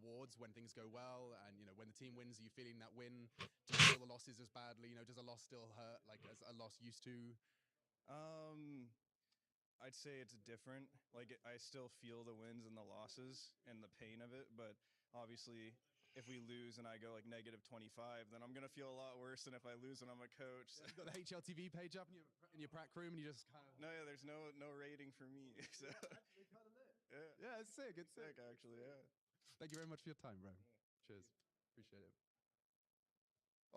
rewards when things go well, and when the team wins, are you feeling that win? Do you feel the losses as badly? Does a loss still hurt like as a loss used to? I'd say it's different. Like I still feel the wins and the losses and the pain of it, but obviously if we lose and I go like -25, then I'm gonna feel a lot worse than if I lose and I'm a coach. Yeah, you've got the HLTV page up in your prac room, and you just kind of there's no rating for me. So actually kind of lit. Yeah, it's sick. It's sick actually. Yeah. Thank you very much for your time, bro. Cheers, appreciate it.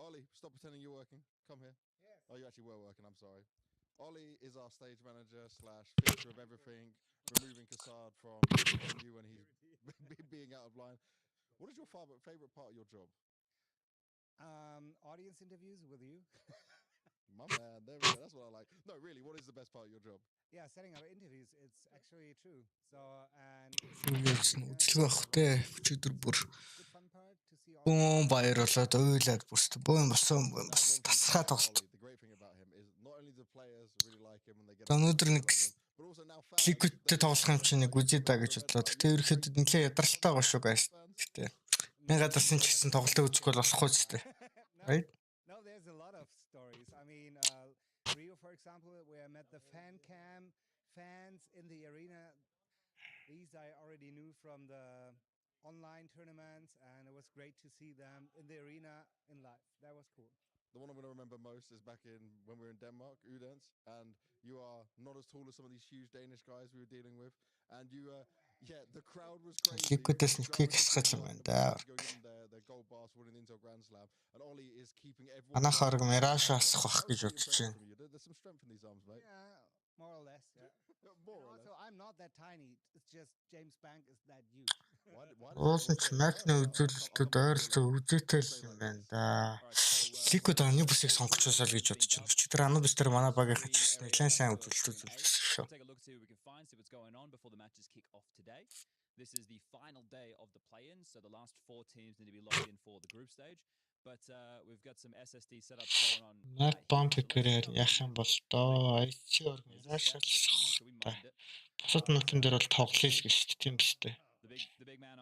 Ollie, stop pretending you're working. Come here. Yes. Oh, you actually were working. I'm sorry. Ollie is our stage manager / fixture of everything, removing Kassad from you when he's being out of line. What is your favorite part of your job? Audience interviews with you. My man, there we go. That's what I like. No, really, what is the best part of your job? Yeah, setting up interviews. It's actually true. So and good fun part to see all Boom баярлаад ойлаад бүрст. Boom басан тасгаа тоглолт. The great thing about him is not only the players really like him when they get Өнөөдөр нэг ликвидтэй тоглох юм чинь нэг үзье да гэж бодлоо. Тэгтээ ерөөхдөө нэлээд ядаралтай байгаа шүү guys. Тэгтээ нэг гадарсан ч гэсэн тоглолтоо үзэхгүй болохгүй ч гэдэг. Right? No, there's a lot of stories. I mean, Rio, for example, where I met the fans in the arena. These I already knew from the online tournaments, and it was great to see them in the arena in live. That was cool. The one I'm going to remember most is back when we were in Denmark, Udens, and you are not as tall as some of these huge Danish guys we were dealing with, and you, the crowd was crazy. Ликвидээс нэг кик хасгаж юм байна да. Their gold bars winning into a Grand Slam, and Ollie is keeping everyone. Манайх хараг Mirage асах бах гэж бодож байна. There's some strength in these arms, mate. Yeah, more or less. Yeah. Also, I'm not that tiny. It's just James Bank is that huge. Уулын ч Mac-ны үзүүлэлтүүд ойролцоо үзээтэй л юм байна да. Liquid Anubis-ыг сонгож байсаа л гэж бодож байна. Өчигдөр Anubis дээр манай багийнхан ч нэлээд сайн үзүүлэлт үзүүлсэн шүү. This is the final day of the play-in, so the last 4 teams need to be locked in for the group stage. But we've got some SSD setups going on. Mac Bomb-ээр яах юм бол доо IHC organization бусад нутган дээр бол тоглоё л гэж тийм биз дээ.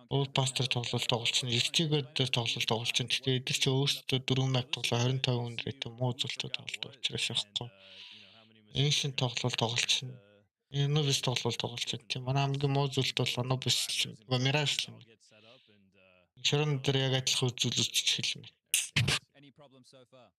Outposter тоглолцсон. IHC-гээд дээр тоглолцсон. Гэхдээ эдгээр чи өөрсдөө 4 map тоглоо 25 үнэтэй муу зүйлтэй тоглолт учраас яахгүй. Ancient тоглолцсон. Anubis тоглолцсон. Тийм манай хамгийн муу зүйлд бол Anubis Mirage юм. Широн дээр яг адилхан үзүүлэлт хэлсэн юм. Any problem so far?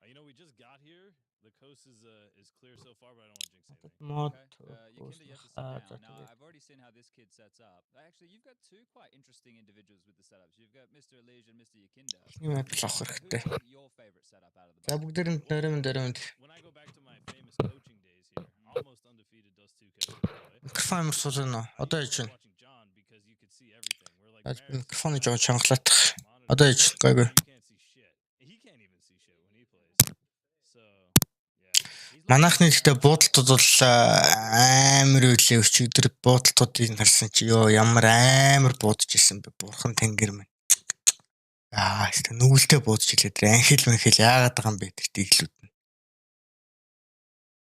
We just got here. The coast is clear so far, but I don't want to jinx anything. Yakinda, you have to sit down. Now, I've already seen how this kid sets up. Actually, you've got 2 quite interesting individuals with the setups. You've got Mr. Elige and Mr. Yakinda. Your favorite setup out of the box? When I go back to my famous coaching days here, almost undefeated Dust 2 Микрофон мөрсөлнө. Одоо яж байна. watching John because you could see everything. We're like Микрофоны жоо чангалаах. Одоо яж гайгүй. Манайхны ихтэй буудалтууд бол амар үлээ өчигдөр буудалтуудыг харсан чи ёо ямар амар буудаж исэн бэ бурхан тэнгэр минь. Эсвэл нүгэлтэй буудаж илээд анхил мэнхил яагаад байгаа юм бэ тэр диглүүд нь.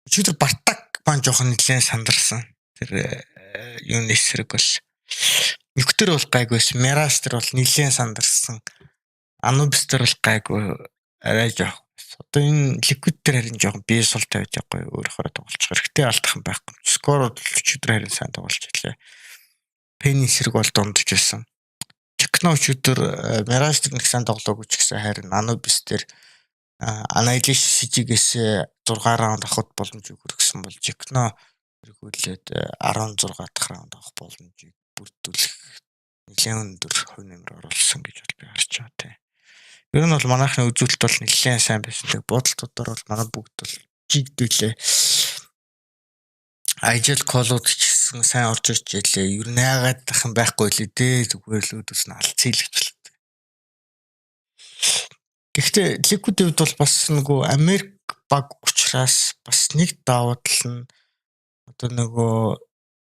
Өчигдөр Бартак бан жоохон нэлээд сандарсан. Тэр юуны эсрэг бол Нүктэр бол гайгүйсэн. Mirage тэр бол нэлээд сандарсан. Anubis тэр бол гайгүй арай жоох. Одоо энэ liquid дээр харин жоохон бие сул тавьж байгаа өөрөөр тоглож хэрэгтэй алдах юм байхгүй. Скор бол өчигдөр харин сайн тоглож ирлээ. Penny эсрэг бол дундж байсан. Chikno өчигдөр Mirage тэр нэг сайн тоглоогүй ч гэсэн харин Anubis тэр Annihilation CG-гээс 6 раунд авах боломжийг хүргэсэн бол Chikno эргүүлээд 16 дахь раунд авах боломжийг бүрдүүлэх нэлээд өндөр хувь нэмэр оруулсан гэж бол би харж байгаа тийм. Ер нь бол манайхны үзүүлэлт бол нэлээд сайн байсан. Тэг бодолтуудаар бол манай бүгд бол жигдүүлээ. Ажил колууд ч гэсэн сайн орж ирж ялээ. Ер нь яагаад тах юм байхгүй лээ дээ. Зүгээр л өөдөөс нь алцъилэгчлээ. Гэхдээ Liquid хувьд бол бас нөгөө Америк баг учраас бас нэг давуу тал нь одоо нөгөө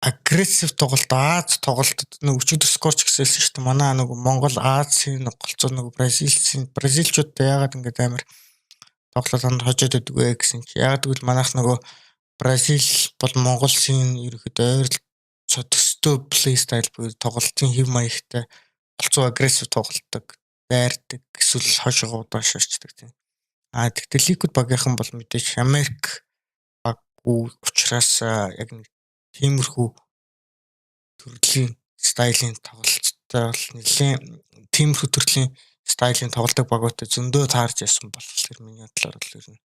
агрессив тоглолт Аз тоглолтод нэг өчигдөр скорч гэсэлсэн шүү дээ. Манай нэг Монгол Азийн голцоо нэг Бразилчууд яагаад ингэж амар тоглолтод хожоод өгдөг вэ гэсэн чи яагаад гэвэл манайх нөгөө Бразил бол Монголын ерөөхдөө ойролцоо төстэй плей стайл буюу тоглолтын хэв маягтай болцоо агрессив тоглолдог, дайрдаг, эсвэл хошигоо удаашаачдаг тийм. Тэгтэл Liquid багийнхан бол мэдээж Америк баггүй учраас яг нэг тиймэрхүү төрлийн стилийн тоглолттой бол нэлээд тиймэрхүү төрлийн стилийн тоглодог багуудтай зөндөө таарж ясан болохоор миний бодлоор л ер нь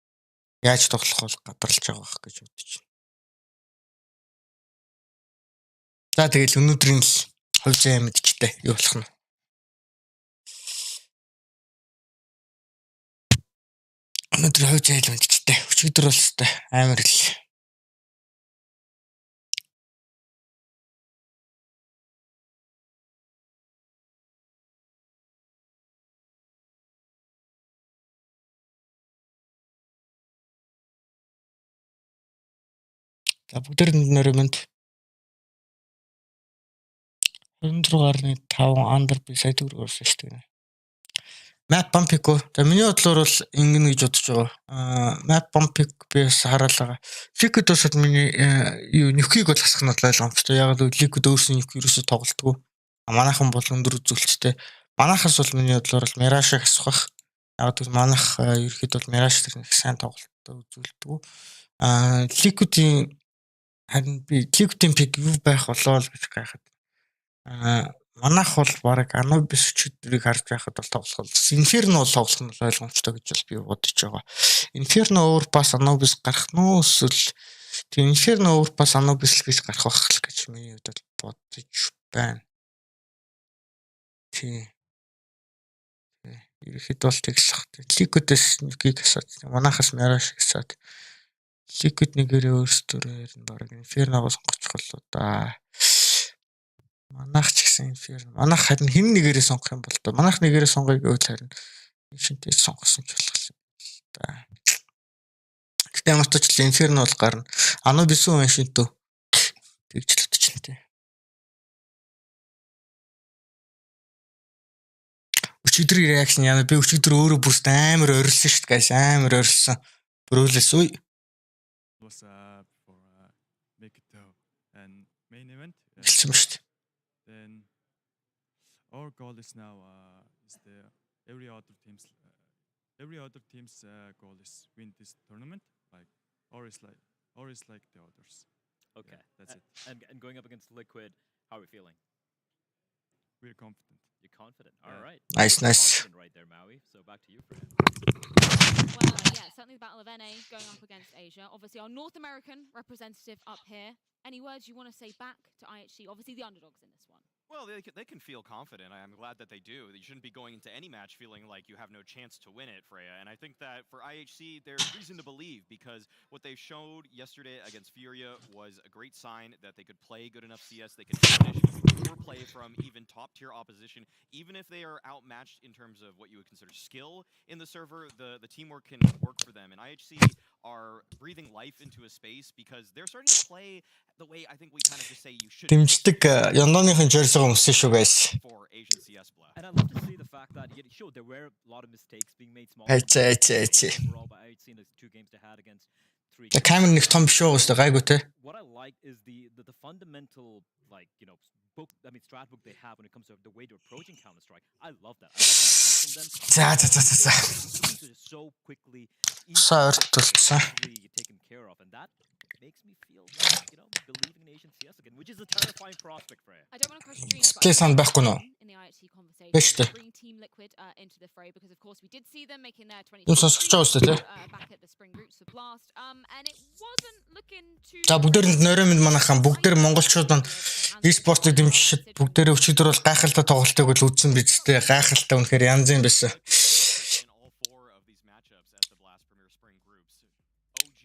яаж тоглох бол гадарлаж байгаа байх гэж бодож байна. За тэгэл өнөөдрийн л хувь заяа мэдчихдээ юу болох нь. Өнөөдөр хувь заяа мэдчихдээ өчигдөр бол өстэй амар л. За бүгдээрэнд нөрөмөнд 26.5 under би сая төгрөг өрсөн шүү дээ. Map bump-ийг за миний бодлоор бол ингэнэ гэж бодож байгаа. Map bump-ийг би бас хараалаа. Liquid усад миний юу нөхийг бол асах нь ойлгомжтой. Яг л Liquid өөрсний нөх ерөөсө тоглолтгүй. Манайхан бол өндөр үзүүлэлттэй. Манайхаас бол миний бодлоор л Mirage-ыг асах бах. Яг л манайх ерөөхдөө бол Mirage тэр нэг сайн тоглолттой үзүүлдэг. Liquid-ийн харин би Liquid-ийн пик юу байх болоо л гэж гайхаад. Манайх бол баг Anubis өчигдрийг харж байхад бол тоглох. Inferno бол тоглох нь ойлгомжтой гэж бол би бодож байгаа. Inferno overpass Anubis гарах нь эсвэл тийм Inferno overpass Anubis л гэж гарах байх л гэж миний хувьд бодож байна. Тийм. Ерөөхдөө бол тэгсэх. Liquid-с нэгийг асаад манайхаас Mirage асаад Liquid нэгээрээ өөрсдөө нь баг Inferno-гоо сонгочих болоо да. Манайх ч гэсэн Inferno. Манайх харин хэн нэгээрээ сонгох юм бол доо. Манайх нэгээрээ сонгоё гэвэл харин шинтэй сонгосон ч болох юм да. Гэтэ ямар ч ч Inferno бол гарна. Anubis үн шинтөө тэгж л утчихна тий. Өчигдрийн реакшн яа би өчигдөр өөрөө бүрст амар орилсон шүү дээ. Амар орилсон. Брүүлээс үе. Was for make it and main event. Хэлсэн ба шүү дээ. Then our goal is now is the every other team's goal is win this tournament. Like or is like the others. Okay, Yeah, that's it. And going up against Liquid, how are we feeling? We're confident. You're confident. Yeah. All right. Nice. Confident right there, Maui. So back to you, Fred. Well, yeah, certainly the Battle of NA going up against Asia. Obviously, our North American representative up here. Any words you want to say back to IHC? Obviously, the underdogs in this one. Well, they can feel confident. I'm glad that they do. You shouldn't be going into any match feeling like you have no chance to win it, Freya. And I think that for IHC, there's reason to believe because what they showed yesterday against Furia was a great sign that they could play good enough CS. They could finish poor play from even top-tier opposition. Even if they are outmatched in terms of what you would consider skill in the server, the teamwork can work for them. And IHC are breathing life into a space because they're starting to play the way I think we kind of just say you should. Дэмждэг Яндоныхын жирсэг өмсөн шүү guys. For Asian CS Blast. And I love to see the fact that sure there were a lot of mistakes being made small. Overall, but I'd seen the 2 games they had against 3. Камер нэг том биш үү өстой гайгүй те. What I like is the fundamental book, strat book they have when it comes to the way they're approaching Counter-Strike. I love that. I love За. so quickly Саартулсан. taken care of, and that makes me feel like, believing in Asian CS again, which is a terrifying prospect for you. I don't want to crush your dreams, Play sound back on. in the IHC conversation. Best. Bring Team Liquid into the fray because of course we did see them making their 20 back at the spring groups for Blast. And it wasn't looking too. За бүгдээрэнд нөрөөмөнд манайхан бүгдээр монголчууд маань e-спортыг дэмжиж бүгдээрээ өчигдөр бол гайхалтай тоглолтыг бол үзсэн биз дээ. Гайхалтай үнэхээр янз юм байсан. In all 4 of these matchups at the Blast Premier Spring groups. OG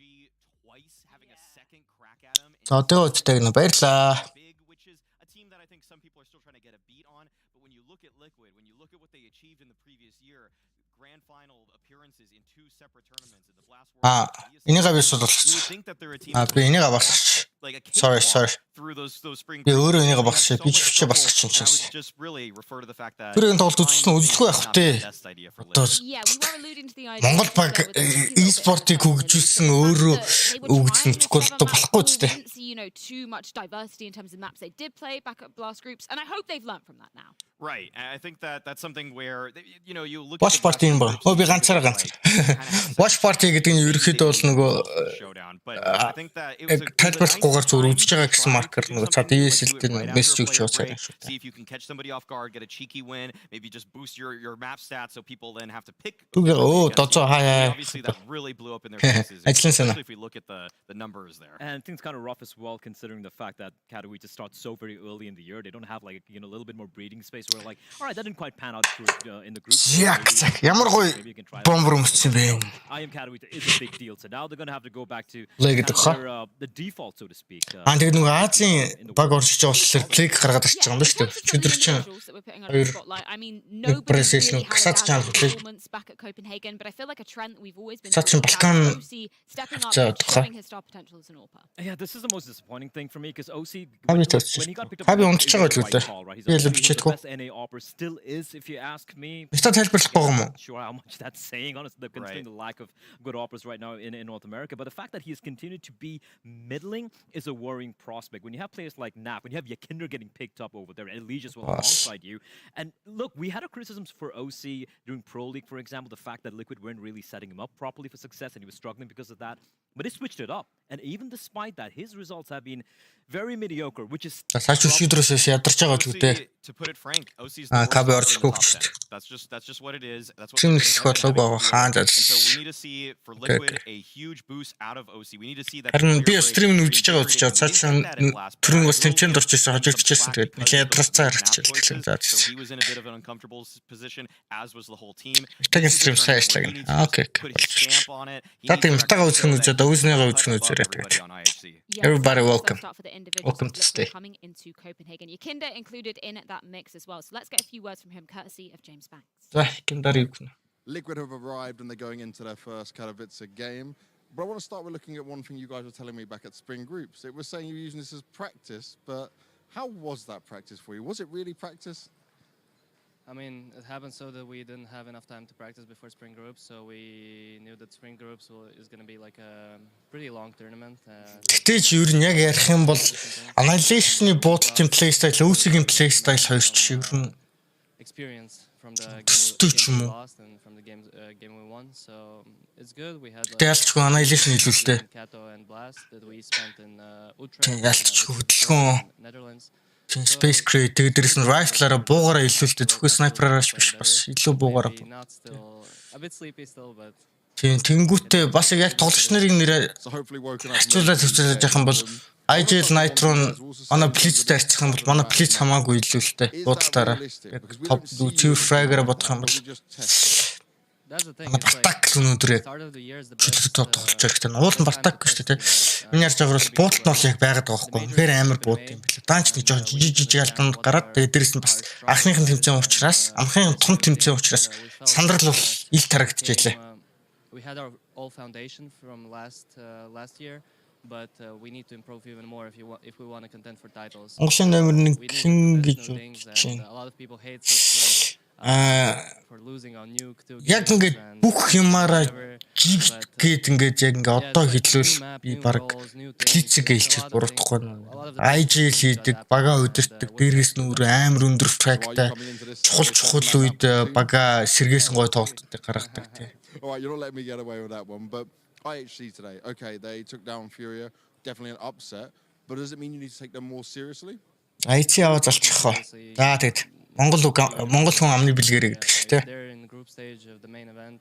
twice having a second crack at him. За одоо үдтэй гэнэ баярлаа. Big, which is a team that I think some people are still trying to get a beat on, but when you look at Liquid, when you look at what they achieved in the previous year, grand final appearances in 2 separate tournaments in the Blast World. Энийг авъя бол. You would think that they're a team Би энийг аваач. like a Sorry. cakewalk through those spring Би groups. өөрөө энийг They had багсаа so би much ч trouble, багсах чинь and I would чаас. just really refer to the fact that Бүрийн тоглолт trying үзсэн new үзлэхгүй things байх is not the те. best idea for Одоо Liquid. Yeah, we were alluding to the idea. Монгол баг e-спортыг хөгжүүлсэн өөрөө өгдсөн зүгэл болохгүй ч те. We didn't see, you know, too much diversity in terms of maps they did play back at Blast groups, and I hope they've learned from that now. Right, and I think that that's something where you know you look. Watch party юм ба. Би ганцаараа ганц. Watch party гэдэг нь ерөөхдөө бол нөгөө тайлбарлахгүйгээр зүгээр үзэж байгаа гэсэн маркер нөгөө цаад ESL-тэй мессеж өгч байгаа шүү. See if you can catch somebody off guard, get a cheeky win, maybe just boost your map stats so people then have to pick. Дозоо хаяа. Obviously that really blew up in their faces, especially if we look at the numbers there. And I think it's kind of rough as well, considering the fact that Katowice starts so very early in the year. They don't have like a little bit more breathing space. We're like, all right, that didn't quite pan out in the group. Ямар гоё бомбер өмссөн бэ. IEM Katowice is a big deal. So now they're going to have to go back to the default, so to speak. Тэгээд нөгөө Азийн баг оршиж байгаа болохоор плейг гаргаад ирчих юм байна шүү дээ. Өдөр чинь I mean, nobody really had a performance back at Copenhagen, but I feel like a trend that we've always been OC stepping up and showing his star potential as an AWPer. Yeah, this is the most disappointing thing for me because OC when he got picked up by he's the best NA AWPer still is, if you ask me. Not sure how much that's saying, honestly, considering the lack of good AWPers right now in North America. But the fact that he has continued to be middling is a worrying prospect. When you have players like Nap, when you have Yakinder getting picked up over there, and Elijah as well alongside you. And look, we had our criticisms for OC during Pro League, for example, the fact that Liquid weren't really setting him up properly for success, and he was struggling because of that. But he switched it up, and even despite that, his results have been very mediocre, which is to put it frank, OC's that's just what it is. That's what and so we need to see for Liquid a huge boost out of OC. We need to see that. So he was in a bit of an uncomfortable position, as was the whole team. Okay. Put his stamp on it. Everybody welcome. Welcome to stay. Coming into Copenhagen. Yakinder included in that mix as well. So let's get a few words from him, courtesy of James Banks. Liquid have arrived and they're going into their first Katowice game. But I want to start with looking at one thing you guys were telling me back at Spring Groups. It was saying you were using this as practice, but how was that practice for you? Was it really practice? I mean, it happened so that we didn't have enough time to practice before Spring Groups, so we knew that Spring Groups is going to be like a pretty long tournament. Тэгтээч ер нь яг ярих юм бол Annihilation-ы буудлын play style, OC-ийн play style хоёр ч ер нь experience from the game we lost and from the game we won, so it's good. We had ялчгүй Annihilation илүүлтэй. Kato and Blast that we spent in Utrecht, Netherlands. Space Crate тэгээд дээрээс нь rifle-аараа буугаараа илүүлдэг зөвхөн снайпераараа биш бас илүү буугаараа. A bit sleepy still, but тэнгүүтээ бас яг тоглогч нарын нэрээ хачуулаад хөвчүүлж яах юм бол IGL Nitro-н манай Blitz-тэй харьцах юм бол манай Blitz хамаагүй илүүлтэй буудалтаараа яг топ two frag-аараа бодох юм бол Бартак өнөөдөр яг чөлөөтэй тоглож байгаа хэрэгтэй. Уул нь Бартак шүү дээ. Миний ярьж байгаа бол буудалт нь бол яг байгаад байгаа байхгүй. Үнэхээр амар бууд юм билээ. Даанч нэг жоохон жижиг ялтанд гараад тэгээд дээрэс нь бас анхныхын тэмцээн учраас, анхныхын том тэмцээн учраас сандрал бол ил тарагдчихжээ. We had our all foundation from last year, but we need to improve even more if we want to contend for titles. Оншин номер 1 хин гэж байна. A lot of people hate us for losing on nuke too. Яг ингээд бүх юмараа гээд ингээд яг ингээд одоо хэлвэл би баг Blitz-ийг хэлчихэл буруудахгүй нь. IGL хийдэг, бага удирддаг, дээрээс нь өөр амар өндөр фрагтай чухал үед бага сэргээсэн гой тоглолтыг гаргадаг тий. All right, you're not letting me get away with that one, but IHC today, okay, they took down Furia, definitely an upset, but does it mean you need to take them more seriously? IHC аваа залчих хоо. За тэгэд Монгол хүн амны бэлгэрээ гэдэг шүү дээ. They're in the group stage of the main event.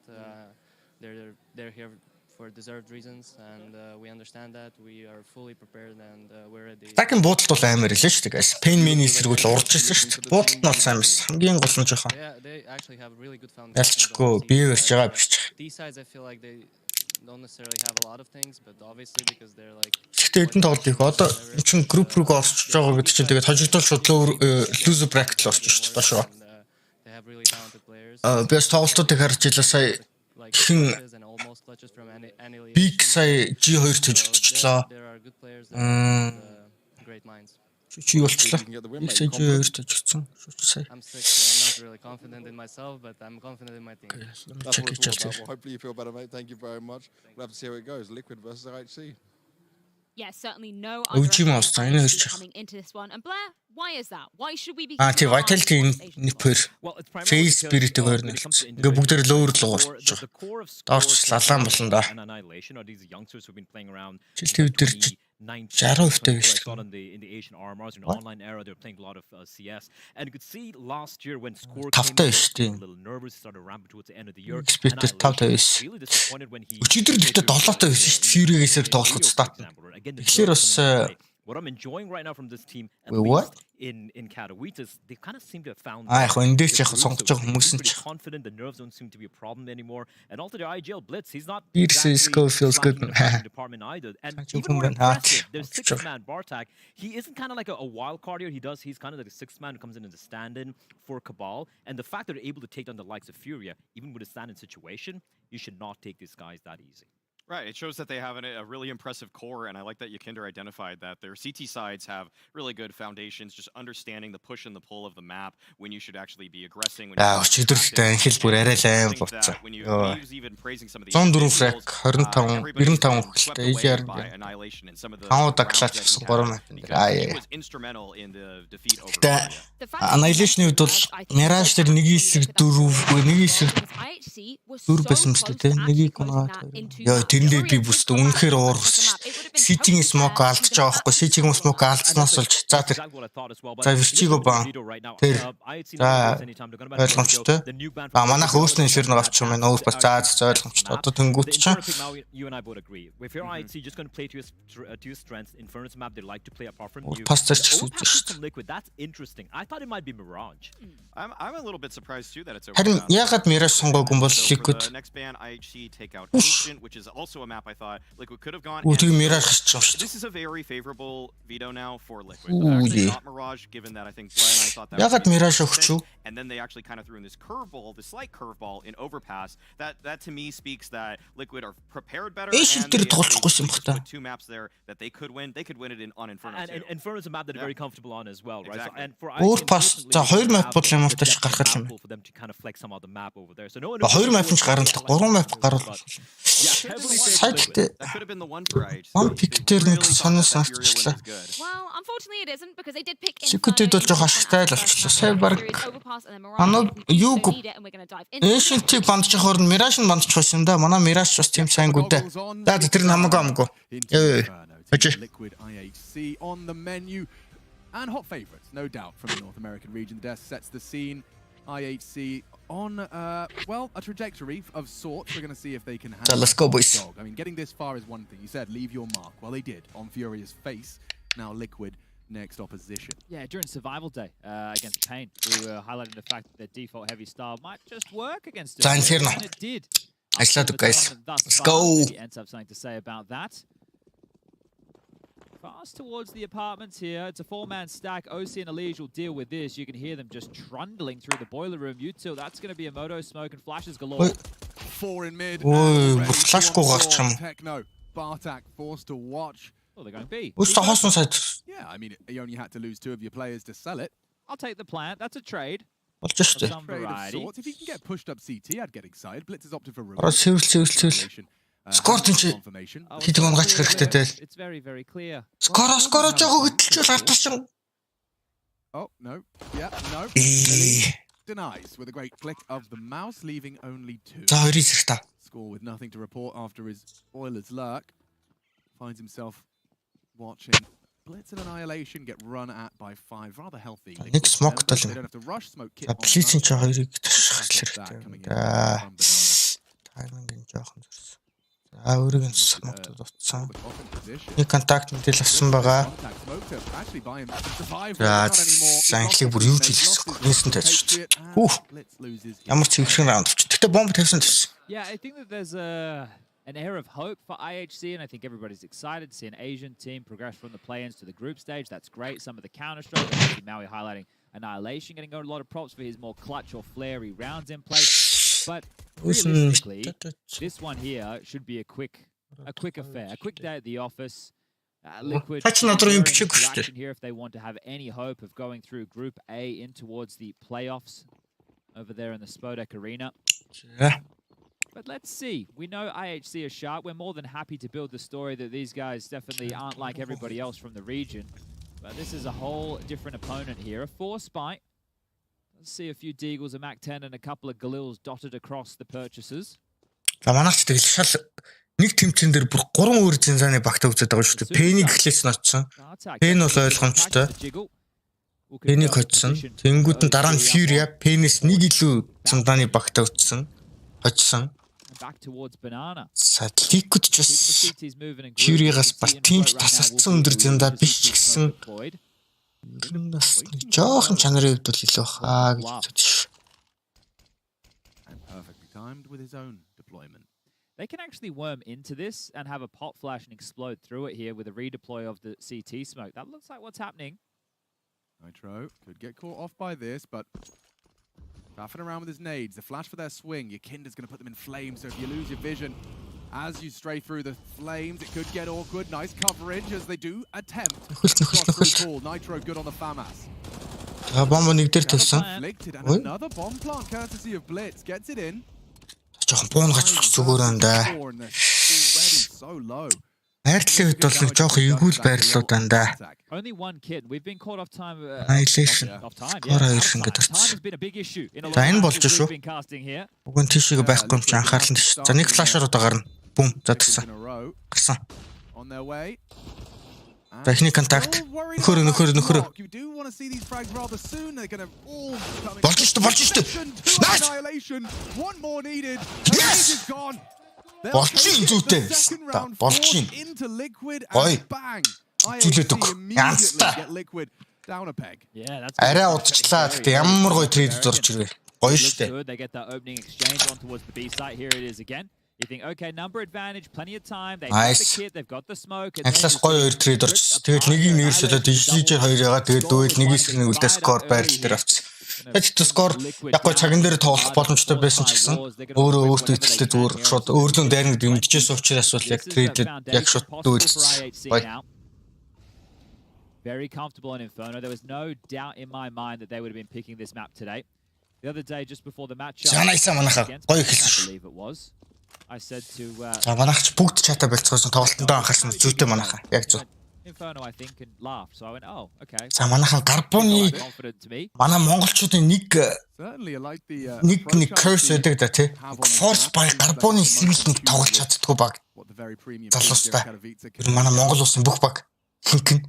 They're here for deserved reasons, and we understand that. We are fully prepared and we're ready. Такин буудалт бол амар илээ шүү дээ. Pain Mini эсрэгүүл урж ирсэн шүү дээ. Буудалт нь бол сайн байсан. Хамгийн гол нь жоохон. They actually have really good foundation. Ялчгүй бие барьж байгаа биш. These sides I feel like they don't necessarily have a lot of things, but obviously because they're like Гэхдээ эдэн тоглолт их одоо энэ чинь group руу орчиж байгаа гэдэг чинь тэгээд хожигдол шууд loser bracket л орчих шүү дээ дошоо. They have really talented players. Бэс тоглолтуудыг харж илаа сая хин Big сая G2 төжигдчихлоо. There are good players and great minds. Чи болчлоо. Их сая 2 тажигдсан. Шүүч сая. I'm sick, so I'm not really confident in myself, but I'm confident in my team. That's what it's all about. Well, hopefully you feel better, mate. Thank you very much. We'll have to see how it goes. Liquid versus IHC. Yeah, certainly no OG Master, I know it's coming into this one. And Blair, why is that? Why should we be тий Vitality нипэр Face Spirit-ийг хоёр нэлсэн. Ингээ бүгдээр lower л уурч. Доорч лалаан болно да. Жил төв дээр 60% биш. In the Asian armors in online era they're playing a lot of CS and you could see last year when score Тавтай биш тий. a little nervous started ramping towards the end of the year. Спектр 5 биш. Өчигдөр гэхдээ 7-тай байсан шүү дээ. Fury-гээсээр тоглоход стат. Тэгэхээр бас what I'm enjoying right now from this team at what? least in Katowice is they kind of seem to have found яг эндээс яг сонгож байгаа хүмүүс нь confident, the nerves don't seem to be a problem anymore, and also the IGL Blitz, he's not feels good department either, and even more impressive, there's 6-man Bartak. He isn't kind of like a wild card here. He's kind of like a 6-man who comes in as a stand-in for Cabal, and the fact that they're able to take down the likes of Furia even with a stand-in situation, you should not take these guys that easy. Right, it shows that they have a really impressive core, and I like that Yakinder identified that their CT sides have really good foundations, just understanding the push and the pull of the map, when you should actually be aggressing. Өчигдөртэй хэл бүр арай лайм болцсон. Фраг 25 хөлтэй EGR Тауда клач авсан 3 мap дээр. Annihilation-ийн хувьд бол Mirage дээр 1-9 4 байсан юм шүү дээ. 1-1 тэрэндээ би бүст үнэхээр уур ус. Сижигийн смок алдчих байгаа байхгүй. Сижигийн смок алдсанаас болж за тэр. За Вичиго баа. Тэр. За ойлгомжтой. Манайх өөрснөө эфир нэг авчих юм байна. Өөр бас за ойлгомжтой. Одоо тэнгуут чинь. Пас зарчих шүү дээ. That's interesting. I thought it might be Mirage. I'm a little bit surprised too that it's over. Харин ягаад Mirage сонгоогүй юм бол Liquid. Next ban IHC take out Ancient, which is also a map I thought Liquid could have gone. This is a very favorable veto now for Liquid. Actually not Mirage, given that I think Glenn and I thought that ягаад Mirage өгч. And then they actually kind of threw in this curveball, this slight curveball in Overpass. That to me speaks that Liquid are prepared better. And with 2 maps there that they could win. They could win it on Inferno. And Inferno is a map that they're very comfortable on as well, right? Exactly. So, and for Overpass за 2 map бол юм автаж гаргах юм. For them to kind of flex some of the map over there. So no 2 map нь гарна л 3 map гарвал. That could have been the one for IHC. One pick дээр нэг сонос авчихлаа. Well, unfortunately it isn't because they did pick Secret-д бол жоох ашигтай л болчихлоо. Сая баг манай юу Ancient-ийг бандчих хоорн Mirage нь бандчих байсан юм да. Манай Mirage бас тийм сайнгүй дээ. За тэр нь хамаагүй. Liquid IHC on the menu and hot favorites, no doubt, from the North American region. The desk sets the scene. IHC on well, a trajectory of sorts. We're going to see if they can handle. So let's go, boys. I mean, getting this far is one thing. You said leave your mark. Well, they did on Furia's face. Now Liquid next opposition. Yeah, during Survival Day against Pain, we were highlighting the fact that their default heavy style might just work against it. And it did. Guys. Let's go. Ends up something to say about that. Fast towards the apartments here. It's a 4-man stack. OC and Elige will deal with this. You can hear them just trundling through the boiler room. Util, that's going to be a moto smoke and flashes galore. 4 in mid. Flash go гарч юм. Techno. Bartak forced to watch. Oh, they're going B. Yeah, I mean, you only had to lose 2 of your players to sell it. I'll take the plant. That's a trade. Just some variety. If he can get pushed up CT, I'd get excited. Blitz has opted for Сэвэл. Скор чинь хийдэг онгач хэрэгтэй дээ. It's very clear. Скор жоо хөдөлж хартсан. Oh, no. Yeah, no. Denies with a great click of the mouse, leaving only 2. За 2 зэрэг. Score with nothing to report after his Oilers lurk. Finds himself watching Blitz and Annihilation get run at by 5. Rather healthy. Нэг smoke тал юм. They don't have to rush smoke kit. Блицэн чи 2-ыг ташхах хэрэгтэй. Тайминг жоохон зүрс. Өөрийг нь смогт дутсан. Нэг контакт мэдээлэл авсан байгаа. За анхлыг бүр юу ч хэлсэн. Нээсэн тааж шүү дээ. Ямар ч хэвшин раунд авч. Гэтэ бомб тавьсан тавьсан. Yeah, I think that there's an air of hope for IHC, and I think everybody's excited to see an Asian team progress from the play-ins to the group stage. That's great. Some of the Counter-Strike, Maui highlighting Annihilation, getting a lot of props for his more clutch or flary rounds in play. But realistically, this one here should be a quick affair, a quick day at the office. Liquid Тач надруу юм very бичээгүй into шүү дээ. action here if they want to have any hope of going through Group A in towards the playoffs over there in the Spodek Arena. Yeah. But let's see. We know IHC is sharp. We're more than happy to build the story that these guys definitely aren't like everybody else from the region. But this is a whole different opponent here. A 4 spike. Let's see a few Deagles, a Mac-10, and a couple of Galils dotted across the purchases. За манайч тэгэл шал нэг тэмцэн дээр бүр 3 өөр зинзааны багтаа үзээд байгаа шүү дээ. Пэнийг эхлээс нь очсон. Пэн бол ойлгомжтой. Пэнийг хоцсон. Тэнгүүд нь дараа нь Fury, Пэнээс нэг илүү зинзааны багтаа үзсэн. Хоцсон. Liquid ч бас Fury-гаас бас тиймч тасалдсан өндөр зиндаа биш ч гэсэн бас жоохон чанарын хувьд бол илүү хаа гэж үзэж ш. And perfectly timed with his own deployment. They can actually worm into this and have a pop flash and explode through it here with a redeploy of the CT smoke. That looks like what's happening. Nitro could get caught off by this, but faffing around with his nades. The flash for their swing. Your Kinder's going to put them in flames, so if you lose your vision as you stray through the flames, it could get awkward. Nice coverage as they do attempt. Nitro good on the FAMAS. Bomb нэг дээр тавьсан. Another bomb plant courtesy of Blitz gets it in. Жохон буун гацчих зүгээр энэ да. Байрлалын үед бол нэг жоох эвгүй байрлалууд байна да. Only one kid. We've been caught off time. Annihilation. Гоор хоёр шингээд орчихсон. За энэ болж шүү. Уг нь тийшээ байхгүй юм чи анхаарал нь тийш. За нэг флашаар удаа гарна. Бум задсан. Гарсан. Техник контакт. Нөхөр. Болж шүү. Nice. Болчин зүйтэй. Болчин. Гой. Зүйлээд өг. Янзтай. Арай удчлаа. Гэтэ ямар гоё трейд зорж ирвэ. Гоё штэ. They get that opening exchange on towards the B site. Here it is again. You think, okay, number advantage, plenty of time. They've got the kit, they've got the smoke. Англиас гоё хоёр трейд орчихсон. Тэгээд нэгийг нэрсэлээд дижижээр хоёр ягаа тэгээд дүүл нэгээс нэг үлдээ скор байрлал дээр авчихсан. Тэгээд скор яг гоё цаган дээр тоглох боломжтой байсан ч гэсэн өөртөө итгэлтэй зүгээр шууд өөрлөө дайрна гэдэг мэдчихсэн учраас бол яг трейдэд яг шууд дүүлсэн. Very comfortable on Inferno. There was no doubt in my mind that they would have been picking this map today. The other day, just before the match, I believe it was. I said to манайч бүгд чата болцгоосон тоглолтондоо анхаарсан зүйтэй манайха яг зөв. Inferno I think and laughed. So I went, "Oh, okay." За манайхан гарбууны манай монголчуудын нэг curse гэдэг да тий. Force by гарбууны сэргийлт нэг тоглож чаддгүй баг. Залуустай. Тэр манай монгол улсын бүх баг хинхэн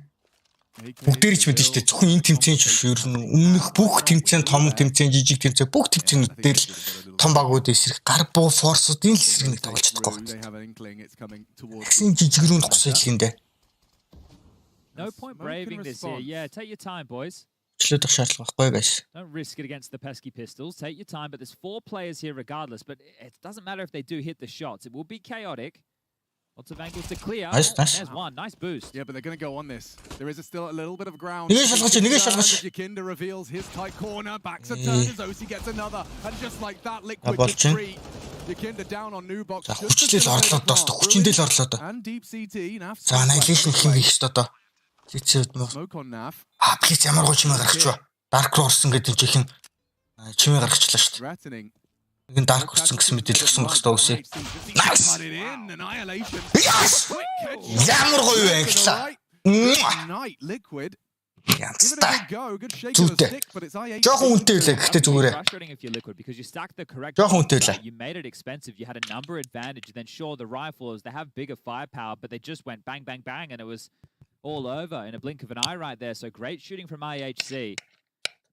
бүгдээр ч мэдэн штэ зөвхөн энэ тэмцээн шүү ер нь өмнөх бүх тэмцээн том тэмцээн жижиг тэмцээн бүх тэмцээнүүд дээр л том багууд эсрэг гарбуу форсуудын л эсрэг нэг тоглож чадахгүй байна. Гэсэн жижигрүүн гусэлхэндээ. No point braving this here. Yeah, take your time, boys. Члөөдөх шаардлага байхгүй guys. Don't risk it against the pesky pistols. Take your time, but there's 4 players here regardless, but it doesn't matter if they do hit the shots. It will be chaotic. Lots of angles to clear. Nice. There's one. Nice boost. Yeah, but they're going to go on this. There is still a little bit of ground. Yakinda reveals his tight corner. Backs a turn as Osi gets another. And just like that, Liquid gets free. Yakinda down on new box. Хүчтэй л орлоо доо. Хүчтэй л орлоо доо. За Annihilation хин гих шүү доо. Цэцэд мөн. Плиз ямар гоо чимээ гаргачихва. Dark руу орсон гэдэг чихэн чимээ гаргачлаа шүү дээ. Нэг dark орсон гэсэн мэдээлэл өгсөн байх таа үсэ. Nice. Ямар гоё вэ инглаа. Liquid. Зүйтэй. Жохон үнэтэй лээ гэхдээ зүгээрээ. Жохон үнэтэй лээ. You made it expensive. You had a number advantage. Then sure the rifles they have bigger firepower, but they just went bang bang bang and it was all over in a blink of an eye right there. So great shooting from IHC.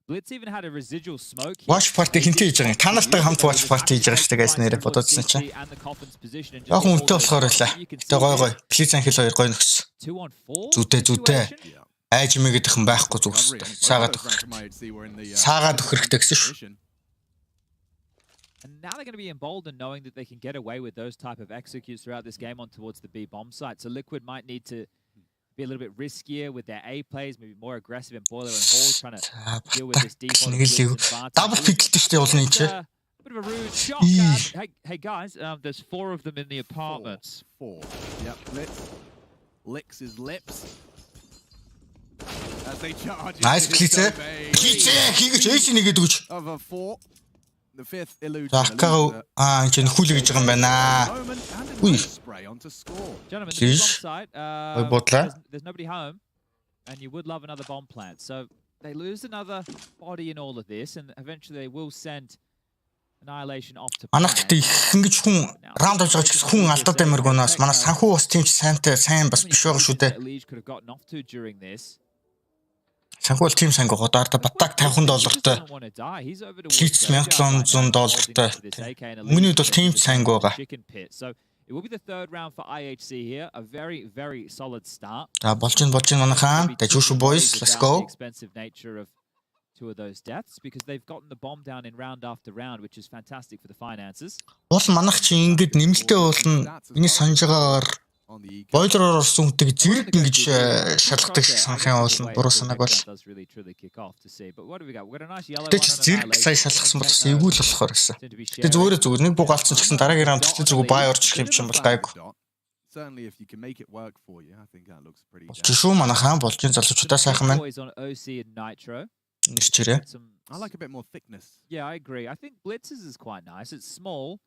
Blitz even had a residual smoke. Watch party хинтэй хийж байгаа юм. Та нартай хамт watch party хийж байгаа шүү дээ guys нэрээ бодоодсэн чинь. Яг үнэтэй болохоор лээ. Тэ гой. Please анхил хоёр гой нөхс. Зүйтэй. Айж мэгдэх юм байхгүй зүгс. Саагаад өгөх хэрэгтэй гэсэн шүү. And now they're going to be emboldened knowing that they can get away with those type of executes throughout this game on towards the B bomb site. So Liquid might need to be a little bit riskier with their A plays, maybe more aggressive in boiler and halls, trying to deal with this default. Double picked штэ болно энэ чи. Bit of a rude shot. Hey guys, there's 4 of them in the apartments. 4. Yep, Blitz licks his lips. As they charge Nice into Glitzer. his Glitzer хийгэж ээж нэгэд өгч. of a 4. The fifth illusion. Акага энэ нөхүл гэж байгаа юм байна. Уй. Gentlemen, Please. the bomb site, there's nobody home, and you would love another bomb plant. So they lose another body in all of this, and eventually they will send annihilation off to Манайх гэдэг их ингэж хүн раунд болж байгаа ч гэсэн хүн алдаад амиргуунаас манай санхүү бас тийм ч сайн бас биш байгаа шүү дээ. could have gotten off to during this. Санхүү бол тийм санг годоор та баттаг $50,000-тай. Хийц $1,100-тай. Мөнгөний үед бол тийм ч санг байгаа. So it will be the third round for IHC here, a very, very solid start. За болж ин манайхаа. Дажууш boys, let's go. Expensive nature of two of those deaths because they've gotten the bomb down in round after round, which is fantastic for the finances. Бол манайх чи ингэж нэмэлтээ уулна. Миний санаж байгаагаар бойлероор орсон хүнтэйг зэрэг ингэж шалгадаг шиг санахын уулна. Буруу санааг бол. Тэд зэрэг сая шалгасан бол эвгүй л болохоор гэсэн. Тэ зүгээр нэг буг алдсан ч гэсэн дараагийн раунд тэр зүг бай орж ирэх юм чинь бол гайгүй. Certainly if you can make it work for you, I think that looks pretty. Шүү манайхаа болж ин залуучуудаа сайхан байна. Нэрчээрээ. I like a bit more thickness. Yeah, I agree. I think Blitz's is quite nice. It's small,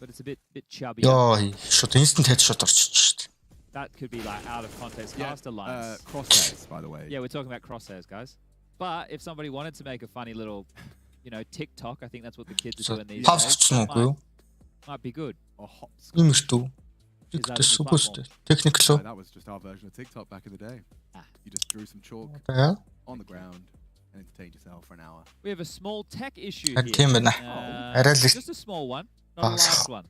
but it's a bit chubby. Йоо, шот instant headshot орчих шүү дээ. That could be like out of context caster lines. Crosshairs, by the way. Yeah, we're talking about crosshairs, guys. But if somebody wanted to make a funny little, TikTok, I think that's what the kids are doing these days. Might be good. Or hops. Имэртүү. That was just our version of TikTok back in the day. You just drew some chalk on the ground and entertained yourself for an hour. We have a small tech issue here. Just a small one, not a large one.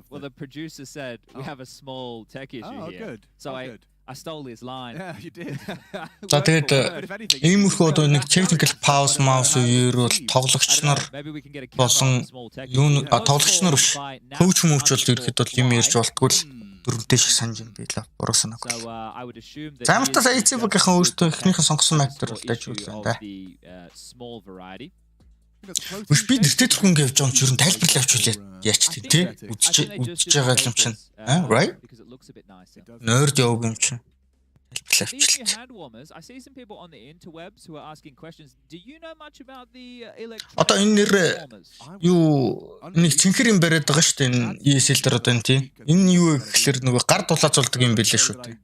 Well, the producer said we have a small tech issue here. Good. So I stole his line. Yeah, you did. За тэгээд иймэрхүү одоо нэг technical pause mouse үеэр бол тоглогч нар болсон юу тоглогч нар биш. Хөвч мөвч бол ерхэд бол юм ярьж болтгүй л дөрөвдөө шиг санаж юм билээ. Буруу санааг. Замтас ICB-ийн өөртөө эхнийхэн сонгосон map дээр бол дайжуулсан да. Биш би нэртэй түрхэн явж байгаа юм чи ер нь тайлбарлаа авчулъя. Яач тий? Үдчихэж байгаа юм чинь. Right? Nerd яваг юм чинь. Speaking of hand warmers, I see some people on the interwebs who are asking questions. Do you know much about the electronic одоо энэ нэр юу нэг цэнхэр юм бариад байгаа шүү дээ энэ ESL дээр одоо энэ тийм. Энэ юу гэхэлэр нөгөө гар дулаацуулдаг юм билээ шүү дээ.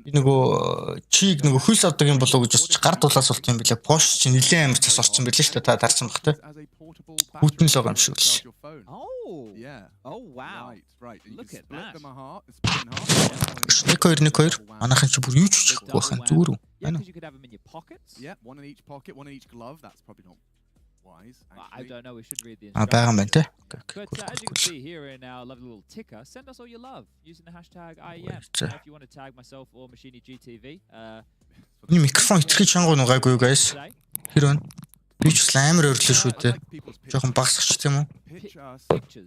Нөгөө чиг нөгөө хөлс авдаг юм болоо гэж бас гар дулаацуулт юм билээ. Пош чи нилээн амар цас орсон билээ шүү дээ. Та дарсан баг те. Хүүтэн л байгаа юм шиг л. Oh. Yeah. Oh wow. Right. Look at that. Нэг хоёр. Манайхан чи бүр юу ч хийхгүй байх юм зүгээр үү? You could have them in your pockets. Yeah, one in each pocket, one in each glove. That's probably not wise. I don't know. We should read the байгаа юм байна те. But as you can see here in our lovely little ticker, send us all your love using the hashtag IEM. If you want to tag myself or Machini GTV. Миний микрофон итгэж чангуу нугаагүй guys. Тэр байна. Би ч амар өрлөө шүү дээ. Жохон багсагч тийм үү?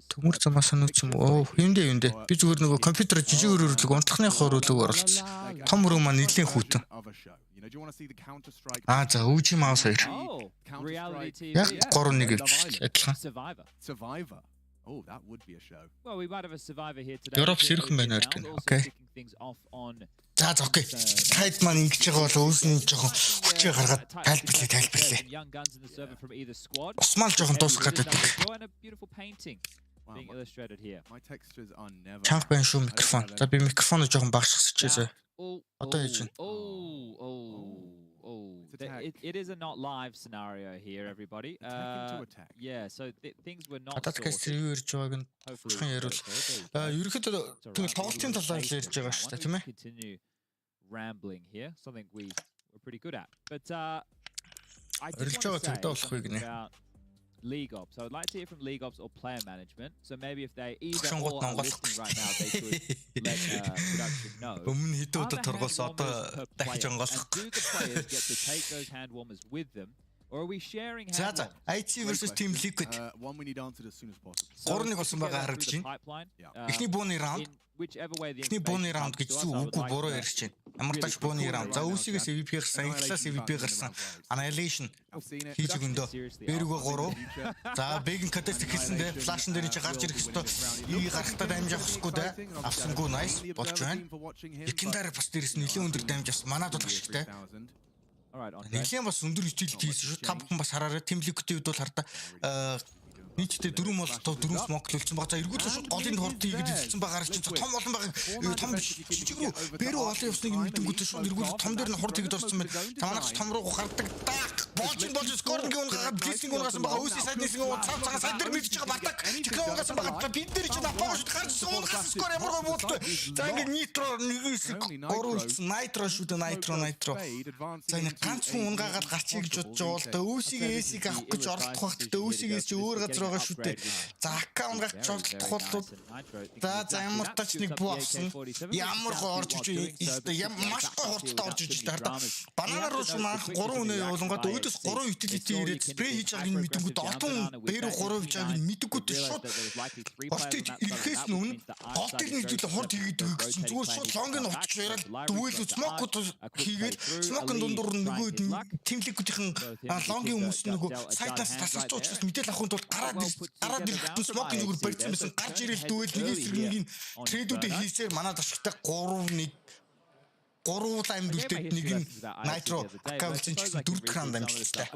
Төмөр замаас нүц юм уу? Юундэ. Би зүгээр нөгөө компьютер жижиг өрөрлөг унтлахны хөрөлөг оруулсан. Том өрөө маань нэлийн хүүтэн. За өвчи маус хоёр. Яг 3-1 гэвч адилхан. Survivor. Oh, that would be a show. Well, we might have a survivor here today. Европ сэрхэн байна гэдэг. Окей. За окей. Тайд маань ингэж байгаа бол үүсний жоохон хүчээ гаргаад тайлбарлаа. Усмал жоохон дуусах гэдэг. My textures are never. Чанга байна шүү микрофон. За би микрофоноо жоохон багшгасчихъя. Одоо яаж вэ? It is a not live scenario here, everybody. Yeah, so things were not. Ататкаас юу ярьж байгааг нь бурхан яриул. Ерөнхийдөө тэгэл тоглолтын талаар ярьж байгаа шүү дээ, тийм ээ? Continue rambling here, something we're pretty good at. But I just want to say about League Ops. So I'd like to hear from League Ops or player management. So maybe if they either or are listening right now, they could let production know. Are the hand warmers per player? And do the players get to take those hand warmers with them Or are we sharing За hand за IHC versus Team Liquid. One we need answered as soon as possible. 3-1 болсон байгаа харагдаж байна. Эхний бууны раунд. Эхний бууны раунд гэж үгүй буруу ярьж байна. Ямар тач бууны раунд. За үүсгээс EVP гарсан, English EVP гарсан. Annihilation хийж өгөндөө. Бэрүүгээ 3. За Big Katowice хэлсэндээ флашн дээр чи гарч ирэх хэвээр ий гарахтаа дамж авахгүй да. Авсангүй nice болж байна. Якиндар бас дээрээс нэлээд өндөр дамж авсан. Манад бол ашигтай. Нэгэн бас өндөр utility хийсэн шүү. Та бүхэн бас хараарай. Team Liquid-ийн үед бол хардаа нийтдээ 4 молтоо 4 смоклуулсан баг. За эргүүлсэн шууд голын хорт хийгээд ирсэн байгаа чинь том олон байгаа. Том биш. Жижиг рүү бэрүү олон явсныг мэдэнгүүт шууд эргүүл том дээр нь хорт хийгээд орсон байна. Таманаас том руу гардаг. Болж скоринг юм гагаад блицинг унгасан байгаа. Үсий сайднээс цаа сайд дээр мэдж байгаа батаг. Чихээ унгасан байгаа. Бид дээр чинь апааш гарч унгасан скор ямар гоо муулт. За ингээд нитро нэгээс 3 үлдсэн. Найтро шүү дээ. Найтро. За энэ ганц хүн унгаагаад гарчиг гэж бодож байгаа бол да үсийг эсийг авах гэж оролдох багт да үсийг эс чи өөр газар байгаа шүү дээ. За аккаунт гарч оролдох бол за ямар тач нэг буу авсан. Ямар гоо орж иж маш гоо хурдтай орж иж та. Банана руу манах 3 үнэ явуулангад өөдөөс 3 utility ирээд спрей хийж байгааг нь мэдэнгүүт олон бэрүү 3 хийж байгааг нь мэдэнгүүт шууд гортыг ирэхээс өмнө голтыг нэг зүйлээ хурд хийгээд гэсэн зүгээр шууд лонг нь утж яриад дүүл смокууд хийгээд смокын дундуур нөгөө Team Liquid-ийн лонгийн хүмүүс нөгөө сайтаас тасарч учраас мэдээлэл авахын тулд гараад ирэхдээ смокын зүгээр барьсан байсан гарч ирэл дүүл нэгээс нэг трейдүүдээ хийсээр манад ашигтай 3-1 3 лайм дүлдээд нэг нь Nitro аккаунтын ч 4 дахин дамжуулсан.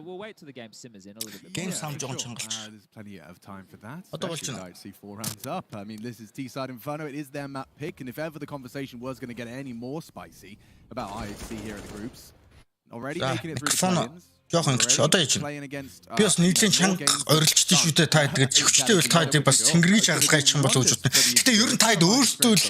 Game sound жоон чангалч. There's plenty of time for that. Одоо болж байна. IHC 4 rounds up. I mean, this is T-Side Inferno. It is their map pick, and if ever the conversation was going to get any more spicy about IHC here in the groups, already making it through the play-ins. Жохон ингэж одоо яж. Би бас нийлэн чанга орилчдээ шүү дээ та тэгээд чихвчтэй бол та бас цэнгэргийж хагалгаа чин болов гэж бодно. Гэтэ ер нь таад өөрсдөө л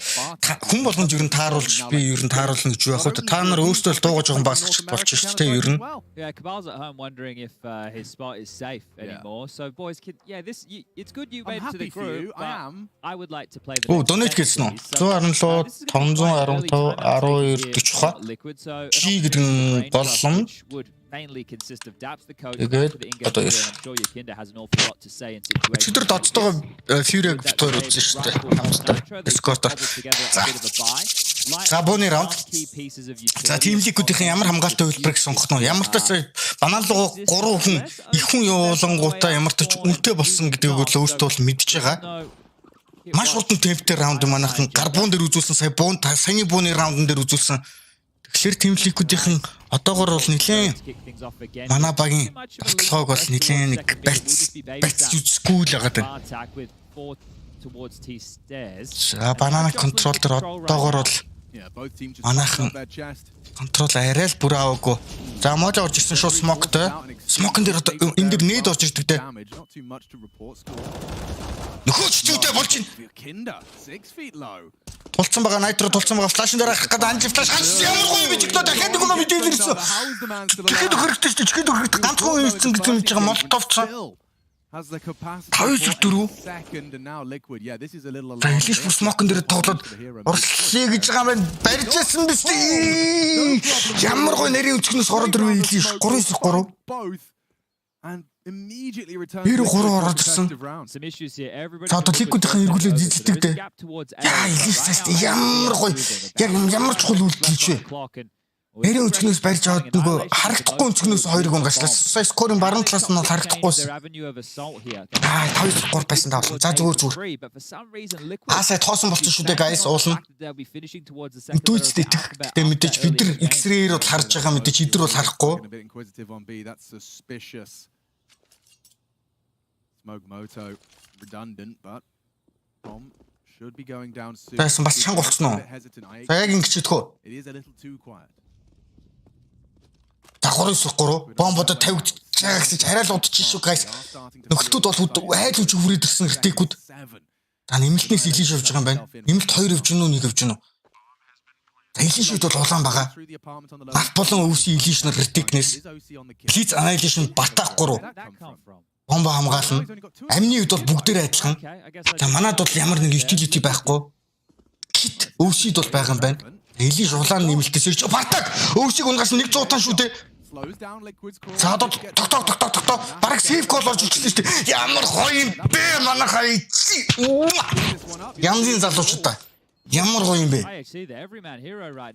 хүн болгонд ер нь тааруулж би ер нь тааруулна гэж юу яах вэ? Та нар өөрсдөө л дуугаа жохон багсчих болж шүү дээ ер нь. Yeah, Cabal's at home wondering if his spot is safe anymore. So boys, it's good you made it to the group. I would like to play the donate гэсэн үү? 117 515 12 40 G гэдэг нь болон mainly consist of Daps the code. Одоо яаш. Өчигдөр додтойгоо Fury-г битгаар үзсэн шүү дээ. Хамтдаа Discord-оор. За бууны раунд. За Team Liquid-ийн ямар хамгаалалттай хөлбөрийг сонгох нь ямар тач банан руу 3 хүн их хүн явуулангуудаа ямар тач үнэтэй болсон гэдгийг бол өөртөө бол мэдж байгаа. Маш хурдан темптэй раунд манайхан гарбуун дээр үзүүлсэн сая саяны бууны раундн дээр үзүүлсэн. Тэгэхээр Team Liquid-ийн одоогор бол нэлээд манай багийн баталгааг бол нэлээд нэг барьц үзэхгүй л байгаа даа. За банана контрол дээр одоогор бол манайхан контрол арай л бүр аваагүй. За мод орж ирсэн шууд смоктой. Смокон дээр одоо энэ дээр нээд орж ирдэг дээ. Нөхөж зүйтэй болж байна. Тулцсан байгаа Nitro тулцсан байгаа флашн дээр гарах гэдэг анжи флаш ямар гоё бич гэдэг дахиад нэг юм мэдээлэрсэн. Тэгэхэд хэрэгтэй шүү дээ. Тэгэхэд хэрэгтэй ганцхан ирсэн гэж мэдж байгаа молтовцсон. Таилж бүр смокон дээр тоглоод орслоо гэж байгаа юм барьжсэн биз дээ. Ямар гоё нарийн өчгнөөс ороод ирвэ хэлээ. 3-3. Бэрүү 3 ороод ирсэн. За одоо Liquid-ийн эргүүлээд зиздэг дээ. Яа илээс ямар гоё. Ямар чухал үйлдэл вэ? Нарийн өчгнөөс барьж аваад нөгөө харагдахгүй өчгнөөс 2-ыг унгачлаа. Сая скорын баруун талаас нь харагдахгүйсэн. 5-3 байсан даа. За зүгээр. Сая тоосон болсон шүү дээ guys уулна. Дүүцтэй идэх. Гэтэ мэдээж бид нар X-ray-ээр бол харж байгаа мэдээж идэр бол харахгүй. Smoke Moto redundant, but Tom should be going down soon. Бас чанга болчихно. За яг ингэж идэх үү? It is a little too quiet. Давхар 3 бомбодо тавигдчих гэсэн арай л удчих шүү guys. Нөхөлтүүд бол айл үж хүрээд ирсэн retake-үүд. За нэмэлтнээс илийж явж байгаа юм байна. Нэмэлт 2 явж гинүү 1 явж гинүү. За илийшүүд бол улаан байгаа. Алт болон өвсийн илийшнэр retake-нээс. Please annihilation батах 3. Бомба хамгаална. Амны үед бол бүгдээр адилхан. За манад бол ямар нэг utility байхгүй. Kit өвсид бол байгаа юм байна. Илийш улаан нэмэлтээс ирж батаг өвсийг унгаас 100 тонн шүү дээ. Slows down Liquid's core. За одоо тог бараг сейф гол орж ирлээ шүү дээ. Ямар гоё юм бэ манайхаа эцэг. Янзын залуучуудаа. Ямар гоё юм бэ?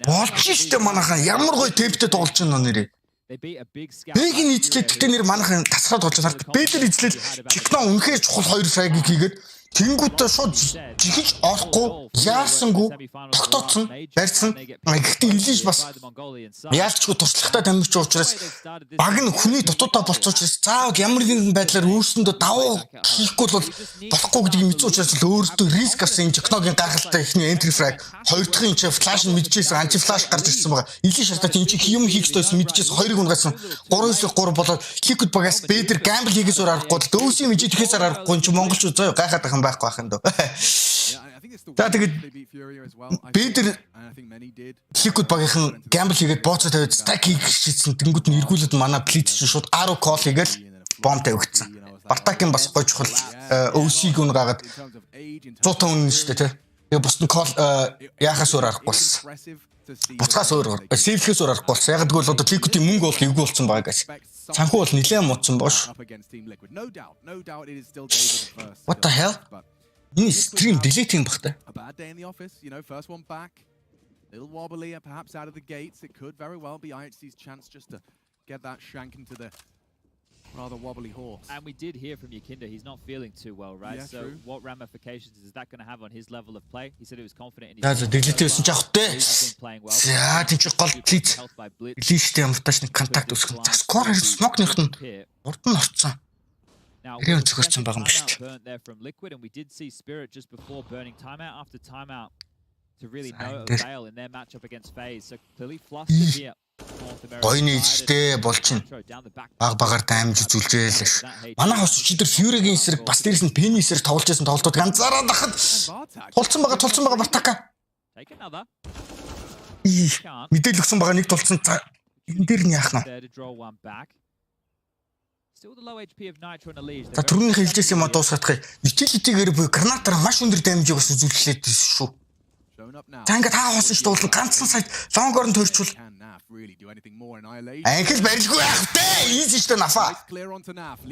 Болж шүү дээ манайхаа ямар гоё темптэй тоглож байна нэрээ. Бэгийн эзлээд гэхдээ нэр манайхан тасраад болж байгаа. Бэлэр эзлээд Чикно үнэхээр чухал 2 фрагийг хийгээд тэнгуүтээ шууд жихиж орохгүй яасангүй тогтооцсон барьсан. Гэхдээ Илиш бас яалчгүй туршлагатай тамирч учраас баг нь хүний дутуудаа болцсон учраас заавал ямар нэгэн байдлаар өөрсөндөө давуу хийхгүй бол болохгүй гэдгийг мэдсэн учраас л өөртөө риск авсан Чикногийн гахалтай ихний энтри фраг хоёр дахь энэ флаш нь мэдчихсэн анти флаш гарч ирсэн байгаа. Илиш шалтгаан энэ чинь юм хийх ёстойсэн мэдчихсэн хоёрыг унгасан 3-3 болоод Liquid багаас Бэдэр гамбл хийгээсээр арахгүй дөөсийн мэдээ тэхээсээр арахгүй энэ монголчууд зөө гайхаад байгаа юм байхгүй байх юм дөө. За тэгээд Бэдэр Liquid багийнхан гамбл хийгээд бооцоо тавиад стак хийх шийдсэн тэнгууд нь эргүүлээд манай плит чинь шууд 10 кол хийгээл бомб тавигдсан. Бартакийн бас гой чухал өвсийг үн гагаад 100 үнэн шүү дээ тий. Тэгээ бусд нь кол яхаас өөр арахгүй болсон. Буцаас өөр сейфлээс өөр арахгүй болсон. Яг тэгвэл одоо Liquid-ийн мөнгө бол эвгүй болсон байгаа гэж. Цанхуу бол нилээн муудсан боош. What the hell? Энэ стрим делетинг багтай. Little wobbly, perhaps out of the gates. It could very well be IHC's chance just to get that shank into the rather wobbly horse. And we did hear from Yakinda, he's not feeling too well, right? Yeah, so true. what ramifications is that going to have on his level of play? He said he was confident in his За делетсэн ч авахтай. За тийм ч гол плиз. Илиштэй амтааш нэг контакт үүсгэн. За скор хэрэг смокнийх нь урд нь орцсон. Гэрээ өнцгөрсөн байгаа юм биш үү? Burnt there from Liquid, and we did see Spirit just before burning timeout after timeout to really no avail in their matchup against FaZe. So clearly flustered here. Гойны эзэлтэй болж чинь баг-багаар даймж үзүүлжээ л ш. Манай хос өчигдөр Fury-гийн эсрэг бас дээрс нь Penny эсрэг тоглож байсан тоглолтууд ганцаараа дахад тулцсан байгаа Бартака. Мэдээлэл өгсөн байгаа нэг тулцсан. За энэ дээр нь яах нь? За түрүүний хэлжсэн юм дуусгах. Utility-гээр буюу гранатаар маш өндөр даймжийг бас үзүүлээд шүү. За ингээд таа хоосон ч дуулан ганцхан сайд лонгоор нь төрчүүл. Англ барилгүй яах вэ? Easy шүү дээ нафа.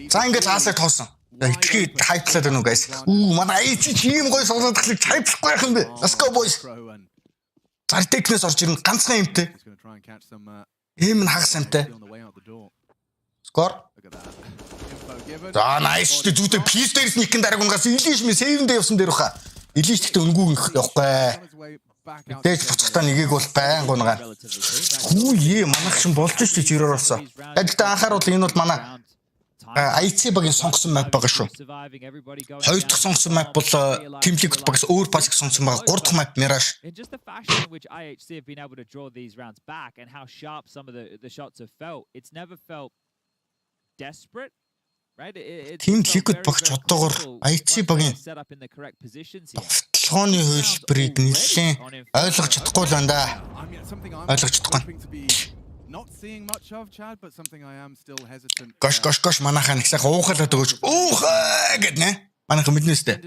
За ингээд лаасаа тоосон. Итгэе хайплаад байна уу guys? Манай IHC ийм гоё сонсоод тахлыг хайплахгүй яах юм бэ? Let's go boys. За технээс орж ирэн ганцхан юмтэй. Ийм нь хагас юмтай. Скор. За nice шүү дээ зүйтэй пис дээрс никэн дараг унгаас Илиш ми сейвэндээ явсан дээр баха. Илиш гэхдээ үнгүү явахгүй. Мэдээж буцахтаа нэгийг бол байн гунгаа. Хүүе манайх шин болж шүү дээ жирээр болсон. Гэхдээ анхааруул энэ бол манай IEM багийн сонгосон map байгаа шүү. Хоёр дахь сонгосон map бол Team Liquid багаас өөр пасыг сонгосон байгаа. Гурав дахь map Mirage. In just the fashion in which IHC have been able to draw these rounds back and how sharp some of the shots have felt, it's never felt desperate. Team Liquid багч одоогор IHC багийн толгойн хөлбөрийг нэлээд ойлгож чадахгүй л байна да. Ойлгож чадахгүй. Гош манайхаа нэг сайхан уухалаад өгөөч. Уухаа гэд нэ. Манайхан мэднэстэй.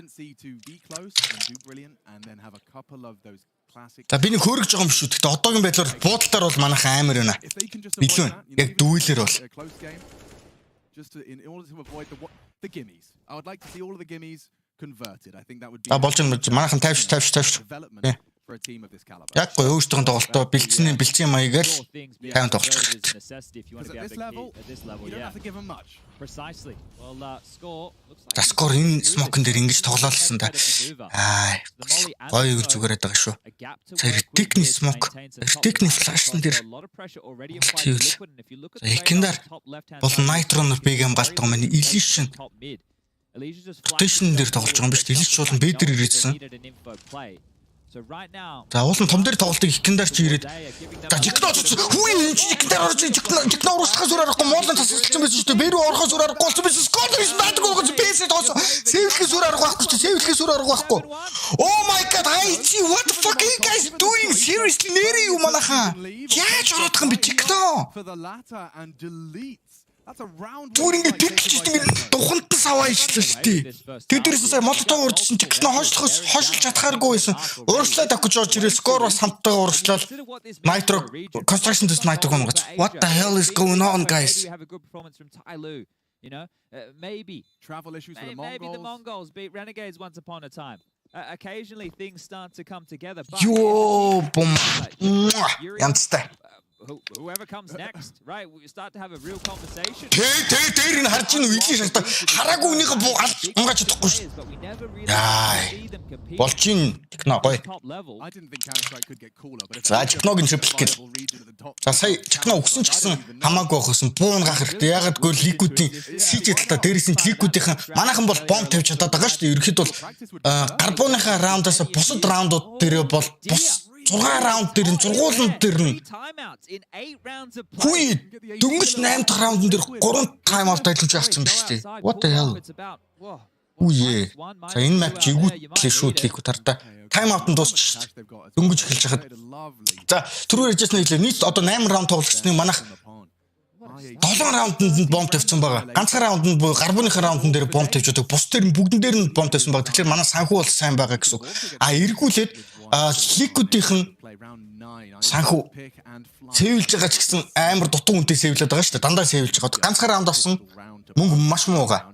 За би нэг хөөргөж байгаа юм шүү. Гэхдээ одоогийн байдлаар буудалтаар бол манайхан амар байна. Илүү байна. Яг дүүлэр бол. Just in order to avoid the gimmies. I would like to see all of the gimmies converted. I think that would be болж манайхан тавьж. for a team of this caliber. Яг гоё өөртөө тоглолтоо бэлдсэн маягаар 50 тоглож хэрэгтэй. At this level, you don't have to give them much. Precisely. Well, score looks like Скор энэ смокн дээр ингэж тоглоолсон да. Гоё үйл зүгээрээд байгаа шүү. Техник смок, техник флашн дээр тэгвэл Yakinda бол Nitro-нор биг хамгаалдаг юм. Illusion rotation дээр тоглож байгаа юм биш. Illusion бол Бэдэр ирээдсэн. За уулын том дээр тоглолтыг Yakinda ч ирээд. За Чикно хүү энэ Yakinda орж Чикно урагшихаас өөр аргагүй муулан тасалсан байсан шүү дээ. Бэрүү орохоос өөр аргагүй болсон байсан. Скор гэж баадгүй гэж бэсээ тоосон. Сэвлэхээс өөр арга байхгүй. Сэвлэхээс өөр арга байхгүй. Oh my god, IHC, what the fuck are you guys doing? Seriously, нэрээ юу манайхаа? Яаж орох юм бэ Чикно? For the latter and deletes Зүгээр ингээд тэмцэж ингээд туханд саваа ишлээ шүү дээ. Тэдэрээс сая молотоо урдсан техноо хойшлох чадхааргүй байсан. Өөрчлөлт авах гэж орж ирэл скор бас хамтдаа урагшлал. Nitro construction this Nitro гонгоц. What the hell is going on, guys? You know, maybe travel issues for the Mongols. Maybe the Mongols beat Renegades once upon a time. Occasionally things start to come together. But Yo, boom. Янцтай. Whoever comes next, right? We start to have a real conversation. Тэр энэ харж ийн үеийн шалтгаан хараагүй үнийхээ буугаад унгач чадахгүй шүү. Яа. Болж ийн техно гоё. За техног инжиплэх гэл. За сая техно өгсөн ч гэсэн хамаагүй байхсан буунгаах хэрэгтэй. Ягаад гэвэл ликүүдийн сижи талаа дээрээс нь ликүүдийн манайхан бол бомб тавьж чадаад байгаа шүү дээ. Ерөнхийд бол гарбууныхаа раундаас бусад раундууд дээр бол бус 6 раунд дээр нь зургуулсан дээр нь хүй дөнгөж 8 дахь раундын дээр 3 тайм аут ажиллаж явсан байна шүү дээ. What the hell? Үе. За энэ матч игүүтлээ шүү ликүү тарта. Тайм аут нь дуусчих. Дөнгөж эхэлж хахад. За түрүү ярьжсэн хэлээ. Нийт одоо 8 раунд тоглогчны манайх 7 раунданд бомб тавьсан байгаа. Ганцхан раунданд буюу гарбууныхаа раундн дээр бомб тавьж байгаа. Бус дээр нь бүгдэн дээр нь бомб тавьсан байгаа. Тэгэхээр манай санхүү бол сайн байгаа гэсэн. Эргүүлээд ликүүдийнхэн санхүү сэвэлж байгаа ч гэсэн амар дутуу үнэтэй сэвлээд байгаа шүү дээ. Дандаа сэвэлж байгаа. Ганцхан раунд авсан мөнгө маш муу байгаа.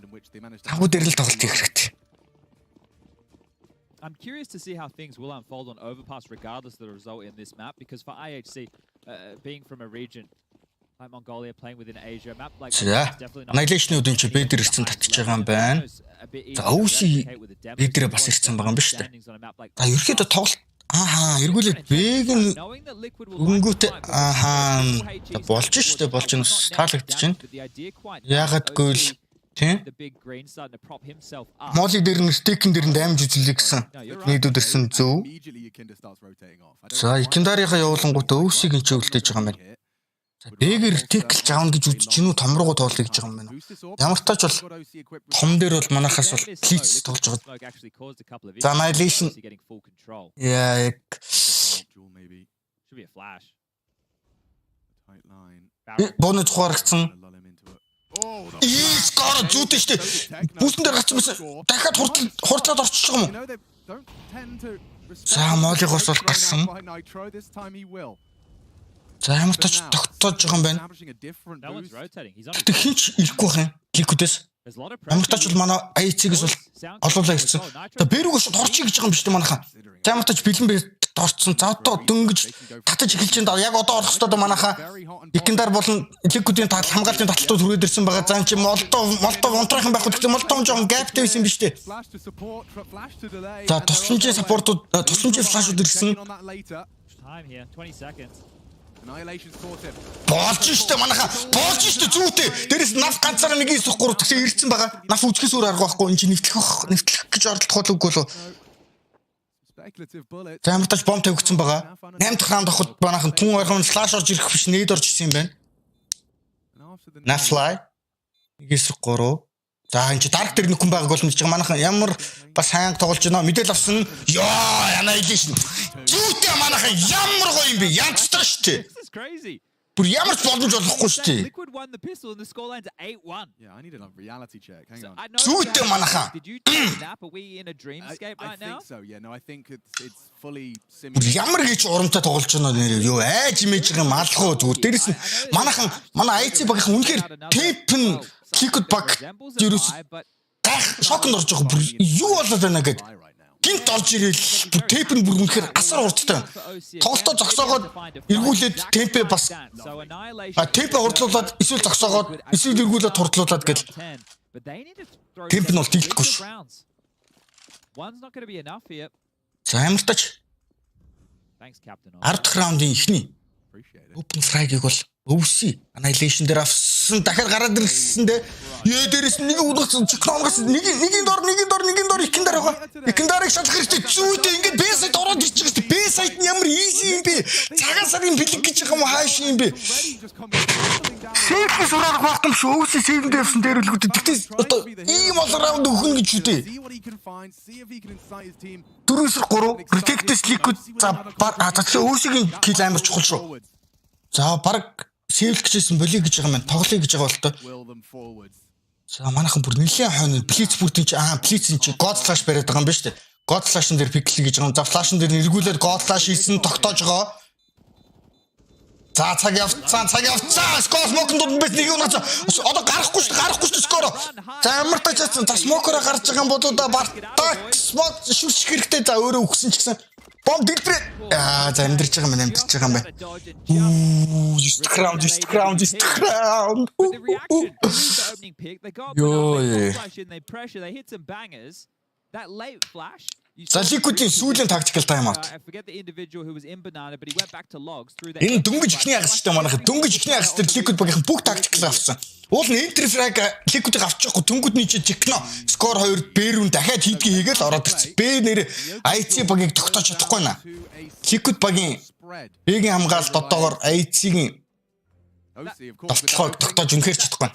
Санхүү дээр л тоглолт хийх хэрэгтэй. I'm curious to see how things will unfold on Overpass regardless of the result in this map because for IHC being from a region like Mongolia playing within Asia map like Annihilation-ийн ч бэдэр ирсэн татчих байгаа юм байна. За өвси бэдэрээ бас ирсэн байгаа юм биш үү? За ерөөхдөө тоглолт эргүүлээд бэг нь өнгөтэй болж штэ болж нь таалагдчихэв. Ягаад гэвэл тийм моли дээр нь стекэн дээр нь даймж үзлээ гэсэн нийтүүд ирсэн зөв. За Икендарийнхаа явуулангуудаа өвсийг нь ч өвлдөж байгаа юм байна. Бэгэр тэклж аавна гэж үзэж гинүү том руугаа тоглоё гэж байгаа юм байна. Ямар тач бол том дээр бол манахаас бол клиц тоглож байгаа. За Annihilation. Яа яг бонус хуургацсан. Скор зүйтэй штэ. Бүсэн дээр гарч юмсан. Дахиад хурдлаад орчих юм уу? За молигоос бол гарсан. За ямар тач тогтоож байгаа юм байна. Гэтэ хинч ирэхгүй байх юм. Ликүүдээс. Ямар тач бол манай IHC-гээс бол олоолаа ирсэн. За бэрүүг шууд орчих гэж байгаа юм биш үү манайхаа. За ямар тач бэлэн бэр орцсон. За одоо дөнгөж татаж эхэлж байна. Яг одоо орох хэрэгтэй манайхаа. Икендар болон ликүүдийн хамгаалтын таталтууд хүрээд ирсэн байгаа. За энэ чи молто вонтрахын байхгүй. Гэхдээ молто жоохон гаптэй байсан биш үү? За тусламжийн саппортууд тусламжийн флашууд ирсэн. Болж штэ манайха болж штэ зүйтэй дээрээс наф ганцаараа 1 9 3 тэгсэн ирсэн байгаа. Наф үзэхээс өөр арга байхгүй. Энд чинь нэвтлэх гэж оролдох болоогүй лөө. За ямар тач бомб тавигдсан байгаа. 8 дахь раунд авахд манайхан түн ойрхон слаш орж ирэх биш нээд орж ирсэн юм байна. Нафлай 1 9 3. За энэ чи дарк дээр нөхөн байгааг бол мэдж байгаа манайхан ямар бас сайн тоглож байна. Мэдээл авсан. Яа Annihilation. Зүйтэй манайхан ямар гоё юм бэ? Янцтай штэ. Бүр ямар ч боломж олохгүй штэ. Liquid won the pistol and the scoreline is 8-1. Yeah, I need a reality check. Hang on. Зүйтэй манайхан. Did you do that? Are we in a dreamscape right now? I think so. Yeah, no, I think it's fully simulated. Ямар гэж урамтай тоглож байна нэр юу айж имэж байгаа юм алхуу зүгээр. Дээрэс нь манайхан манай IC багийнхан үнэхээр тэп нь Liquid баг ерөөс гах шокнд орж байгаа бүр юу болоод байна гэд гинт орж ирэл тэп нь бүр үнэхээр асар урттай. Тоглолтоо зогсоогоод эргүүлээд темпэ бас темпэ хурдлуулад эсвэл зогсоогоод эсвэл эргүүлээд хурдлуулад гэл темп нь бол дийлдэхгүй ш. За ямар тач 10 дахь раундын эхний open frag-ыг бол өвси Annihilation дээр авсан дахиад гараад ирсэн дээ. Яа дээрээс нэг удагсан чикнонгоос нэгийн дор Икендар байгаа. Икендарыг шалгах хэрэгтэй зүйтэй ингээд B сайд ороод ирчих хэрэгтэй. B сайд нь ямар easy юм бэ? Цагаан сарын бэлэг гэж байгаа юм хааш юм бэ? Сейфс ураар багтам шүү. Өвси сейвэнд явсан дээр үлгүүд. Тэгтээ одоо ийм ол раунд өгнө гэж үтэй. 4-3 Protect's Liquid за өвсгийн кил амар чухал шүү. За баг Сэвл гэжсэн болиё гэж байгаа маань тоглоё гэж байгаа бол тоо. За манайхан бүр нэлийн хойно блиц бүртэн чи блицэн чи god flash бариад байгаа юм байна шүү дээ. God flash-ын дээр пиклэ гэж байгаа юм. За flash-ын дээр эргүүлээд god flash хийсэн тогтоож байгаа. За цаг явцсан. Скор смоконд дунд нэг юм нацаа. Одоо гарахгүй шүү скор. За ямар тач за смокороо гарч байгаа юм бодоо да бартак смок шүрших хэрэгтэй. За өөрөө өгсөн ч гэсэн бом дэлбэрээ. За амьдэрч байгаа юм байна. 9 crown. За Liquid-ийн сүүлийн tactical time out. Энэ дөнгөж ихний агс шүү дээ манайха. Дөнгөж ихний агс дээр Liquid багийнхан бүх tactical авсан. Уул нь enter frag Liquid-ийг авчихгүй дөнгөд нь чи техно score 2 бэрүүн дахиад хийдгийг хийгээл ороод ирсэн. Б нэр IC багийг тогтоож чадахгүй наа. Liquid багийн Б-ийн хамгаалалт одоогоор IC-ийн тоглохыг тогтоож үнэхээр чадахгүй.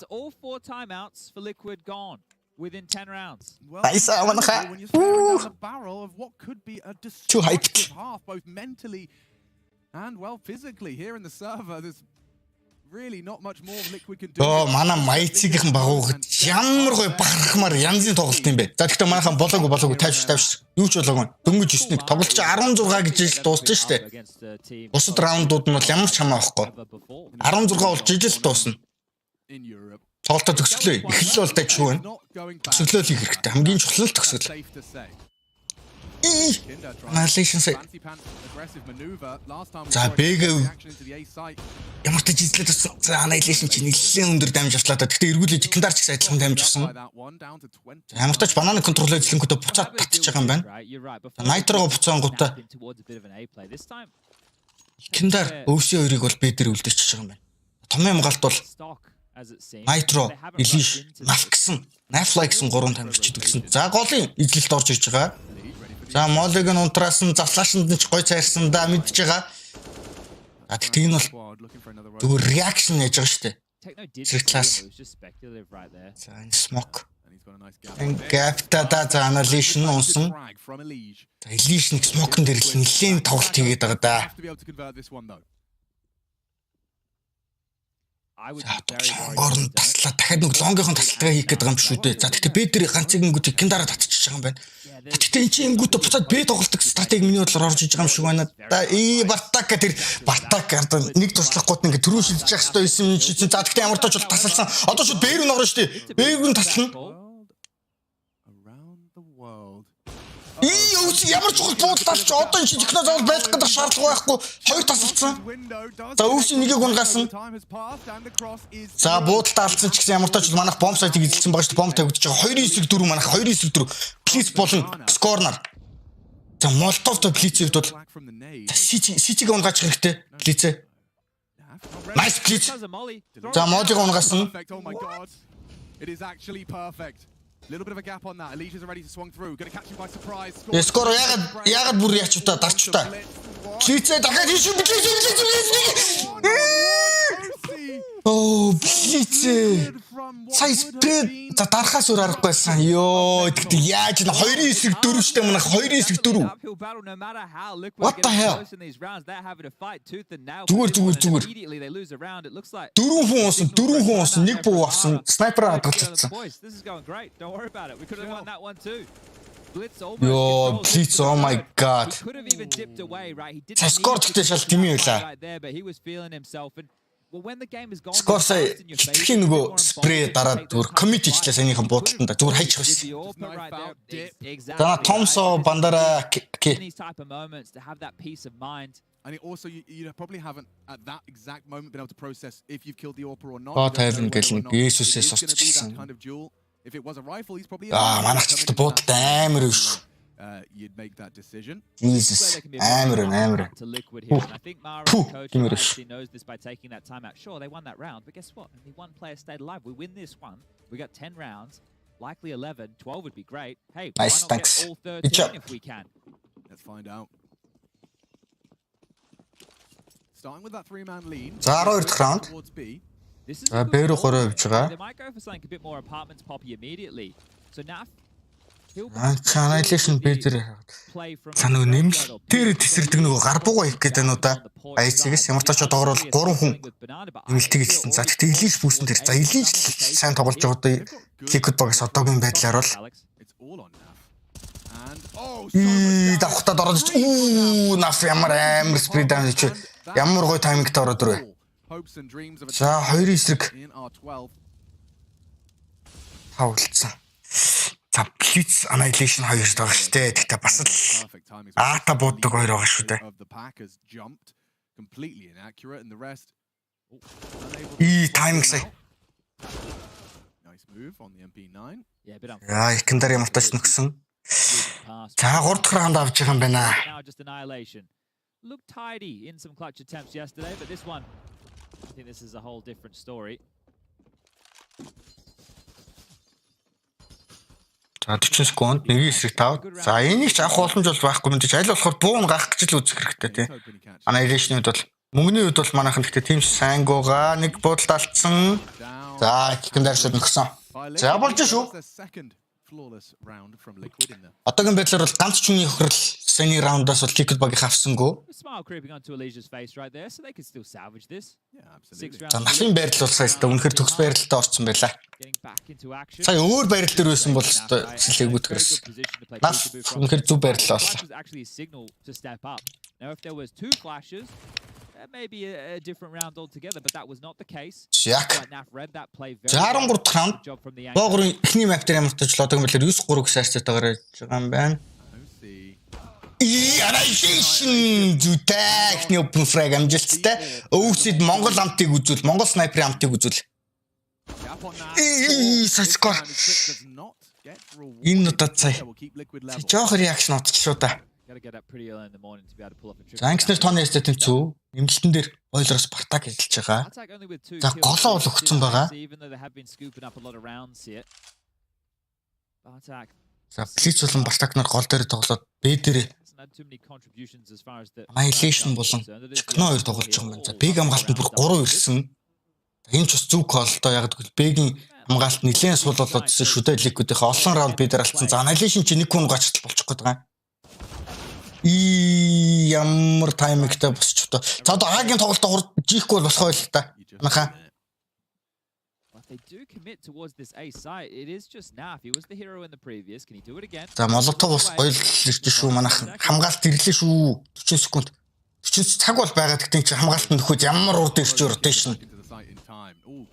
Within 10 rounds. Nice, when you're staring down the barrel of what could be a destructive half, both mentally and physically. Here in the server, there's really not much more Liquid can do. Oh, манай Майцигийнхэн багуугад ямар гоё бахархмаар янзын тоглолт юм бэ. За гэхдээ манайхан болоогүй тайвш. Юу ч болоогүй. Дөнгөж 9-ийг тоглолт чи 16 гэж ил дууссан шүү дээ. Бусад раундууд нь бол ямар ч хамаа байхгүй. 16 болж ижил дуусна. Тоглолтоо төгсглөө. Эхлэл бол дайч шүү байна. Төгсглөө хийх хэрэгтэй. Хамгийн чухал нь төгсгөл. Annihilation. За бэг ямар ч жижиглээд болсон. За Annihilation чи нэлээд өндөр дамж авчлаа да. Гэхдээ эргүүлээд Кендар ч гэсэн адилхан дамж авсан. Ямар ч бананы контрол эзлэнгүүтээ буцаад татчих байгаа юм байна. Найтрого буцаангуудаа Кендар өвсөө хоёрыг бол бэ дээр үлдээчихэж байгаа юм байна. Томьёо хамгаалт бол Nitro, Elish, Nafkson, Naflike-сын 3 тамирчид үлдсэн. За голын эзлэлт орж ирж байгаа. За Молыг нь унтраасан, завлаашнд нь ч гой цайрсан да мэдж байгаа. А тэгтээ энэ бол зүгээр reaction яаж байгаа шүү дээ. Зэрэг класс. За энэ smoke. Гапта за Annihilation унсан. За Elish нэг smoke-н дээр л нэлээд тоглолт хийгээд байгаа да. Горн таслаа дахиад нэг лонгийнхон тасалтгаа хийх гээд байгаа юм шүү дээ. За тэгтээ Б дээр ганцыг ингүүтийг Кендараа татчихж байгаа юм байна. Тэгтээ энэ чинь ингүүтээ буцаад Б тоглолтог стратеги миний бодлоор орж иж байгаа юм шиг байна. Да Бартака тэр Бартака нэг туршлахгүйд ингээ төрөө шилжиж явах хэрэгтэй байсан юм чи. За тэгтээ ямар тач бол тасалсан. Одоо шууд Б рүү ногроо шүү дээ. Б рүү таслана. Ямар чухал буудлаач одоо энэ техно зовол байх гэдэг шаардлага байхгүй. Хоёр тасалсан. За өвсийн нэгийг унгасан. За буудалтай алдсан ч гэсэн ямар тач манайх бомб сайтыг эзэлсэн байгаа шүү дээ. Бомб тавигдаж байгаа. 2-9-4 манайх 2-9-4. Плиз болон скорнер. За Молотовтой плицэд бол Сичиг унгаач хэрэгтэй. Плицээ. Nice плиц. За Молыг унгасан. It is actually perfect. Little bit of a gap on that. Alicia's ready to swing through. Gonna catch him by surprise. Скоро ягаад бүр яач удаа дарч удаа. Плицээ дахиад хийш. Плицээ. Сая спред за дарахаас өөр аргагүйсэн. Ёо тэгтээ яаж н 2-9-4 штэ манайх 2-9-4. What the hell? Зүгээр. 4 хүн уусан, нэг буу авсан, снайпер хадгалчихсан. Yo, Blitz, oh my god. Sa скор гэхдээ шал дими байлаа. Скор сая хитрхийн нөгөө спрей дараад зүгээр коммит хийчлээ саяныхан буудалтанда зүгээр хайчих байсан. За Томсо Бандара And also, you probably haven't at that exact moment been able to process if you've killed the AWPer or not. God heaven гэлэн Есүсээс устчихсан. If it was a rifle, he's probably. Манайх ч буудалтай амар биш. You'd make that decision. Jesus, амар. I think Mara coach actually knows this by taking that timeout. Sure, they won that round, but guess what? Only one player stayed alive. We win this one. We got 10 rounds, likely 11. 12 would be great. Hey, why not get all 13 if we can? Let's find out. Starting with that 3-man lead. За 12 раунд. За Бэрүү 3 явж байгаа. They might go for something a bit more apartments poppy immediately. So Naf Annihilation бэдэр санаа нэмэлтээр тесэрдэг нөгөө гарбуугаа их гэдэг нь удаа IHC-гээс ямар ч одоогор бол 3 хүн нэмэлтийг хэлсэн. За тэгтээ Elise бүүсэн дээр. За Elise сайн тоглож байгаа одоо Liquid багаас одоогийн байдлаар бол давхтаад ороод наф ямар амар спрей дамж чи ямар гоё таймингт ороод ирвэ. За 2 эсрэг тавлцсан. За Blitz Annihilation 2 байгаа шүү дээ. Тэгтээ бас л Ата бууддаг 2 байгаа шүү дээ. Тайминг сая. Яа, ихэнээр ямар тач нөхсөн. За 3 дахь раунд авч байгаа юм байна. Looked tidy in some clutch attempts yesterday, but this one, I think this is a whole different story. За 40 секунд нэг эсрэг тав. За энийг ч авах боломж бол байхгүй юм дий. Аль болохоор буун гарах гэж л үзэх хэрэгтэй тий. Annihilation үед бол мөнгөний үед бол манайхан гэхдээ тийм сайн гоогаа нэг буудалд алдсан. За ихэнээр шууд нөхсөн. За болж шүү. Одоогийн байдлаар бол ганц ч үний хөрөл саяны раундаас бол Liquid баг их авсангүй. За насын байрал бол сая үнэхээр төгс байралтай орсон байлаа. Сая өөр байрал дээр байсан бол сэлээг үтгэрс. Нас үнэхээр зөв байрал боллоо. Maybe a different round altogether, but that was not the case. Яг. 63 раунд. Боогрын эхний map дээр ямар тач лодог юм бэлэр 9-3 гэж шаардлагатайгаар яаж байгаа юм байна. Annihilation зүтэй эхний open frag амжилттай. Өвсөд Монгол амтыг үзүүл, Монгол снайперийн амтыг үзүүл. Саскор. Энэ удаад сая. Жоох реакшн отчихлоо да. За ангиснэр тооны эстэй тэмцүү. Нэмэлтэн дээр ойлроос Спартак эзэлж байгаа. За голоо бол өгсөн байгаа. За Blitz болон Спартак нар гол дээр тоглоод Б дээр Annihilation болон Chikno 2 тоглож байгаа юм байна. За Б хамгаалтанд бүр 3 ирсэн. Энэ ч бас зүг кол доо яг гэвэл Б-гийн хамгаалт нэлээд сул болоод ирсэн шүү дээ. Liquid-ийн олон раунд Б дээр алдсан. За Annihilation чи нэг хүн гачтал болчих гээд байгаа. Ямар таймингтай босч одоо. За одоо Агийн тоглолтоо жихгүй бол болохгүй л та. Манайхаа. За Молотов бас гоё л ирж шүү манайхан. Хамгаалт ирлээ шүү. 40 секунд. 40 цаг бол байгаа гэхдээ чи хамгаалт нөхөд ямар урд ирж rotation.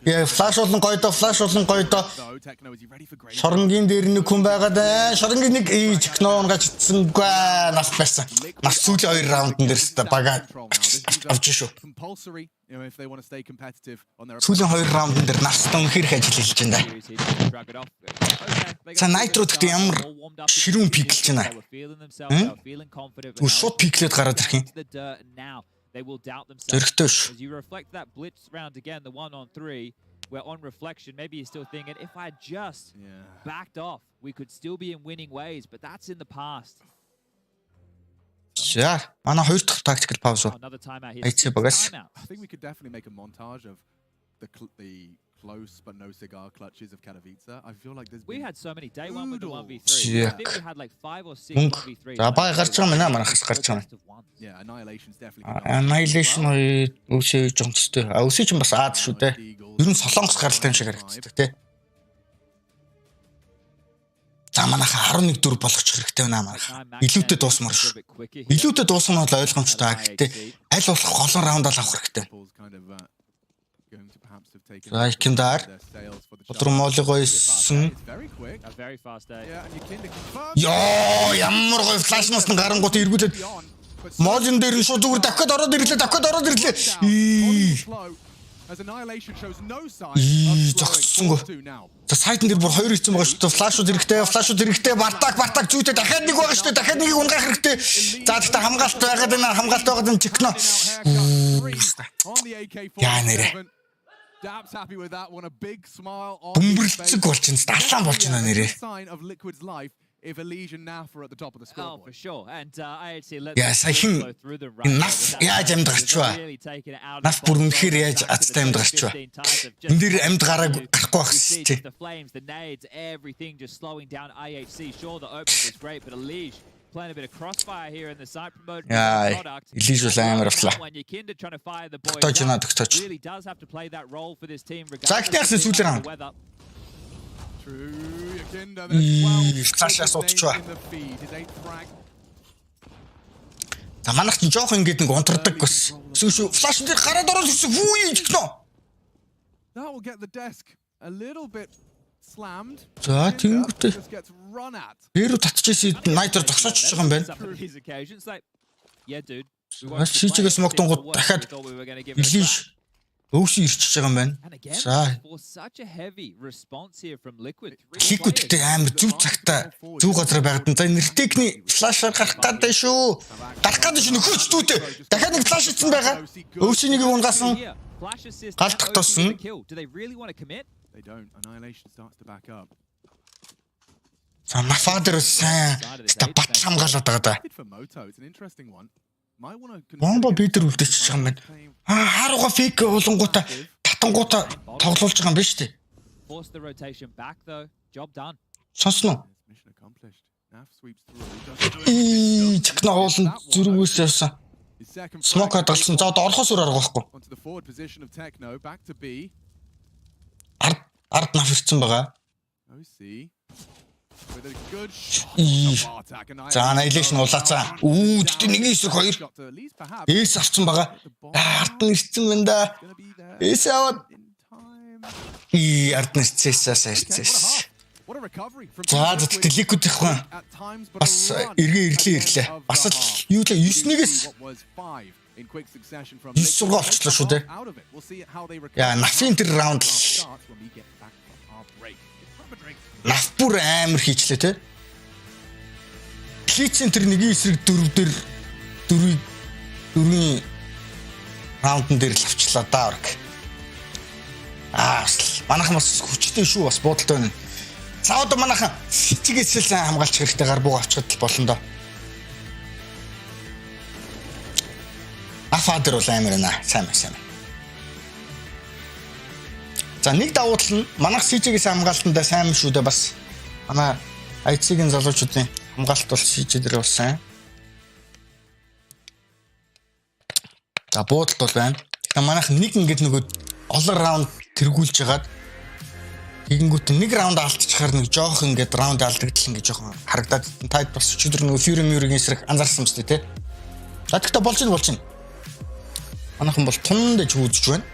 Яа флаш болон гойдоо Шоронгийн дээр нэг хүн байгаа даа. Шоронгийн нэг Chikno гачдсангүй нас байсан. Нас сүүлийн 2 раундын дээрс бага авч шүү. Сүүлийн 2 раундын дээр настан хэрэг ажил хийж байна. За Nitro гэхдээ ямар ширүүн пиклж байна. Шууд пиклээд гараад ирэх юм. Зөрөгтэй шүү. You reflect that blitz round again, the 1-on-3, where on reflection, maybe he's still thinking, if I just backed off, we could still be in winning ways, but that's in the past. Yeah, манай хоёр дахь tactical pause. IHC багаас. I think we could definitely make a montage of the close but no cigar clutches of Katowice. I feel like there's we had so many day one with the 1v3. I think we had like 5 or 6 1v3. За бай гарч байгаа мэнэ манайхаас гарч байгаа. Yeah, Annihilation's definitely. Annihilation өвсөж жонцтой. Өвсөж ч бас Аз шүү дээ. Ер нь Солонгос гаралтай юм шиг харагддаг тий. За манайхаа 11-4 болгочих хэрэгтэй байна манайхаа. Илүүтэй дуусмаар шүү. Илүүтэй дуусна бол ойлгомжтой. Гэхдээ аль болох голон раунд л авах хэрэгтэй. За ихэнээр Бодрумолиго исэн. Яа, ямар гоё флашнаас нь гарангуут эргүүлээд Молин дээр нь шууд зүгээр дахиад ороод ирлээ. Зогссонгүй. За сайтн дээр бүр 2 хийсэн байгаа шүү дээ. Флашууд хэрэгтэй. Бартак зүйтэй дахиад нэг байгаа шүү дээ. Дахиад нэгийг унгаах хэрэгтэй. За тэгтээ хамгаалт байгаад энэ Chikno. Яа нэрэ. Dab's happy with that one, a big smile on Бөмбөрлцөг болж байна. Далаан болж байна нэрээ. Sign of Liquid's life if Elysian Naf are at the top of the scoreboard. Oh, for sure. And IHC let саяхан нас яаж амьд гарч ба. Нас бүр үнэхээр яаж аттай амьд гарч ба. Энд дээр амьд гарах Харахгүй байх see шүү. just the flames, the nades, everything just slowing down IHC. Sure, the opening was great, but Elige playing a bit of crossfire here in the site promoting Яа, product. Elige бол амар авлаа. When Yakinda trying to fire the boys Тогтоож. really does have to play that role for this team Загтаас сүүлээр regardless of the weather. Цаашаа суудч ба. За манайх ч жоох ингэж нэг унтардаг бас. Сүүш флаш дээр гараад ороод ирсэн. Фүү гэнэ. That will get the desk a little bit slammed. За тэнгүүтээ. Бэрүү татчихсан найдер зогсооч байгаа юм байна. Yeah, dude. Шийчгээс могдонгууд дахиад Elige өвсө ирчихэж байгаа юм байна. За. Liquid-тэй амар зүв цагтаа зүв газар байгаад нь. За нэртэйгний флашаар гарах гэдэг шүү. Гарах гэдэг шүү нөхөж дүүтэй. Дахиад нэг флаш ицсэн байгаа. Өвсөнийг унгасан. Галтах тосон. They don't. Annihilation starts to back up. За Мафадер сайн бат хамгаалаад байгаа да. For Moto, it's an interesting one. Might want to Бомбо бидэр үлдээчихэж байгаа юм байна. Хааруга фейк болонгуудаа татангуудаа тоглуулж байгаа юм байна шүү дээ. Force the rotation back though. Job done. Сонсно. mission accomplished. Naf sweeps through. Чикна уулын зүргээс явсан. Смок хадгалсан. За одоо орхоос өөр арга байхгүй. Onto the forward position of Techno, back to B. Ард наф ирсэн байгаа. OC with a good shot. За Annihilation улаацаа. Тэгтээ нэг эсрэг хоёр. Эс авсан байгаа. Ард нь ирсэн байна да. Эс аваад. Ард нь ирсээсээс ирсээс. За тэгтээ Liquid их байна. Бас ирлээ. Бас л юу л 9-ээс 9 сургаа олчлоо шүү дээ. Яа, нафын тэр раунд наф бүр амар хийчлээ те. Клицэн тэр нэг эсрэг дөрвийн раундн дээр л авчлаа да орг. Манайхан бас хүчтэй шүү бас бодолтой байна. За одоо манайхан сэтгээс л хамгаалч хэрэгтэй гарбуу авчихад болно доо. Афадер бол амар байна. Сайн. За нэг давуу тал нь манайх CJ-гээс хамгаалтандаа сайн шүү дээ бас. Манай IHC-ийн залуучуудын хамгаалт бол CJ дээр бас сайн. За буудалт бол байна. Тэгэхээр манайх нэг ингэж нөгөө олон раунд тэргүүлж хагаад тэгэнгүүт нэг раунд алдчихаар нэг жоох ингэж раунд алдагдал ингэ жоохон харагдаад таад бас өчигдөр нөгөө Fury-ийн эсрэг анзаарсан юм шүү дээ, тэ. За тэгтээ болж байна. Манайхан бол тундаж хүүдж байна.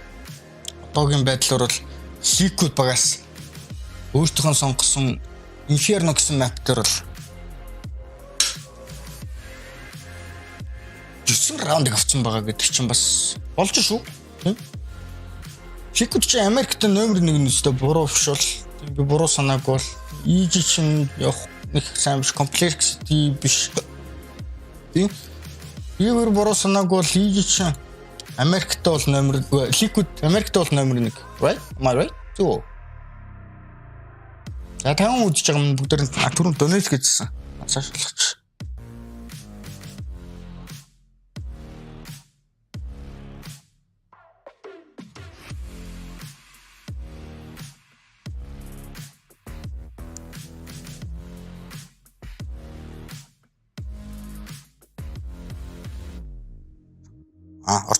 Одоогийн байдлаар бол Liquid багаас өөртөөхөө сонгосон Inferno гэсэн map дээр бол 9 раунд авсан байгаа гэдэг чинь бас болж шүү. Liquid чи Америкт номер 1 нэстэй буруу official. Би буруу санаагүй бол EG чинь явах нэг сайн биш, complexity биш. Тийм. Би буруу санаагүй бол EG чинь Америкт бол номер Liquid Америкт бол номер 1. Right? Am I right? Зөв. За таван үзэж байгаа юм бүгдээр түрүүн donate гэжсэн. Цаашлаач.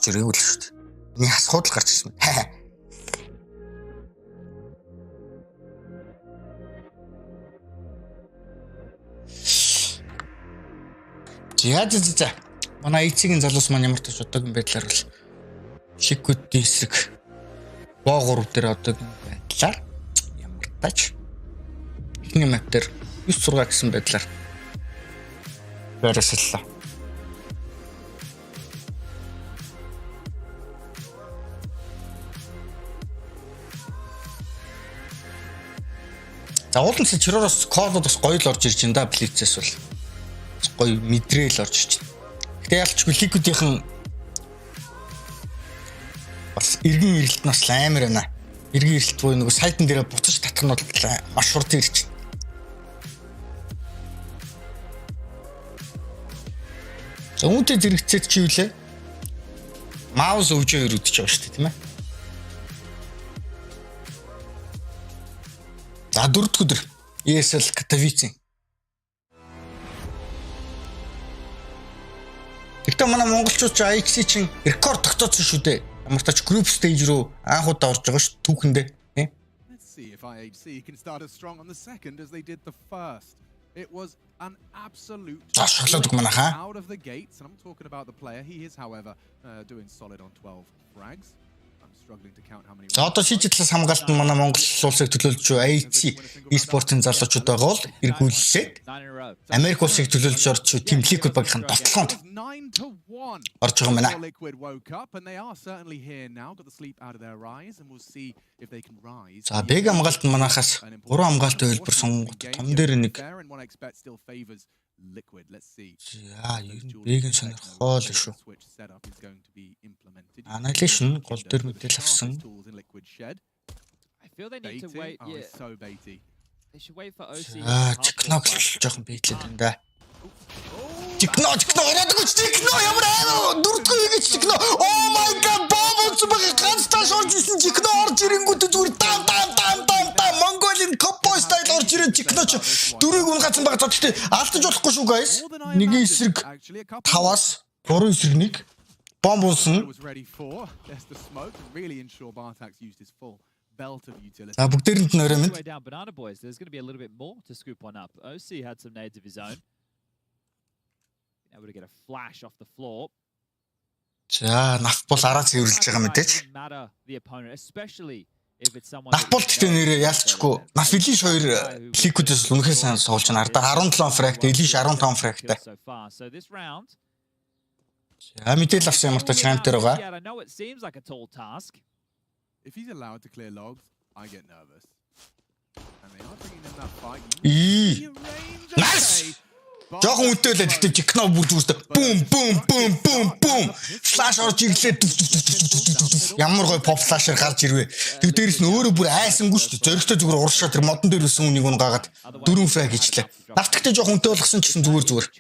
Орч ирээгүй л шүү дээ. Миний хасхууд л гарч ирсэн. За. Манай IHC-ийн залуус маань ямар ч одоогийн байдлаар бол Liquid-ийн эсрэг Боо 3 дээр одоогийн байдлаар ямар тач ихний map дээр 9-6 гэсэн байдлаар байрсаллаа. За уулын чиророос кодод бас гоё л орж ирж байна да, Blitz-ээс бол. Гоё мэдрээл орж ирж байна. Гэтэ ялчгүй Liquid-ийн бас эргэн ирэлт нь бас амар байна. Эргэн ирэлт буюу нөгөө сайтн дээр буцаж татах нь бол маш хурдан ирж байна. За үүнтэй зэрэгцээд чи юу лээ? Маус өвжөө өрөдөж байгаа шүү дээ, тийм ээ. За 4 дахь өдөр ESL Katowice. Гэхдээ манай монголчууд ч IHC чинь рекорд тогтоосон шүү дээ. Ямар ч тач group stage руу анх удаа орж байгаа шүү түүхэндээ. Let's see if IHC can start as strong on the second as they did the first. It was an absolute out of the gates, and I'm talking about the player. He is, however, doing solid on 12 frags. I'm struggling to count how many. За одоо шийдэл хамгаалалт нь манай Монгол улсыг төлөөлж байгаа IHC e-спортын залуучууд байгаа бол эргүүлээд Америк улсыг төлөөлж орж Team Liquid багийн тоглоонд орж байгаа юм байна. За бэг хамгаалалт нь манайхаас 3 хамгаалалтын хэлбэр сонгогд том дээр нэг. Liquid, let's see. За бэгийн сонирхол шүү. Annihilation гол дээр мэдээл авсан. I feel they need to wait. Yeah. So baity. They should wait for OC. Техног жоохон бийтлээ энэ да. Техног ороод техног ямар аа дурдгүй гэж техног. Oh my god, бомб зүбэг ганцтай шорж исэн техног орж ирэнгүүт зүгээр дам Mongolian cowboy style орж ирэн техног дөрөв гүн гацсан байгаа. Гэхдээ алдаж болохгүй шүү guys. Нэг эсрэг 5-аас 3 эсрэг нэг бомб унсан. За бүгдээрэнд нь орой мэд. Banana boys, there's going to be a little bit more to scoop one up. OC had some nades of his own. Able to get a flash off the floor. За наф бол араа цэвэрлж байгаа мэдээж. The opponent, especially if it's someone. Наф бол гэхдээ нэрээ ялцчихгүй. Наф Elish 2 Liquid-с үнэхээр сайн суулж байна. Ардаа 17 фрагт, Elish 15 фрагтай. So this round. За мэдээлэл авсан ямар тач рамп дээр байгаа. I know it seems like a tall task. If he's allowed to clear logs, I get nervous. And they are bringing them that fight. Nice. Жохон үнтэй л гэхдээ техно бүр зүртэй. Бум. Флаш орж ирлээ. Ямар гой pop flash-аар гарч ирвэ. Тэг дээрээс нь өөрөө бүр айсангүй шүү дээ. Зөрөгтэй зүгээр уршаа тэр модон дээр өссөн үнийг нь гаагаад 4 фраг хийчлээ. Навтгтээ жохон үнтэй болгосон ч гэсэн зүгээр.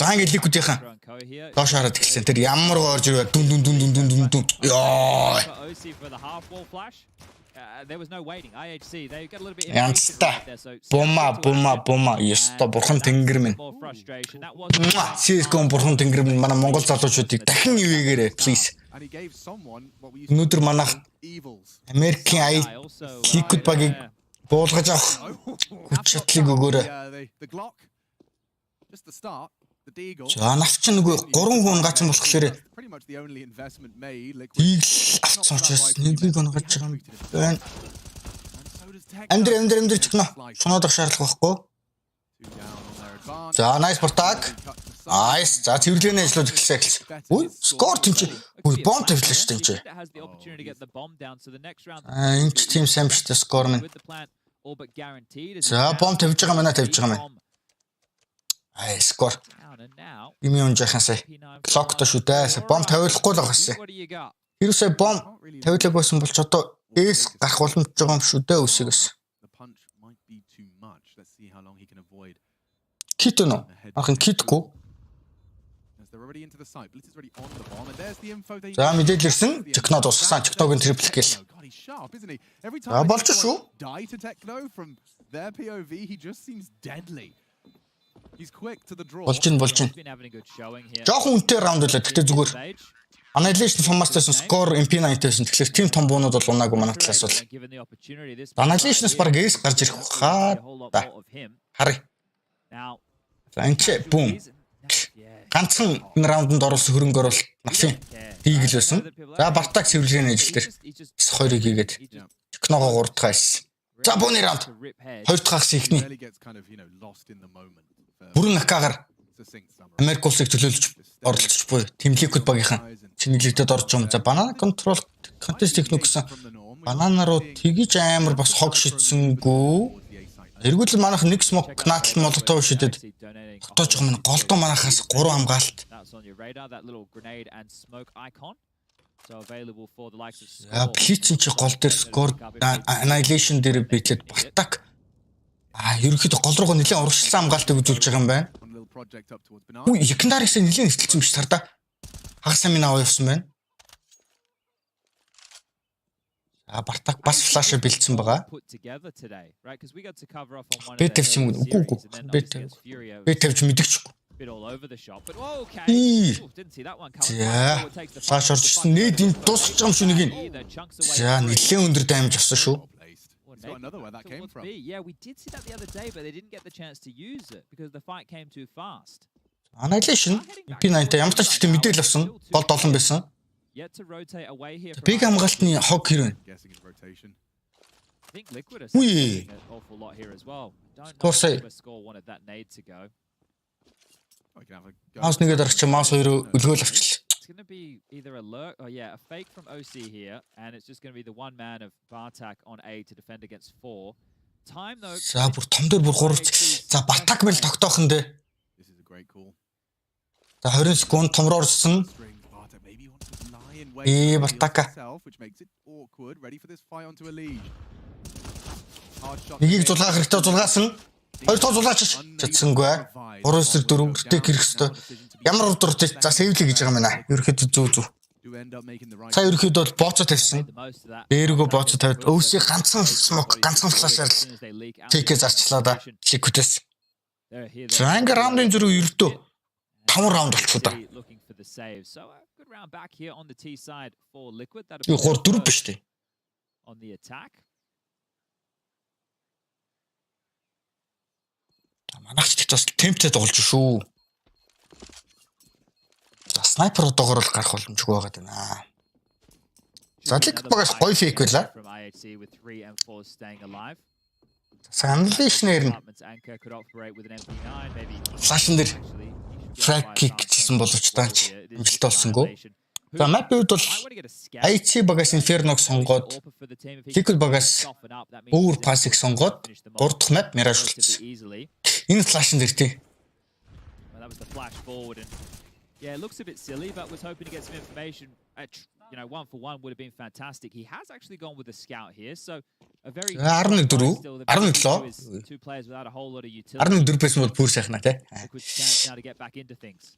За ингэ Liquid-ийнхэн доош хараад эхэлсэн. Тэр ямар гой орж ирвэ. Дүн. Яа. There was no waiting. IHC, they got a little bit Янста. Бума. Ёстой бурхан тэнгэр минь. CS:GO бурхан тэнгэр минь манай монгол залуучуудыг дахин ивэгээрэй please. Өнөөдөр манайх Америкийн Liquid багийг буулгаж авах хүч чадлыг өгөөрэй. За наф ч нөгөө 3 хүн гацсан болохоор авцсан учраас нэгийг онгаж байгаа юм байна. Амдэр техно. Шунаад шаардлага байхгүй. За nice протак. Nice. За цэвэрлэгийн ажлууд эхэлсэн. Үй, скор тэмч. Үй, бомб тавьлаа шүү дээ. Энд тийм сайн биш дээ скор минь. За бомб тавьж байгаа маа. Ай скор. Ими унжахансаа клоктой шүү дээ. Бомб тавиулахгүй л байгаас. Хэрвээ бомб тавиулаагүй байсан бол ч одоо эс гарах боломж байгаа юм шүү дээ үсгээс. Китно. Ахын китгүй. За мэдээлэл ирсэн. Техно дууссан. Техногийн трипл кил. За болж шүү. Болж ин. Жохон үнэтэй раунд үлээ. Гэтэ зүгээр. Annihilation Famasters скор MP90 байсан. Тэгэхээр тийм том буунууд бол унаагүй манай талаас бол. Annihilation-с баг эс гарч ирэх хаа. Харъя. За энэ бум. Ганцхан энэ раунданд оруулсан хөрөнгө оруулалт нафын дийл байсан. За бартаг цэвэрлэгийн ажил дээр 2-ыг хийгээд техногоо 3 дахь айсан. За бууны раунд 2 дахь ихний. Бүрэн акагаар Америк улсыг төлөөлж оролцож буй Team Liquid багийнхан чинэглэгдэд орж юм. За банана контрол контест техник гэсэн банана руу тгийж амар бас хог шидсэнгүү. Эргүүлэл манайх нэг смок наатал молотов шидэд тогтоож байгаа маань голдоо манайхаас 3 хамгаалт. Плицэн чи гол дээр скор Annihilation дээр битлээд бартак. Ерөнхийдөө гол руугаа нэлээд урагшлсан хамгаалтыг үзүүлж байгаа юм байна. Үгүй Якндарикс нэлээд нэртэлсэн биш тардаа. Хагас амин аваа явсан байна. Бартак бас флашер бэлдсэн байгаа. Put together today, right? Because we got to cover off on one of Би the тавьчих юм уу? Үгүй. Би тавьж мэдчихгүй. bit all over the shop, but okay. Didn't see that one coming. За. Флаш орчихсон. Нээд энэ дуусч байгаа юм шүү нэг нь. За, нэлээд өндөр даймж авсан шүү. He's got another where that came from. Yeah, we did see that the other day, but they didn't get the chance to use it because the fight came too fast. Annihilation. MP9-тай ямар ч ч мэдээлэл авсан. Бол 7 байсан. Yet to rotate away here. Big хамгаалтны хог хэрвэн. Guessing in rotation. I think Liquid are Ui. an awful lot here as well. Don't know Course, where score wanted that nade to go. Маус нэгээд аргач маус хоёроо өлгөөл авчлаа. It's going to be either a lurk or a fake from OC here, and it's just going to be the one man of Bartak on A to defend against 4. Time though. За бүр том дээр бүр 3. За Бартак мэл тогтоохон дээ. This is a great call. За 20 секунд томроо орсон. Бартака. Which makes it awkward, ready for this fight onto a lead. Нэгийг зулгаах хэрэгтэй зулгаасан. Хоёр тоо зулгаач чадсангүй. 3-4 гэртээ гэрэх хэвээр. Ямар урдуртай за сэвлээ гэж байгаа юм байна. Ерөөхдөө зүв. Цаа ерөөхдөө бол бооцоо тавьсан. Дээргөө бооцоо тавьд. Өвсий ганцхан смок, ганцхан флашаар л TK зарчлаа да. Liquid-с. За ингээ раундын зүрх ердөө 5 раунд болчихоо да. Good round back here on the T side for Liquid. That 3-4 биш үү? On the attack. Манайч ч бас темптэй тоглож шүү. За снайпер одоогоор л гарах боломжгүй байгаа даа. За Liquid багаас гоё фейк байла. From IHC with 3 and 4 staying alive. Саналишнэр нь Anchor could operate with an MP9 maybe. флашн дээр frag kick гэсэн боловч таанч амжилт олсонгүй. За map-ийн үед бол IHC багаас Inferno-г сонгоод Liquid багаас өөр pass-ыг сонгоод 3 дахь map Mirage болчихсон. Энэ флашн дээр тий. That was the flash forward and yeah, it looks a bit silly, but was hoping to get some information. You know, 1-for-1 would have been fantastic. He has actually gone with the scout here, so a very 11-4 two players without a whole lot of utility. 11-4 байсан бол бүр сайхна тий. Good chance now to get back into things.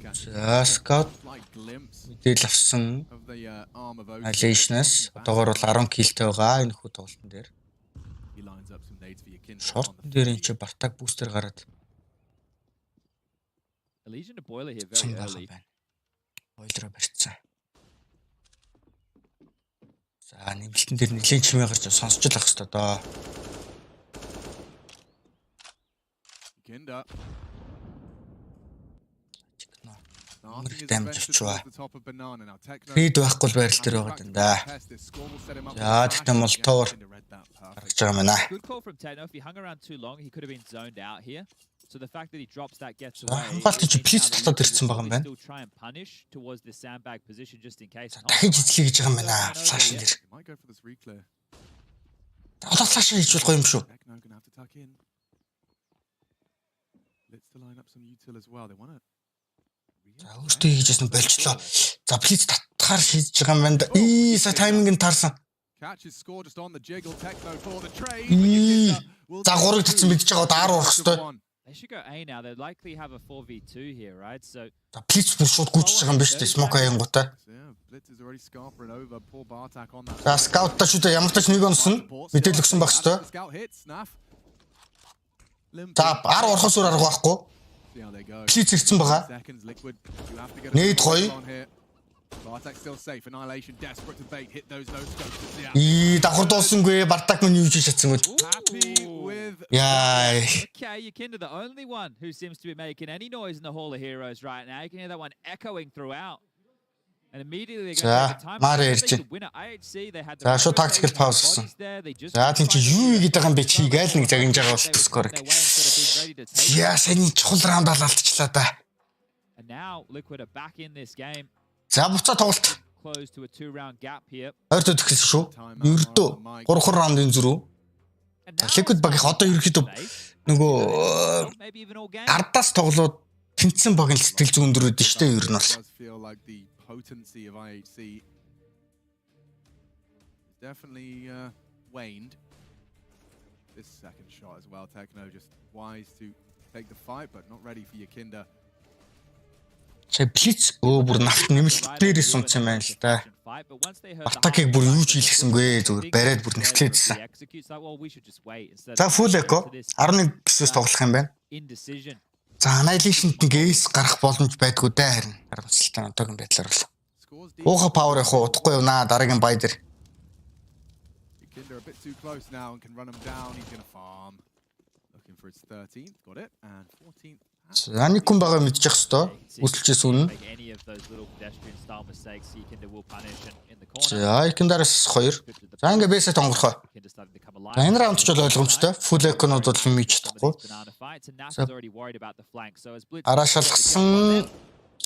За scout мэдээлэл авсан. Annihilation-аас одоогоор бол 10 киллтэй байгаа энэ хүү тоглолтын дээр. Short дээр энэ чи Бартак бустер гараад. Legion to boiler here very early. Бойлероо барьцсан. За нэмэлтэн дээр нэлийн чимээ гарч сонсч л ах хэвээр доо. Kinda. Дамжчихваа. Фид байхгүй л байрал дээр байгаа юм да. За тэгтээ молтовор гарч байгаа юм аа. Good call from Techno. If he hung around too long, he could have been zoned out here. So the fact that he drops that gets away. Хамгаалт чи плиз татаад ирсэн байгаа юм байна. Still try and punish towards the sandbag position just in case. Дахиж эзлэе гэж байгаа юм байна. Флаш дээр. Одоо флаш хийж болох юм шүү. Let's line up some util as well. They want to. За өөртөө хийжсэн болчлоо. За плиз татахаар шийдэж байгаа юм байна. Са тайминг нь таарсан. Catch his score just on the jiggle. Techno for the trade. За 3-ыг татсан мэдж байгаа даар урах хэвээр. They should go A now. They likely have a 4v2 here, right? So плиз бүр шууд гүйцэж байгаа юм биш үү? Smoke аянгуутай. Blitz is already scarpering over. Poor Bartak on that. За scout та шүтэ ямар тач нэг онсон. Мэдээлэл өгсөн байх хэвээр. Scout hits Snaf. За 10 орохоос өөр арга байхгүй. Плиз ирсэн байгаа. Нээд гоё. Bartak still safe. Annihilation desperate to bait hit those low scopes. Давхар дуусангүй. Бартак мань юу хийж чадсан бол. Яа. Okay, Yakinda the only one who seems to be making any noise in the Hall of Heroes right now. You can hear that one echoing throughout. And immediately they go to the time. Марэрч. IHC they had За шууд tactical pause гэсэн. За тийм чи юу хийгээд байгаа юм бэ чи гайл нэг загинж байгаа бол төскөр. Яа сайн чухал раунд алдчихлаа да. And now Liquid are back in this game. За буцаа тоглолт. Close to a 2-round gap here. Ойртоо төгссөн шүү. Ердөө 3 раундын зүрүү. Liquid багийнх одоо ерөөхдөө нөгөө ардаас тоглоод тэнцсэн баг нь сэтгэл зүйн өндөрөд нь штэ ер нь бол. Potency of IHC definitely waned. This second shot as well. Techno just wise to take the fight, but not ready for Yakinda. Сая блиц бүр нафт нэмэлт дээрээс унц юм байна л да. Батакийг бүр юу ч хийлгэсэнгүй зүгээр бариад бүр нэвтлээдсэн. За full echo 11 писээс тоглох юм байна. За annihilation-д нэг ace гарах боломж байдгүй дээ харин. Харамсалтай одоогийн байдлаар бол. Ууха power явах уу удахгүй явнаа дараагийн бай дээр. Kinder a bit too close now and can run him down. He's going to farm. Looking for his 13th. Got it. And 14th. За нэг хүн байгаа мэдчих хэвээр. Үсэлчээс үнэ. За Kinder-аас 2. За ингээ бэсэт онгорхоо. За энэ раунд ч бол ойлгомжтой. Full echo-нууд бол юм хийж чадахгүй. Араа шалгасан.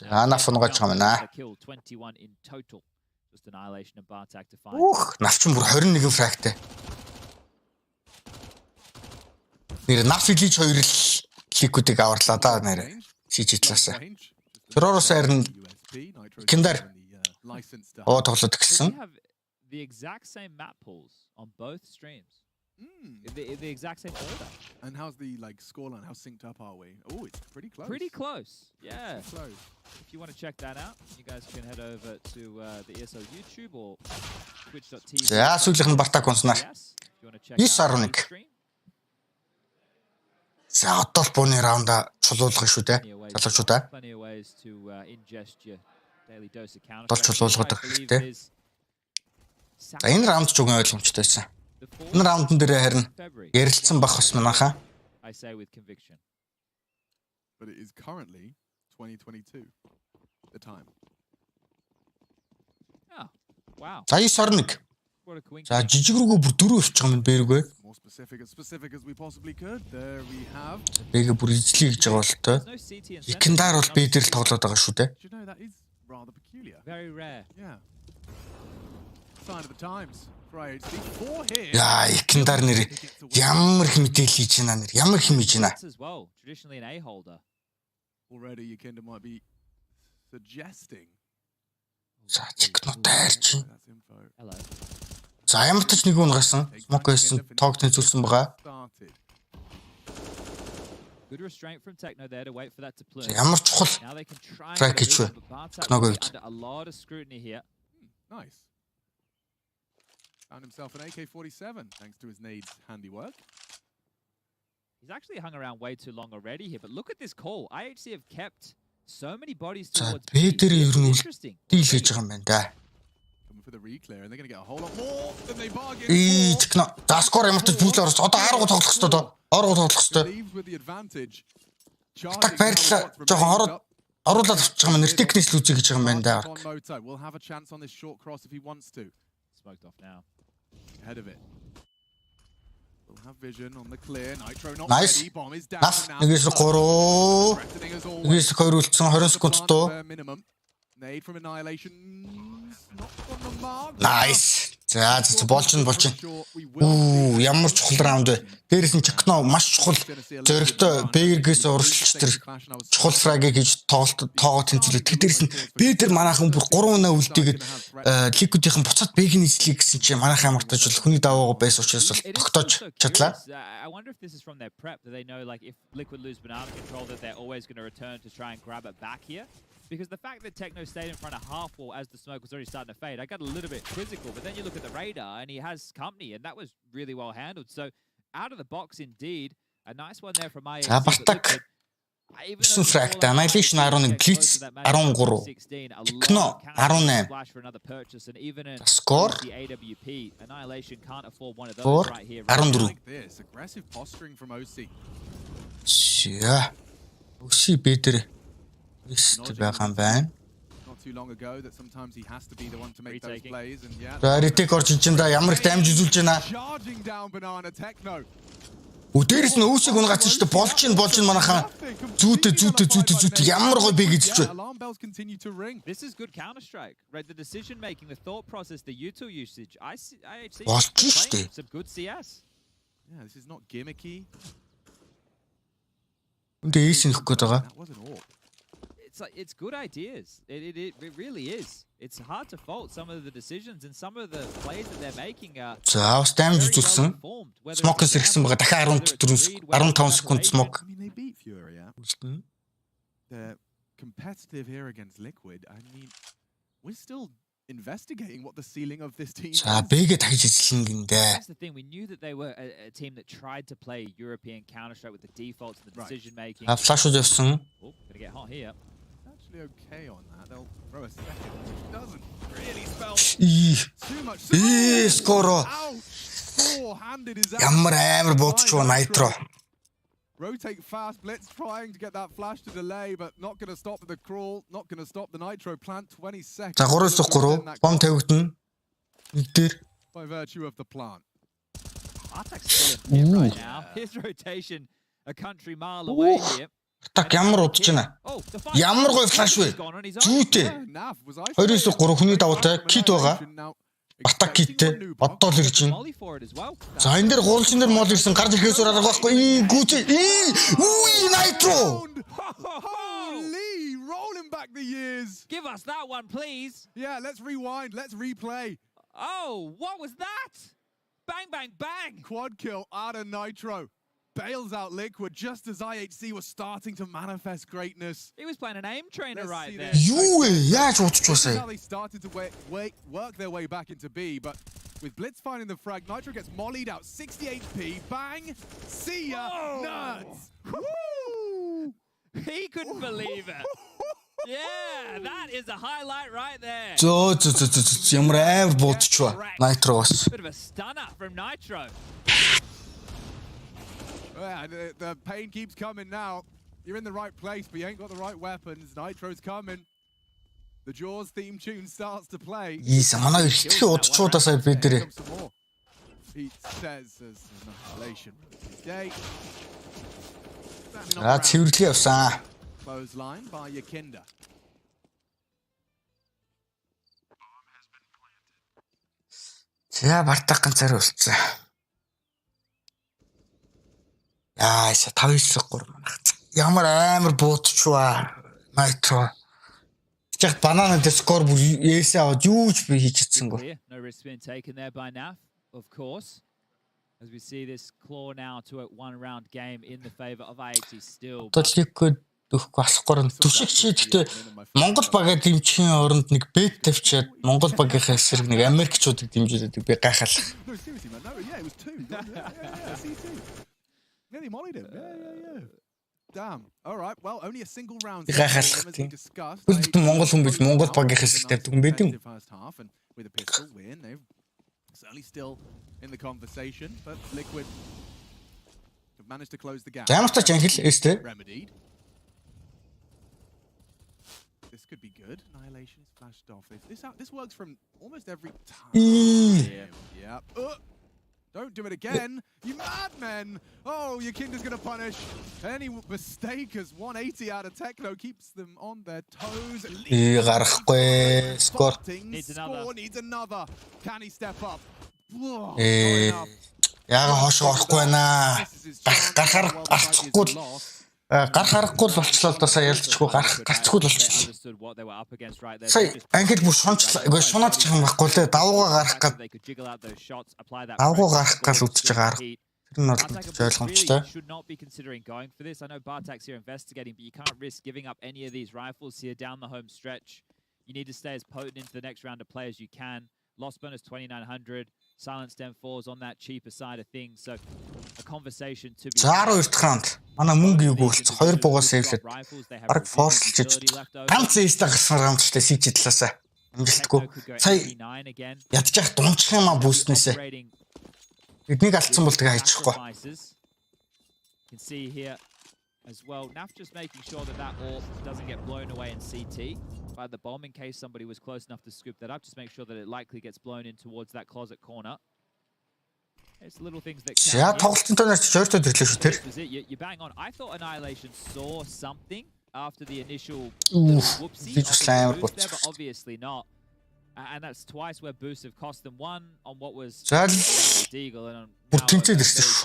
За наф нугаж байгаа маа. Навчин бүр 21 фрагтай. Нэр наф илиж 2 ликүүдийг аварлаа да нэр. Шийдчихлээс. Тэророос харин Kinder тоглоод гисэн. The exact same map pools on both streams. The exact same order. And how's the scoreline? How synced up are we? Oh, it's pretty close. Pretty close. Yeah. Close. If you want to check that out, you guys can head over to the ESL YouTube or twitch.tv. За сүүлийнх нь Бартак унснаар. 9-11. За одоо л бууны раунда чулуулгах шүү дээ. Залуучуудаа. Дол чулуулгаад хэрэгтэй. За энэ раунд ч үгүй ойлгомжтой байсан. Энэ раундын дээр харин ярилцсан бах бас манайхаа. But it is currently 2022. The time. Oh, wow. За 9-11. За жижиг рүүгээ бүр 4 өвч байгаа юм бэргүй. More specific as we possibly could. There we have. Бэгэ бүр эзлэе гэж байгаа болтой. Kinder бол би дээр л тоглоод байгаа шүү дээ. You know that is rather peculiar. Very rare. Yeah. Sign of the times. Right. Four here. Яа, Kinder нэр ямар их мэдээлэл хийж байна нэр. Ямар их хийж байна. Traditionally an A holder. Already Kinder might be suggesting. За чигноо таарч. За ямар ч нэг хүн гарсан. Smoke байсан. Тоог тэнцүүлсэн байгаа. Good restraint from Techno there to wait for that to play. Ямар чухал track гэж вэ? Кногоо. A lot of scrutiny here. Nice. Found himself an AK-47 thanks to his nade's handiwork. He's actually hung around way too long already here, but look at this call. IHC have kept so many bodies towards B. Interesting. Дийл хийж байгаа юм байна да. For the reclear and they're going to get a whole lot more than they bargained for. Техно. За скор ямар ч бүл орсон. Одоо арга тоглох хэрэгтэй доо. Орго тоглох хэрэгтэй. Так байрлаа. Жохон оруулаад авчих юм нэр техникс л үзье гэж байгаа юм байна да. We'll have a chance on this short cross if he wants to. Smoked off now. Ahead of it. We'll have vision on the clear. Nitro not ready. Bomb is down now. Нэгээс 3. Нэгээс 2 үлдсэн 20 секунд тоо. Nade from annihilation. Not on the mark. Nice. За болж. Үу, ямар чухал раунд вэ? Дээрээс нь Techno маш чухал зөрөгтэй Бэргээс урагшилч тэр чухал фрагийг хийж тоогоо тэнцүүлээ. Тэр дээрээс нь Б дээр манайхан бүр 3-8 үлдээгээд Liquid-ийн буцаад Б-ийн эзлэе гэсэн чинь манайхан ямартаж бол хүний даваагаа байсан учраас бол тогтоож чадлаа. I wonder if this is from their prep that they know if Liquid lose banana control that they're always going to return to try and grab it back here. Because the fact that Techno stayed in front of half wall as the smoke was already starting to fade, I got a little bit quizzical. But then you look at the radar and he has company, and that was really well handled. So out of the box, indeed, a nice one there from IHC. Бартак 9 фрагт, Annihilation 11, Blitz 13, Techno 18. Score 14. Aggressive posturing from OC. Yeah. OC better. байгаа юм байна. Not too long ago that sometimes he has to be the one to make those plays and yeah. За ретейк орж ин да ямар их дамж үзүүлж байна. Charging down banana Techno. Өдөрс нь өөсийг унгацсан шүү дээ. Болж манайхаа зүүтэ ямар гой бэ гэж байна. Alarm bells continue to ring. This is good counter strike. Right, the decision making, the thought process, the util usage. IHC some good CS. Yeah, this is not gimmicky. Эйс нөх гээд байгаа. It's good ideas. It really is. It's hard to fault some of the decisions and some of the plays that they're making are. За бас damage үзүүлсэн. Smoke-с ирсэн байгаа. Дахиад 14 15 секунд smoke. They beat Fury, yeah. competitive here against Liquid. I mean, we're still investigating what the ceiling of this team За is. Б-гээ дахиж ажиллана гиндэ. That's the thing. We knew that they were a team that tried to play European Counter-Strike with the defaults and the decision making. Флаш ус явсан. Oh, gonna get hot here. Actually okay on that. They'll throw a second, which doesn't really spell too much. Скоро. Four-handed is out. Ямар амар бодчихвоо Nitro. Rotate fast, Blitz trying to get that flash to delay, but not going to stop the crawl, not going to stop the Nitro plant. 20 seconds. За 3-3 бом тавигдана. Нэг дээр. By virtue of the plant. Bartek's still in right now. His rotation a country mile away here. Так ямар удаж байна. Ямар гоё флаш вэ? Зүйтэй. 2-3 хүний давуутай кит байгаа. Батак киттэй. Одоо л ирж байна. За энэ дээр гурвалжин дээр мол ирсэн гарч ирэхээс арга байхгүй. Гүүцээ. Nitro. Holy, rolling back the years. Give us that one, please. Yeah, let's rewind. Let's replay. Oh, what was that? Bang, bang, bang. Quad kill out of Nitro. Bails out Liquid just as IHC was starting to manifest greatness. He was playing an aim trainer right there. Юу вэ? Яаж удчихваа? How they started to work their way back into B, but with Blitz finding the frag, Nitro gets mollied out. 60 HP. Bang. See ya. Nuts. Woo! He couldn't believe it. Yeah, that is a highlight right there. Ямар амар бодчихваа. Nitro бас. Bit of a stunner from Nitro. Yeah, the pain keeps coming now. You're in the right place, but you ain't got the right weapons. Nitro's coming. The Jaws theme tune starts to play. Манай ихтгэл удачуудаа сая бид нэрээ. He says as annihilation day. Цэвэрлэгээ явсан. Clothesline by Yakinda. За Бартак ганцаар болцсон. Яа, 5-9-3 манах. Ямар амар буудчихваа. Nitro. Чих банана дээр скор бүр ээсээ аваад юу ч би хийж чадсангүй. No risk being taken there by NAF, of course. As we see this claw now to a one-round game in the favor of IHC still. Тодликгүй дөхөхгүй асахгүй. Түшигч гэхдээ Монгол багаа дэмжихийн оронд нэг бет тавьчаад Монгол багийнхаа эсрэг нэг Америкчуудыг дэмжиж би гайхалах. No, seriously, man. No, yeah, it was 2. Yeah, yeah, he mollied him. Yeah. Damn. All right. Well, only a single round. Гайхалах тийм. Бүгд Монгол хүн биш Монгол багийнхаа эсрэг тавьдаг юм байд юм. And with a pistol win, they've certainly still in the conversation, but Liquid have managed to close the gap. Ямартай ч ангил эстэй. Remedied. This could be good. Annihilation is flashed off. This works from almost every time. Yeah. Don't do it again. You madmen! Oh, Yakinda's going to punish. Any mistake as 180 out of Techno keeps them on their toes. Гарахгүй. Скор. Needs another. Can he step up? Яга хоош орохгүй байна. Гарахаар гарахгүй л гар харахгүй л болчлоо л да сая ялцчихгүй гарцгүй л болчихлоо. Сая ангид бүр шунчлаа. Үгүй шунаад ч юм байхгүй л давууга гарах гад. Давууга гарах гал үтж байгаа. Тэр нь бол ойлгомжтой. Should not be considering going for this. I know Bartek's here investigating, but you can't risk giving up any of these rifles here down the home stretch. You need to stay as potent into the next round of play as you can. Lost bonus 2900. Silenced M4s on that cheaper side of things. So a conversation to be. 12 раунд. Манай мөнгө юу болц 2 бугаа сейвлээд. Бараг форслж ганц эстэ гарсан раунд ч сич талаасаа. Амжилтгүй. Сая ядчих дундчих юм а бүүснээсээ. Эднийг алдсан бол тэгээ хайчихгүй. Can see here as well. Naf just making sure that AWP doesn't get blown away in CT by the bomb in case somebody was close enough to scoop that up. Just make sure that it likely gets blown in towards that closet corner. It's little things that can. Yeah, You bang on. I thought Annihilation saw something after the initial whoopsie, but obviously not. And that's twice where boosts have cost them. One on what was Deagle and now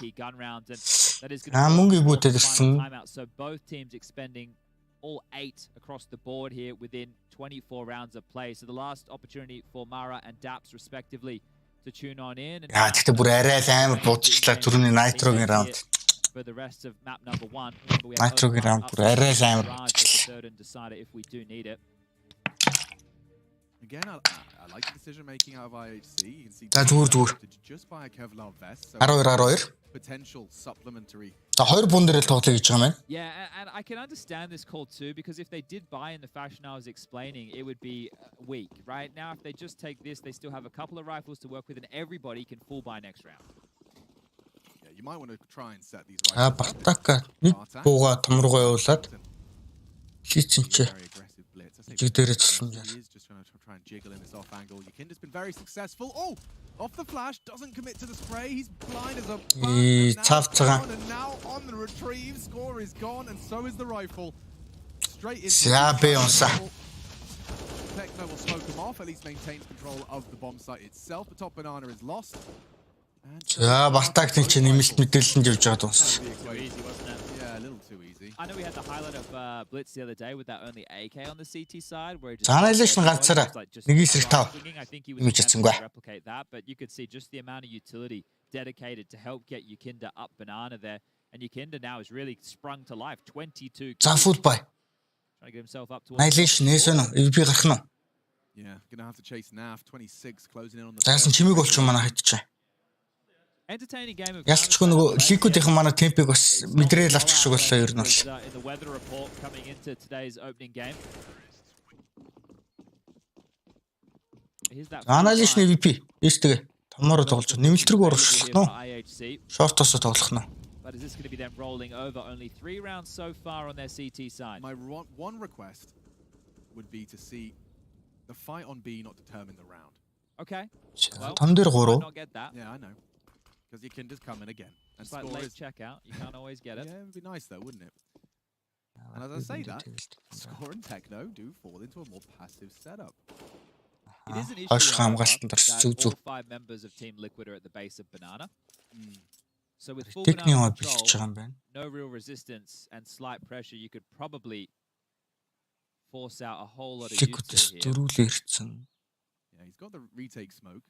key gun rounds, and that is going to be a timeout. So both teams expending all 8 across the board here within 24 rounds of play. So the last opportunity for Mara and Daps respectively to tune on in. Гэхдээ бүр арай л амар бодчихлаа түрүүний Nitro-гийн раунд. for the rest of map number 1. Remember, we have Nitrogen round бүр арай сайн barrage as the third and decider if we do need it. Again, I like the decision making out of IHC. You can see just buy a Kevlar vest. So 12 potential supplementary. За 2 бун дээр л тоглоё гэж байгаа юм байна. Yeah, and I can understand this call too, because if they did buy in the fashion I was explaining, it would be weak. Right now, if they just take this, they still have a couple of rifles to work with, and everybody can full buy next round. Yeah, you might want to try and set these Бартака нэг бууга том руугаа явуулаад хийцэнчээ. Жиг дээрээ цэслэмжээр. Just trying to try and jiggle in this off angle. Yakinda's been very successful. Oh, off the flash, doesn't commit to the spray. He's blind as a bat. And now on the retrieve, score is gone, and so is the rifle. Straight into Techno will smoke him off, at least maintains control of the bomb site itself. The top banana is lost. За Бартак тийч нэмэлт мэдээлэл нь явж байгаа дуус. Yeah, a little too easy. I know we had the highlight of Blitz the other day with that only AK on the CT side where it just Annihilation ганцаараа нэг эсрэг тав. Имиж хийцэнгүй. Replicate that, but you could see just the amount of utility dedicated to help get Yakinda up banana there, and Yakinda now is really sprung to life. 22. За full buy. Trying to get himself up to Annihilation нээсэн үү? EVP гарах нь. Yeah, gonna have to chase Naf. 26 closing in on the. Зайсан чимээг болчих манай хайтчаа. Entertaining game of Ялцчихгүй нөгөө Liquid-ийн манай темпийг бас мэдрээл авчих шиг боллоо ер нь бол. in the weather report coming into today's opening game. Annihilation EVP. Ийстэйгээ томороо тоглож нэмэлтрэг урагшлах нь. Short-осоо тоглох нь. But is this going to be them rolling over? Only 3 rounds so far on their CT side. My one request would be to see the fight on B not determine the round. Okay. Том дээр 3. Not get that. Yeah, I know. Because Yakinda's coming again. And It's like late checkout. You can't always get it. Yeah, it would be nice though, wouldn't it? And as I say that, Score and Techno do fall into a more passive setup. It is an issue that all 5 members of Team Liquid are at the base of Banana. So with full Techno banana бэлтэж control, байгаа юм байна. no real resistance and slight pressure, you could probably force out a whole lot of Liquid-с utility here. дөрүүлээ ирсэн. Yeah, he's got the retake smoke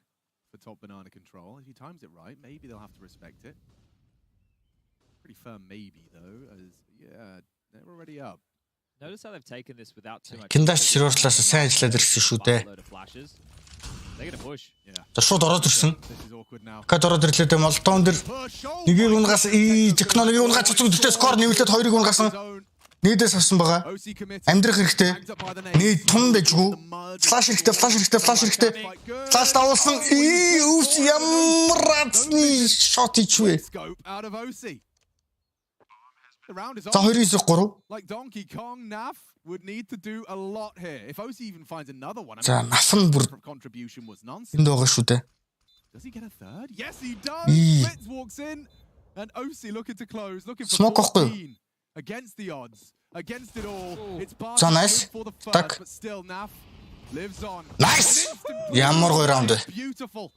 for top banana control. If he times it right, maybe they'll have to respect it. Pretty firm maybe though, as yeah, they're already up. Notice how they've taken this without too much. Киндаш шируурлаас сайн ажиллаад ирсэн шүү дээ. They're going to push. За шууд ороод ирсэн. Кад ороод ирлээ дээ молтон дээр нэгийг унгаас техно нэгийг унгаач зүгтээ скор нэмэлтээд 2-ыг унгасан. Нийдээс авсан байгаа. Амьдрах хэрэгтэй. Нийт тун дэжгүй. Флаш хэрэгтэй. Флаш давуулсан. Өвс ямар атны шот ичвэ. За 2-9-3. Like Donkey Kong, Naf would need to do a lot here. If OC even finds another one, За нафн бүр contribution was nonsense. энд байгаа шүү дээ. Does he get a third? Yes, he does. Blitz walks in, and OC looking to close, looking for Smoke 14 against the odds, against it all. It's За nice. for the Так. first, but still Naf lives on. Nice. Ямар гоё раунд вэ? Beautiful.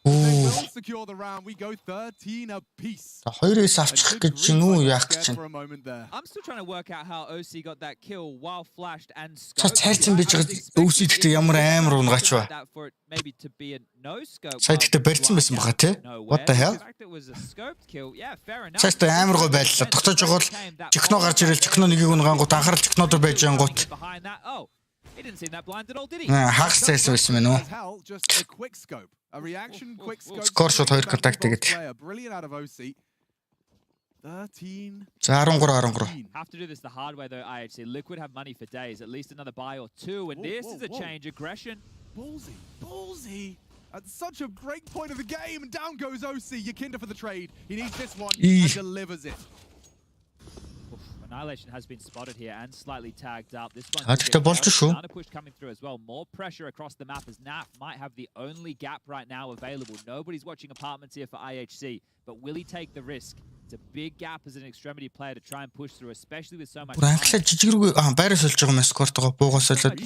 They will secure the round. We go 13 apiece. За 2-ээс авчих гэж нүү яах гэж For a moment there. I'm still trying to work out how OC got that kill while flashed and За цайлцсан байж байгаа өвс ихтэй ямар амар унгаач ба. for it maybe to be a no scope. Сая ихтэй барьсан байсан баха тий. What the hell? In fact, it was a scoped kill. Yeah, fair enough. Цааштай амар гоё байлаа. Тогтоож байгаа бол техно гарч ирэл техно нэгийг унгангууд анхаарал технод байж ангууд. Behind that. Oh, he didn't see that blind at all, did he? Хагас цайсан байсан мэн үү? Just a quick scope. A reaction quick scope. Score shot 2 контакт тэгээд. Brilliant out of OC. 13. За 13. Have to do this the hard way though, IHC. Liquid have money for days, at least another buy or 2, and this is a change. Aggression. Ballsy. At such a break point of the game, and down goes OC. Yakinda for the trade. He needs this one and delivers it. Annihilation has been spotted here and slightly tagged up. This one Another push coming through as well. More pressure across the map as Naf might have the only gap right now available. Nobody's watching apartments here for IHC, but will he take the risk? It's a big gap as an extremity player to try and push through, especially with so much time. Байраа сольж байгаа юм скортогоо буугаас солиод.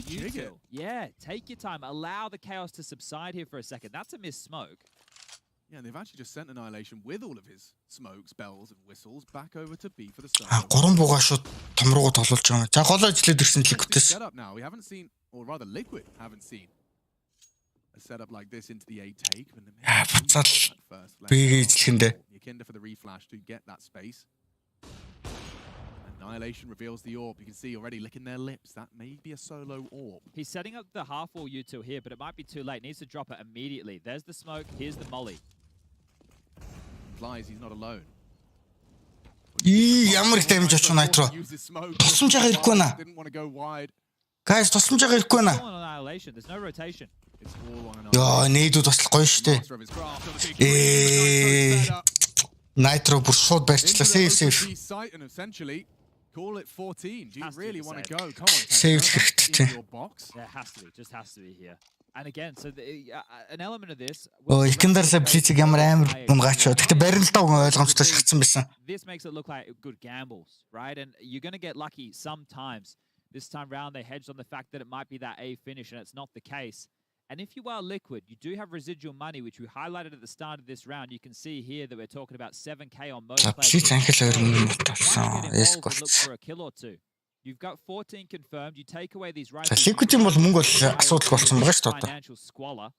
Yeah, take your time. Allow the chaos to subside here for a second. That's a missed smoke. Yeah, and they've actually just sent Annihilation with all of his smokes, bells, and whistles back over to B for the start. 3 буугаа шууд том руугаа тоглуулж байгаа юм. За голоо ижлээд ирсэн Liquid-с. Setup now. We haven't seen, or rather Liquid haven't seen a setup like this into the A take. Буцаал Б-гээ ижлэхэндээ. Yakinda for the reflash to get that space. Annihilation reveals the orb. You can see already licking their lips. That may be a solo orb. He's setting up the half wall U2 here, but it might be too late. Needs to drop it immediately. There's the smoke. Here's the molly. Implies he's not alone. Ямар их damage очсон Nitro. Тусламжаа ирэхгүй наа. Didn't want to go wide. Guys, тусламжаа ирэхгүй наа. Annihilation. There's no rotation. It's all on Яа, нээдүүд бас гоё штэ. Nitro бүр шууд барьчлаа. Safe. And essentially call it 14. Do you really want to go? Come on. Save хэрэгтэй. Yeah, it has to be. Just has to be here. And again, so an element of this. Ихэндарсаа Blitz ямар амар гунгаач. Гэхдээ барилдаа ойлгомжтой шигдсэн байсан. This makes it look like good gambles, right? And you're going to get lucky sometimes. This time round, they hedged on the fact that it might be that A finish, and it's not the case. And if you are Liquid, you do have residual money, which we highlighted at the start of this round. You can see here that we're talking about 7K on most players. Look for a kill or two. You've got 14 confirmed. You take away these right. Liquid-ийн бол мөнгө бол асуудал болсон байгаа шүү дээ. Financial squalor.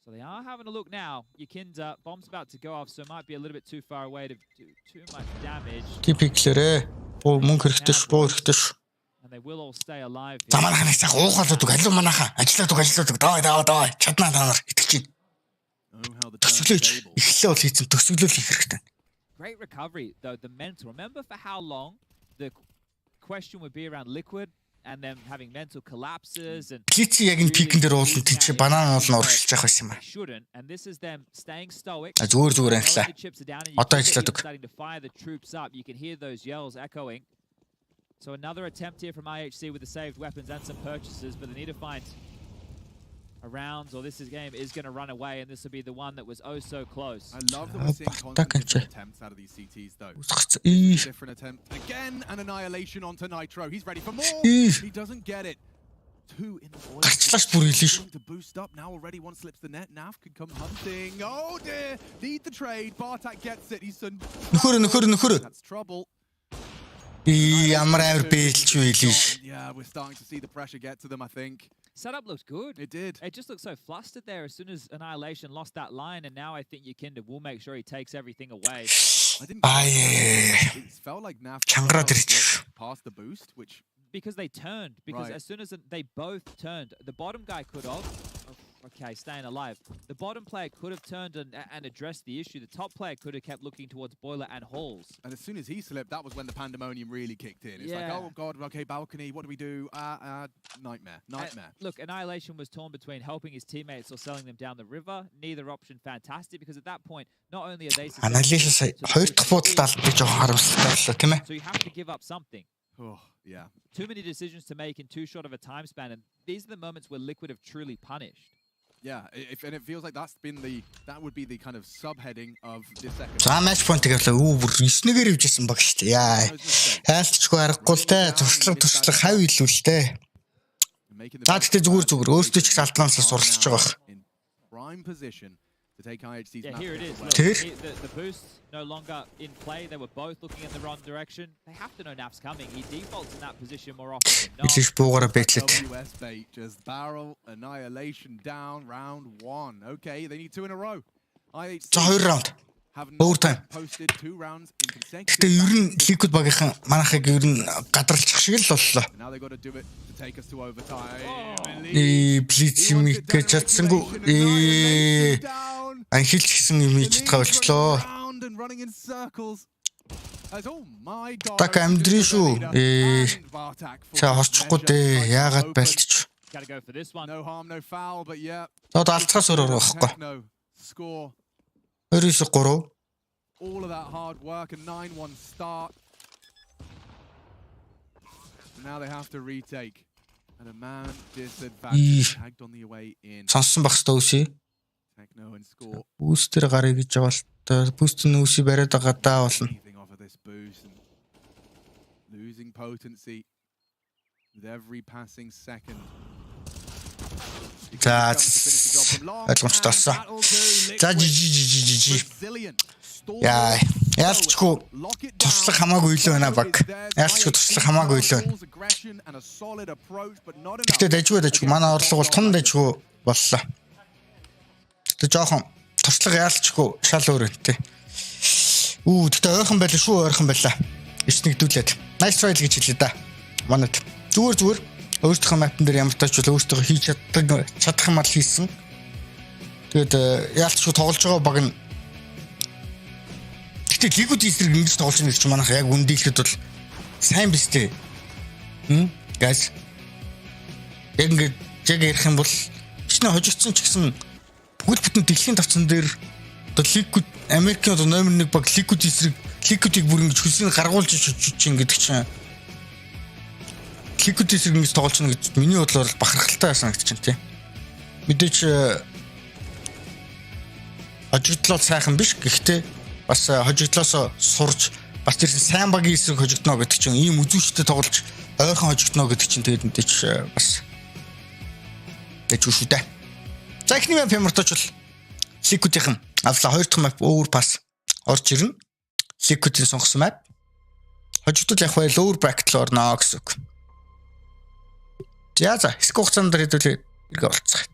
So they are having a look now. Yakinda, bomb's about to go off, so it might be a little bit too far away to do too much damage. Типиклэрээ. Мөнгө хэрэгтэй шүү, боо хэрэгтэй шүү. And they will all stay alive. Заманахнаа цаах уугаалдаг, алуу манайхаа ажилладаг. Давай. Чаднаа та нар итгэж. Төсөглөөч. Эхлээ бол хийцэн төсөглөл хийх хэрэгтэй. Great recovery, though, the mental. Remember for how long the question would be around Liquid and them having mental collapses and Blitz яг энэ пикэн дээр уулын тийч банан уулын урагшиж явах байсан юм аа. Shouldn't, and this is them staying stoic. Зүгээр анхлаа. Одоо ажилладаг. Starting to fire the troops up. You can hear those yells echoing. So another attempt here from IHC with the saved weapons and some purchases, but they need to find a round, or this game is going to run away, and this will be the one that was oh so close. I love that we're seeing constant different attempts out of these CTs, though. Different attempt. Again, an annihilation onto Nitro. He's ready for more. He doesn't get it. Two in the voice. To boost up now already. One slips the net. Nav could come hunting. Oh dear. Need the trade. Bartak gets it. He's done. That's trouble. Yeah, we're starting to see the pressure get to them, I think. Setup looks good. It did. It just looked so flustered there as soon as Annihilation lost that line, and now I think Yakinda will make sure he takes everything away. It felt like Nav passed the boost, which... Because they turned. Because as soon as they both turned, the bottom guy could have... Okay, staying alive. The bottom player could have turned and addressed the issue. The top player could have kept looking towards Boiler and Halls. And as soon as he slipped, that was when the pandemonium really kicked in. It's like, oh god, okay, balcony, what do we do? Nightmare. Look, Annihilation was torn between helping his teammates or selling them down the river. Neither option fantastic, because at that point, not only are they... Annihilation хоёр дахь буудалд алдаж жоохон харамсалтай тийм ээ. So you have to give up something. Oh, yeah. Too many decisions to make in too short of a time span, and these are the moments where Liquid have truly punished. Yeah, and it feels like that would be the kind of subheading of this second. За match point гэрлээ бүр 9-ээр ивжсэн баг шүү дээ. Яа. Хайлтчгүй аргагүй л те. Туршлага хав илүү л те. За тэгтээ зүгээр өөртөө ч их алдаанаас суралцж байгаа бах. Prime position to take IHC's here it is. The boost no longer in play. They were both looking in the wrong direction. They have to know Naf's coming. He defaults in that position more often than not. Билиш буугараа бэтлээд. WS bait, just barrel annihilation down round 1. Okay, they need 2 in a row. IHC. За 2 раунд. Overtime. Posted 2 rounds in consecutive. Гэтэ ер нь Liquid багийнхан манайхыг ер нь гадралчих шиг л боллоо. Now they got to do it to take us to overtime. Blitz юм гэж чадсангүй. Анхилч гэсэн юм хийж чадгаа болчлоо. Так амдрин шүү. За хосчихгүй дээ. Яагаад байлтч. Тод алцгаас өрөөрөө байхгүй. 2-3. All of that hard work, a 9-1 start. Now they have to retake. And a man disadvantage tagged on the way in. Сонссон баг хэвээр үсэ. Techno and score. Booster гарыг гэж байгаа л та. Boost нь үсэ бариад байгаа даа болно. Losing potency with every passing second. За ойлгомжтой болсон. За жижиг. Яа, яалчгүй туршлага хамаагүй илүү байна баг. Яалчгүй туршлага хамаагүй илүү байна. Гэтэ дайггүй манай орлого бол тун дайггүй боллоо. Гэтэ жоохон туршлага яалчгүй шал өөр үнэтэй. Тэгтээ ойрхон байлаа шүү, ойрхон байлаа. Иш нэгдүүлээд. Nice try л гэж хэлээ да. Манад. Зүгээр өөртөө мапн дээр ямар тач бол өөртөө хийж чадах юм аа хийсэн. Тэгээд яалтчгүй тоглож байгаа баг нь. Гэтэ лигүүд эсрэг ингэж тоглож байгаа гэж манайх яг үндийлэхэд бол сайн биз дээ. Guys. Яг ингэж ярих юм бол бичнэ хожигдсон ч гэсэн бүгд бүтэн дэлхийн тавцан дээр одоо лигүүд Америкийн одоо номер 1 баг лигүүд эсрэг лигүүдийг бүр ингэж хүснийг гаргуулж чинь гэдэг чинь лигүүд эсрэг ингэж тоглож байна гэж миний бодлоор бахархалтай санагдаж байна тийм. Мэдээч хожигдлол сайхан биш гэхдээ бас хожигдлоосоо сурж бас тэр сайн багийн эсрэг хожигдно гэдэг чинь ийм үзүүштэй тоглож ойрхон хожигдно гэдэг чинь тэгээд мэдээч бас гэж шүү дээ. За ихний мап ямартаач бол лигүүдийн авлаа 2 дахь мап өөр пас орж ирнэ. Лигүүдийн сонгосон мап. Хожигдол яг байл өөр бракет л орно гэсэн үг. За хэсэг хугацаанд хэдүүлээ эргээ болцгоо.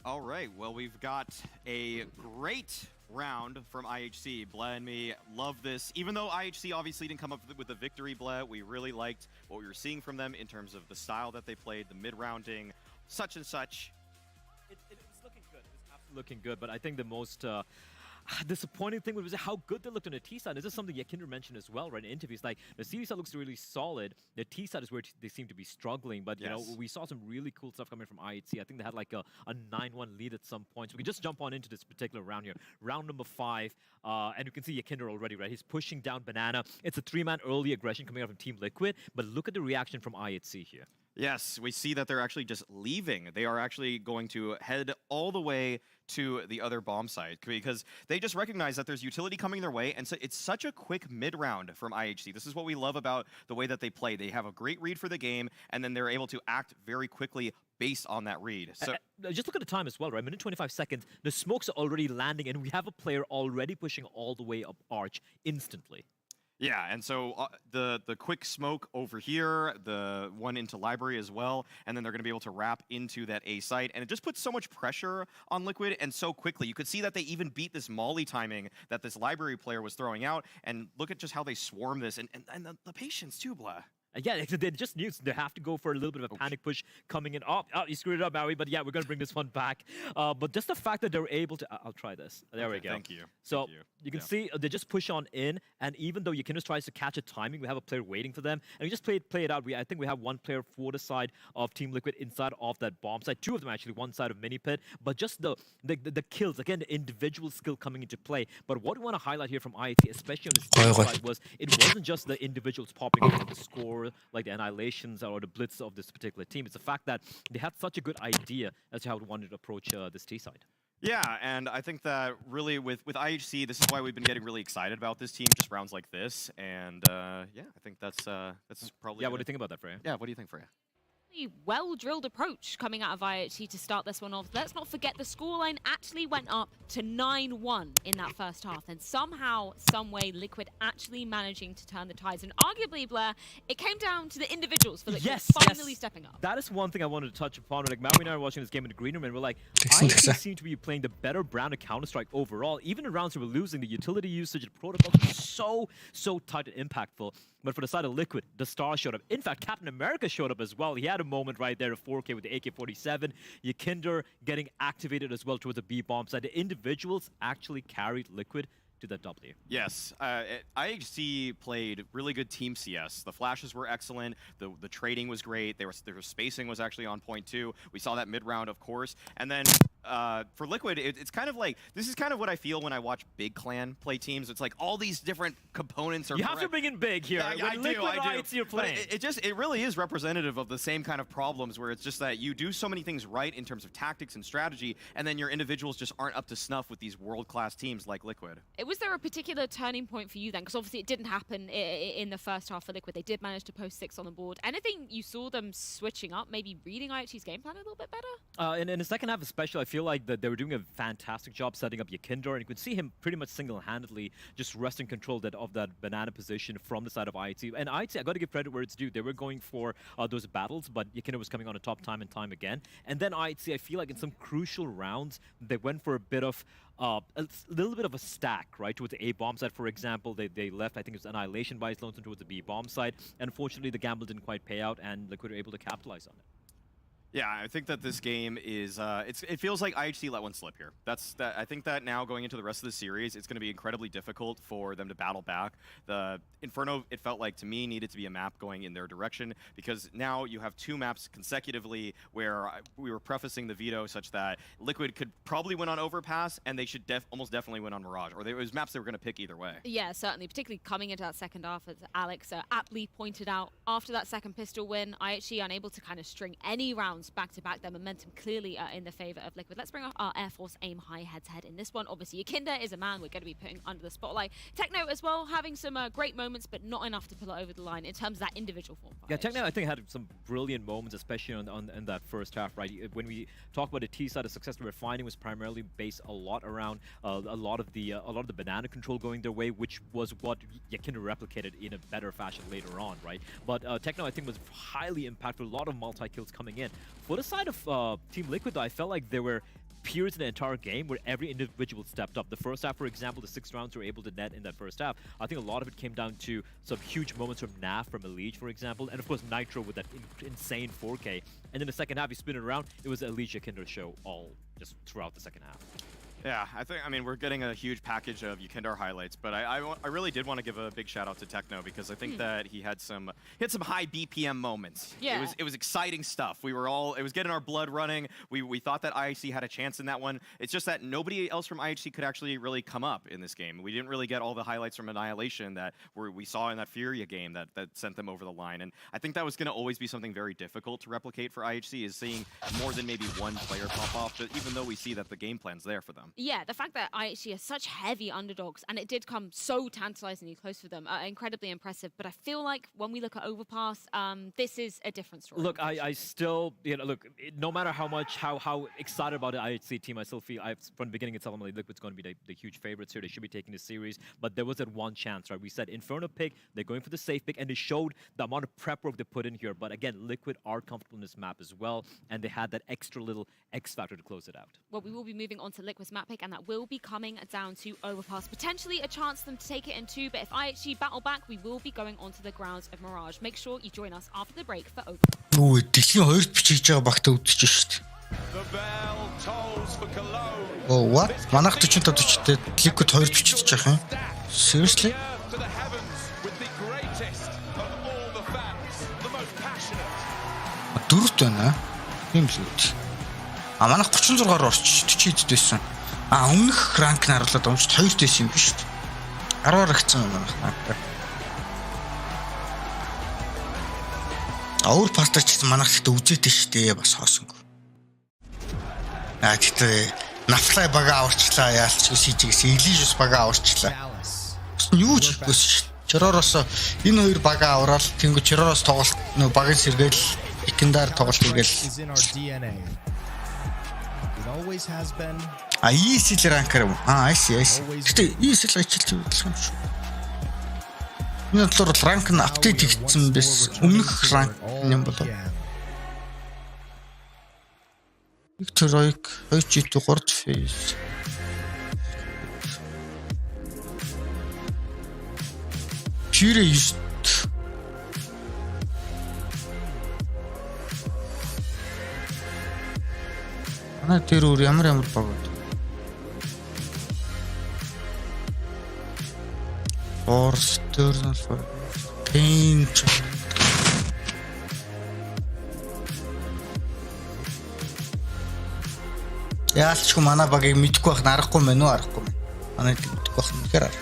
All right, well, we've got a great round from IHC. Bleh and me love this. Even though IHC obviously didn't come up with a victory, Bleh, we really liked what we were seeing from them in terms of the style that they played, the mid-rounding, such and such. It was looking good. It was absolutely looking good, but I think the most disappointing thing was how good they looked on the T side. This is something Yakinder mentioned as well, right? In interviews, like the C side looks really solid. The T side is where they seem to be struggling. But you know, we saw some really cool stuff coming from IHC. I think they had like a 9-1 lead at some point. So we can just jump on into this particular round here, round number 5. And you can see Yakinder already, right? He's pushing down Banana. It's a 3-man early aggression coming out from Team Liquid. But look at the reaction from IHC here. Yes, we see that they're actually just leaving. They are actually going to head all the way to the other bomb site because they just recognize that there's utility coming their way, and so it's such a quick mid-round from IHC. This is what we love about the way that they play. They have a great read for the game, and then they're able to act very quickly based on that read. So just look at the time as well, right? Minute 25 seconds, the smokes are already landing, and we have a player already pushing all the way up Arch instantly. Yeah, and so the quick smoke over here, the one into library as well, and then they're going to be able to wrap into that A site, and it just puts so much pressure on Liquid and so quickly. You could see that they even beat this molly timing that this library player was throwing out, and look at just how they swarm this, and the patience too, Bleh. Yeah, they just knew they have to go for a little bit of a panic push coming in. Oh, you screwed it up, Maui, but yeah, we're going to bring this one back. But just the fact that they're able to... I'll try this. There we go. Thank you. So you can see they just push on in, and even though Yakinder tries to catch a timing, we have a player waiting for them, and we just play it out. I think we have one player for the side of Team Liquid inside of that bomb site. 2 of them actually, one side of Mini Pit, but just the kills, again, the individual skill coming into play. But what we want to highlight here from IET, especially on this side, was it wasn't just the individuals popping into the score, like the annihilations or the blitz of this particular team. It's the fact that they had such a good idea as to how they wanted to approach this T side. Yeah, and I think that really with IHC, this is why we've been getting really excited about this team, just rounds like this. And yeah, I think that's probably... Yeah, what do you think about that, Freya? Yeah, what do you think, Freya? well-drilled approach coming out of IHC to start this one off. Let's not forget the scoreline actually went up to 9-1 in that first half, and somehow, someway, Liquid actually managing to turn the tides. And arguably, Blair, it came down to the individuals for Liquid finally stepping up. That is one thing I wanted to touch upon. Like, Maui and I were watching this game in the green room, and we're like, IHC seem to be playing the better brand of Counter-Strike overall. Even in rounds where we're losing, the utility usage, the protocols are so tight and impactful. But for the side of Liquid, the star showed up. In fact, Captain America showed up as well. He had a moment right there at 4K with the AK-47. Yakinder getting activated as well towards the B-bomb side. The individuals actually carried Liquid to that W. Yes, IHC played really good team CS. The flashes were excellent. The trading was great. Their spacing was actually on point too. We saw that mid-round, of course. And then for Liquid, it's kind of like, this is kind of what I feel when I watch Big Clan play teams. It's like all these different components are... You have to bring in Big here. Yeah, I do. IHC are playing. It really is representative of the same kind of problems where it's just that you do so many things right in terms of tactics and strategy, and then your individuals just aren't up to snuff with these world-class teams like Liquid. Was there a particular turning point for you then? Because obviously it didn't happen in the first half for Liquid. They did manage to post 6 on the board. Anything you saw them switching up, maybe reading IHC's game plan a little bit better? In the second half especially, I feel like that they were doing a fantastic job setting up Yakinder, and you could see him pretty much single-handedly just wresting control of that banana position from the side of IHC. And IHC, I got to give credit where it's due. They were going for those battles, but Yakinder was coming on the top time and time again. And then IHC, I feel like in some crucial rounds, they went for a little bit of a stack, right, towards the A-bomb side, for example. They left, I think it was Annihilation by his lonesome towards the B-bomb side, and unfortunately the gamble didn't quite pay out, and Liquid were able to capitalize on it. Yeah, I think that this game is, it feels like IHC let one slip here. I think that now going into the rest of the series, it's going to be incredibly difficult for them to battle back. The Inferno, it felt like to me, needed to be a map going in their direction, because now you have 2 maps consecutively where we were prefacing the veto such that Liquid could probably win on Overpass, and they should almost definitely win on Mirage, or there was maps they were going to pick either way. Yeah, certainly, particularly coming into that second half, as Alex aptly pointed out. After that second pistol win, IHC unable to kind of string any rounds back-to-back. Their momentum clearly in the favor of Liquid. Let's bring up our Air Force aim high head-to-head in this one. Obviously, Yakinder is a man we're going to be putting under the spotlight. Techno as well, having some great moments, but not enough to pull it over the line in terms of that individual form. Yeah, Techno, I think, had some brilliant moments, especially in that first half, right? When we talk about the T side, the success they were finding was primarily based a lot around a lot of the banana control going their way, which was what Yakinder replicated in a better fashion later on, right? But Techno, I think, was highly impactful. A lot of multi-kills coming in. For the side of Team Liquid, though, I felt like there were periods in the entire game where every individual stepped up. The first half, for example, the 6 rounds they were able to net in that first half. I think a lot of it came down to some huge moments from Nav, from Elige, for example, and of course Nitro with that insane 4K. And then the second half, you spin it around, it was the Elige Yakinder show all just throughout the second half. Yeah, I mean, we're getting a huge package of Yakinder highlights, but I really did want to give a big shout out to Techno, because I think that he had some high BPM moments. Yeah. It was exciting stuff. It was getting our blood running. We thought that IHC had a chance in that one. It's just that nobody else from IHC could actually really come up in this game. We didn't really get all the highlights from Annihilation that we saw in that Furia game that sent them over the line. And I think that was going to always be something very difficult to replicate for IHC, is seeing more than maybe one player pop off, but even though we see that the game plan's there for them. Yeah, the fact that IHC are such heavy underdogs, and it did come so tantalizingly close for them, incredibly impressive. But I feel like when we look at Overpass, this is a different story. Look, I still, no matter how excited about the IHC team, I still feel, from the beginning itself, I'm like, Liquid's going to be the huge favorites here. They should be taking the series. But there was that one chance, right? We said Inferno pick, they're going for the safe pick, and they showed the amount of prep work they put in here. But again, Liquid are comfortable in this map as well, and they had that extra little X factor to close it out. Well, we will be moving on to Liquid's map pick, and that will be coming down to Overpass. Potentially a chance for them to take it in 2, but if IHC battle back, we will be going onto the grounds of Mirage. Make sure you join us after the break for Overpass. Өө, дэлхийн 2-т бичиж байгаа багтаа үдчихэж шít. Oh, what? Манайх 45-40-тэй Liquid 2-т бичиж байгаа юм. Seriously? Дөрөвт байна. Юм л үү. Манайх 36-аар орчих 40-д дэсэн. Өмнөх ранк нь харуулад өмчт 2-т дэсэн юм биш үү? 10-аар агцсан юм байна. Өөр пастаж гэсэн манайх гэхдээ үзээтэй штэ бас хоосонгүй. Гэхдээ нафлай бага аварчлаа яалч CG-гээс Elige бага аварчлаа. Юу ч хийхгүйсэн штэ. Чоророос энэ 2 бага аваад тэнгуү Чоророос тоглолт нөө багын сэргээл Икэндаар тоглолт хийгээл. IEC ранкер юм. IC. Гэтэ ESL ажилч үйлдэх юм шүү. Энэ болохоор ранк нь апдейт хийгдсэн байсан. Өмнөх ранк юм болов. Victoric 2G 3 phase. Pure 9. Манай дээр өөр ямар баг вэ? External for paint. Яалч хөө манай багийг мэдгүй байх нарахгүй мэн үү арахгүй мэн. Манай мэдгүй байх нь хэрэг.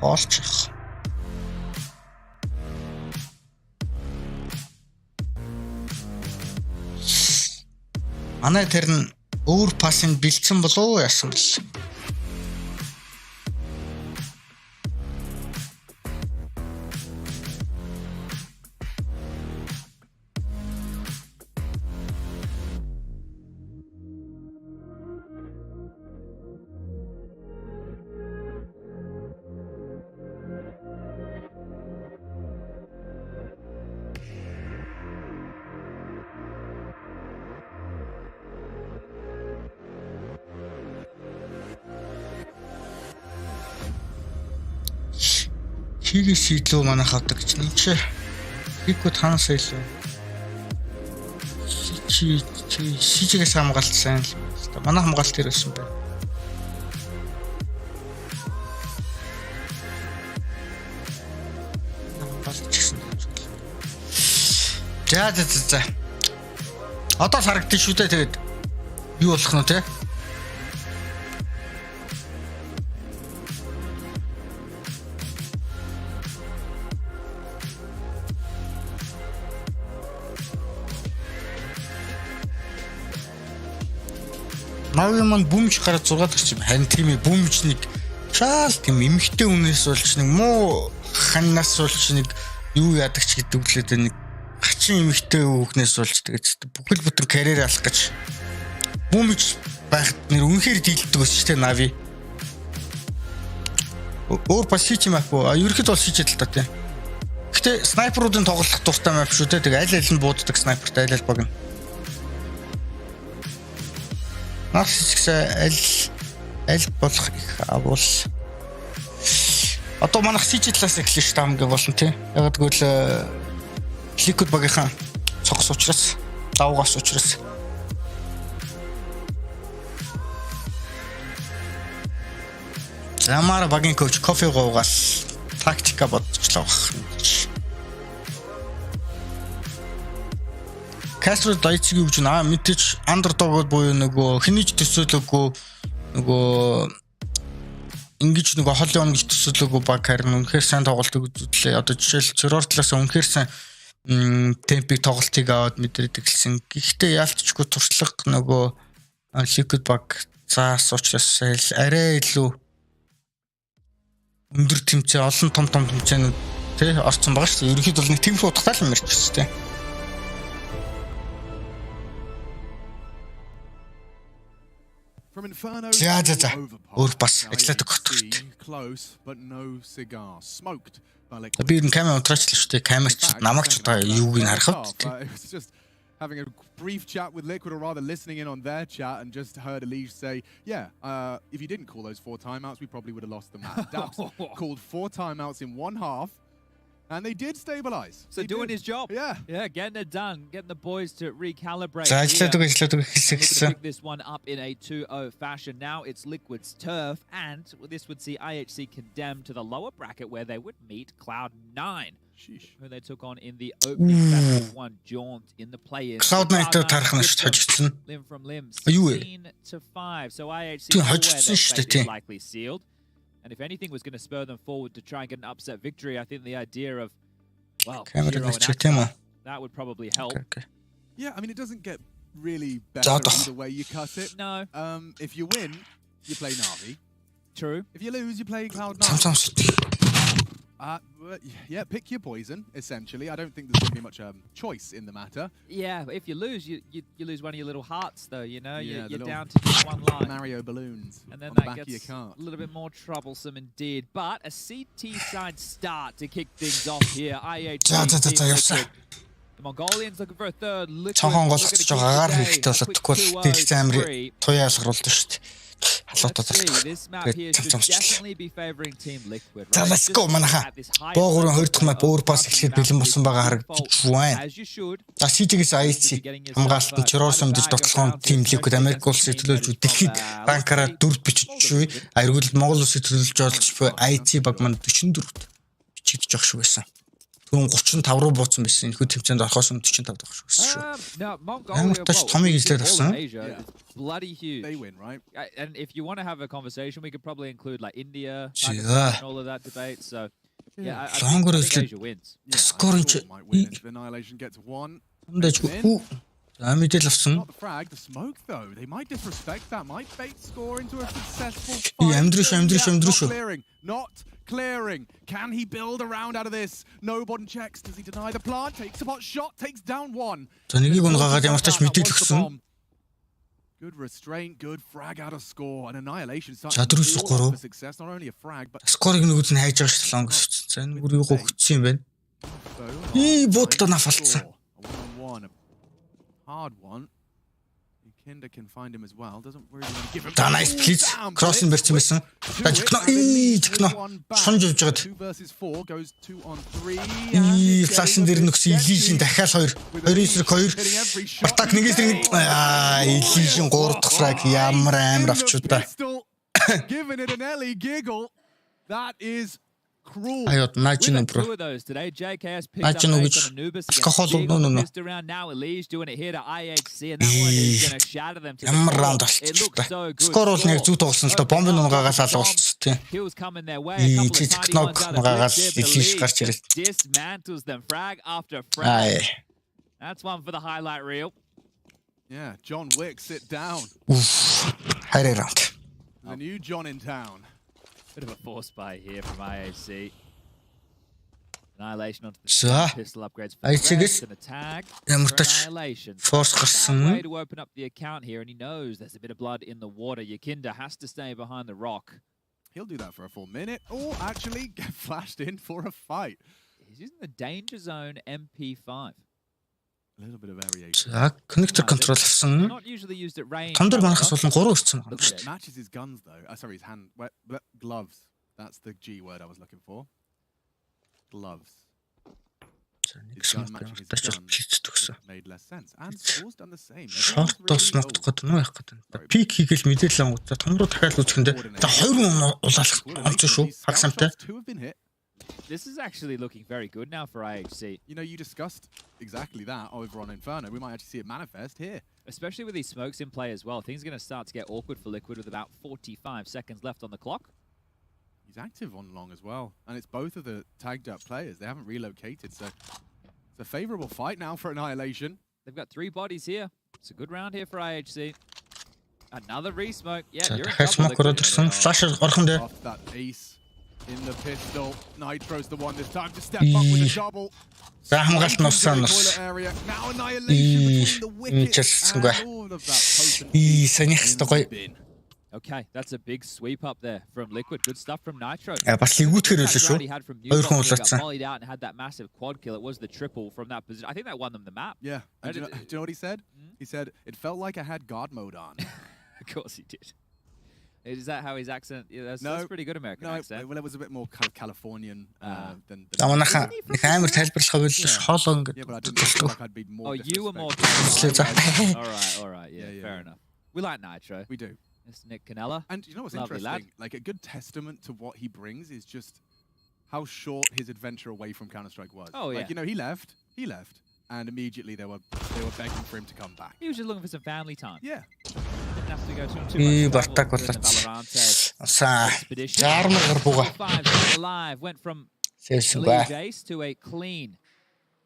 Хоолчих. Манай тэр нь өөр пассыг бэлдсэн болов уу яасан бэл. Хийгээс илүү манай хавдаг ч юм чи. Хийгүүд ханасаа илүү. Шижигээс хамгаалт сайн л байна. Манай хамгаалт хэрэгсэн байна. За. Одоо харагдчих шүү дээ тэгээд юу болох нь те? Нави маань бүмж гараад 6 дахь юм. Харин тийм ээ бүмж нэг шаал тийм эмхтэй үнээс болж нэг муу ханнаас болж нэг юу яадаг ч гэдэг үглээд нэг хачин эмхтэй хүүхнээс болж тэгээд бүхэл бүтэн карьер алах гэж бүмж байхад нэр үнэхээр дийлдэг өс ч тийм нави. Өөр бас хийч юм аахгүй. Ерөөд бол хийчээд л та тийм. Гэтэ снайперуудын тоглох дуртай мap шүү дээ. Тэг аль аль нь бууддаг снайпертай аль аль баг нь. Нарсичгсаа аль болох их авал одоо манайх сижидлаас эхлэх шүү дээ хамгийн гол нь тий. Яг тэгвэл ликвид багийнхаа цогц учраас давгаас учраас Замара багийн коуч кофе гоогаас тактика бодчихлоо баг. Кастро дайцгийн үгж мэдээж андердог буюу нөгөө хинийч төсөөлөөгүй нөгөө ингэж нөгөө холын гэж төсөөлөөгүй баг харин үнэхээр сайн тоглолтыг үзүүлээ. Одоо жишээл зөрөөр талаас үнэхээр сайн темпийг тоглолтыг аваад мэдэрдэг гэсэн. Гэхдээ яалтчгүй туршлага нөгөө ликвид баг заас учраас арай илүү өндөр тэмцээн олон том тэмцээнүүд тий орсон байгаа шүү дээ. Ерөнхийдөө бол нэг темп утгатай л мэрч шүү дээ. За. Өөр бас ажилладаг хөтөх шүү дээ. Би энэ камера унтраачлаа шүү дээ. Камерч намайг ч одоо юуг нь харахад. Having a brief chat with Liquid, or rather listening in on their chat, and just heard Elige say, yeah, if you didn't call those 4 timeouts, we probably would have lost the match. Daps called 4 timeouts in one half, and they did stabilize. So doing his job. Yeah, getting it done, getting the boys to recalibrate. Pick this one up in a 2-0 fashion. Now it's Liquid's turf, and this would see IHC condemned to the lower bracket where they would meet Cloud9. Who they took on in the opening battle, one jaunt in the play-in. Cloud9 тарах нь шүү хожигдсон. Limb from limb, Юу вэ? 16-5. So IHC хожигдсон шүү дээ. Likely sealed. And if anything was going to spur them forward to try and get an upset victory, I think the idea of, well, that would probably help. Yeah, I mean, it doesn't get really better either way you cut it. No. If you win, you play Na'Vi. True. If you lose, you play Cloud9. Yeah, pick your poison, essentially. I don't think there's going to be much choice in the matter. Yeah, but if you lose, you lose one of your little hearts, though, you know? Yeah, you're down to just one life. Mario balloons and then on the that back of your gets cart. a little bit more troublesome indeed. But a CT side start to kick things off here. IHC. The Mongolians looking for a third. Цонхон голцож байгаагаар хэрэгтэй болоодгүй л дэлгэц амир туяа ялгаруулдаг шүү дээ. This map here should definitely be favoring Team Liquid. За let's go манаха. Боогурын 2 дахь мап өөр пас эхлэхэд бэлэн болсон байгаа харагдаж байна. За CJ-гээс IEC хамгаалтанд Чорос өмдөж тоглоом Team Liquid Америк улсыг төлөөлж дэлхийд банкараа 4 бичиж буй. Аргуул Монгол улсыг төлөөлж болж буй IEC баг манд 44-т бичигдэж байгаа шүү байсан. Түрүүн 35 руу бууцсан байсан. Энэхүү тэмцээнд орохоос өмнө 45 давах шүү байсан шүү. Амтач томыг излээд авсан. Bloody huge. They win, right? And if you want to have a conversation, we could probably include like India, Yeah. and all of that debate. So yeah, I Longer think Asia wins. Scoring might win if Annihilation gets one. Мэдэл авсан. Not the frag, the smoke though. They might disrespect that. Might bait score into a successful fight. Амдриш. Not clearing. Can he build a round out of this? No one checks. Does he deny the plant? Takes a pot shot. Takes down one. За нэгийг унгагаад ямар тач мэдээлэл өгсөн. Good restraint, good frag out of score, and Annihilation starts for success. Not only a frag, but scoring нөгөөд нь хайж байгаа шүү дээ лонгос. За энэ бүр юу гогдсон юм бэ? Буудлаа нафалцсан. Hard one. Kinder can find him as well. Doesn't really want to give him. Nice please. Crossing барьсан байсан. Жигно. Шунж явж байгаа. 2 versus 4 goes 2 on 3. Флашн дээр нөхсөн Illusion дахиад 2. 2-2. Батак нэгээс нэг Illusion 3 дахь фраг ямар амар авчудаа. Giving it an Ellie giggle. That is cruel. Ayot Najin bro. Two of those today. JKS picked Najin up which Anubis. no. Around now, Elise doing it here to IHC, and that one is going to shatter them to the floor. It looks so good. Score бол нэг зүү тоглосон л да бомбын унгаагаас алуулсан тийм. Kills coming their way. A couple of tiny ones out of Illusion гарч ирэл. Dismantles them frag after frag. That's one for the highlight reel. Yeah, John Wick, sit down. High round. The new John in town. Bit of a force buy here from IHC. Annihilation onto the pistol upgrades for IHC and a tag. Annihilation. Force garсан. Way to open up the account here, and he knows there's a bit of blood in the water. Yakinda has to stay behind the rock. He'll do that for a full minute, or actually get flashed in for a fight. He's using the danger zone MP5. A little bit of variation. За, connector control авсан. Not usually used at range. Томдор манахаас болон 3 өссөн байна шүү дээ. Matches his guns though. Sorry, his hand gloves. That's the G word I was looking for. Gloves. Made less sense. And Score's done the same. Short toss магтах гэдэг нь яах гэдэг. Пик хийгээл мэдээлэл ангууд. За том руу дахиад үзэхэндээ. За 2 улаалах онцсон шүү. Хаг самтай. This is actually looking very good now for IHC. You know, you discussed exactly that over on Inferno. We might actually see it manifest here. Especially with these smokes in play as well. Things are going to start to get awkward for Liquid with about 45 seconds left on the clock. He's active on long as well. And it's both of the tagged up players. They haven't relocated, so it's a favorable fight now for Annihilation. They've got 3 bodies here. It's a good round here for IHC. Another re-smoke. Yeah, you're in trouble. After that ace in the pistol, Nitro's the one this time to step up with a double. Toilet area. Now Annihilation between the wickets and all of that potent. Okay, that's a big sweep up there from Liquid. Good stuff from Nitro. Бас лигүүтгэр байлаа шүү. 2 хүн улаацсан. Volleyed out and had that massive quad kill. It was the triple from that position. I think that won them the map. Yeah. Do you know what he said? He said, it felt like I had God mode on. Of course he did. Is that how his accent? Yeah, that's pretty good American accent. Well, it was a bit more kind of Californian than. Манайха нэг амар тайлбарлах байлаа хоолоо ингээд. Yeah, but I didn't feel like I'd be more. Oh, you were more. All right. Yeah, fair enough. We like Nitro. We do. It's Nick Canella. And you know what's Lovely interesting? lad. Like a good testament to what he brings is just how short his adventure away from Counter-Strike was. Oh, yeah. Like, you know, he left, and immediately they were begging for him to come back. He was just looking for some family time. Yeah. Didn't have to go too much trouble in the Valorant expedition. 5 alive. Went from Elite Ace to a clean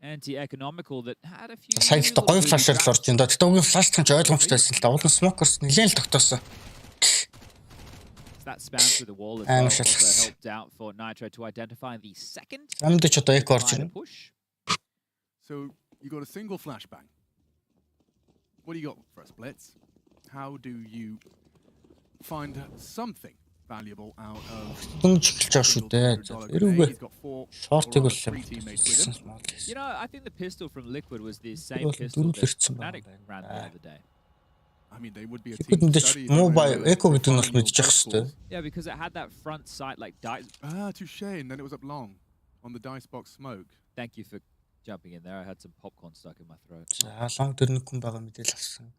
anti-economical that had a few. Сая л гоё флашер л орж ин да. Тэгтээ уг флаш ч ойлгомжтой байсан л да. Уулын смокерс нэлээд л тогтоосон. That span through the wall as well also helped out for Nitro to identify the second. Амд ч одоо эко орж ин. So you got a single flashbang. What do you got for us, Blitz? How do you find something valuable out of? Дөнгөж эхэлж байгаа шүү дээ. Эрүүгээ шортыг бол смол. You know, I think the pistol from Liquid was the same pistol that Fnatic ran the other day. I mean, they would be a team study. Mobile echo гэдэг нь мэдчих хэвчтэй. Yeah, because it had that front sight like dice. Touche, and then it was up long on the dice box smoke. Thank you for jumping in there. I had some popcorn stuck in my throat. Long дээр нэг хүн байгаа мэдээл авсан.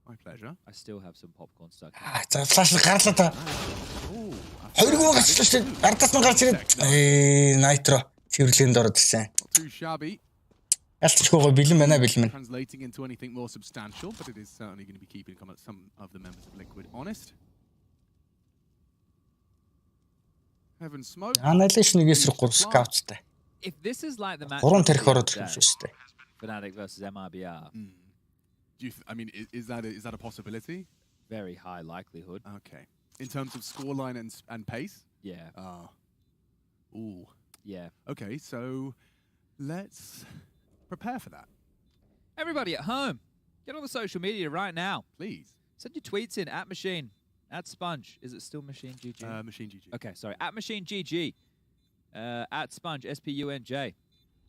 My pleasure. I still have some popcorn stuck. За флаш гарлаа та. Хоёргүй гарчлаа шүү дээ. Ардаас нь гарч ирээд Nitro цэвэрлэгэнд ороод ирсэн. Too shabby. Ялцчихгүй бэлэн байна бэлэн. Translating into anything more substantial, but it is certainly going to be keeping some of the members of Liquid honest. Heaven smoke. Annihilation нэгээс 3 scoutтай. If this is like the match. 3 тарих ороод ирсэн шүү дээ. Fnatic versus MRBR. Do you I mean, is that a possibility? Very high likelihood. Okay. In terms of scoreline and pace? Yeah. Ooh. Yeah. Okay, so let's prepare for that. Everybody at home, get on the social media right now. Please. Send your tweets in at Machine, at Sponge. Is it still Machine GG? Machine GG. Okay, sorry. At Machine GG, at Sponge, SPUNJ.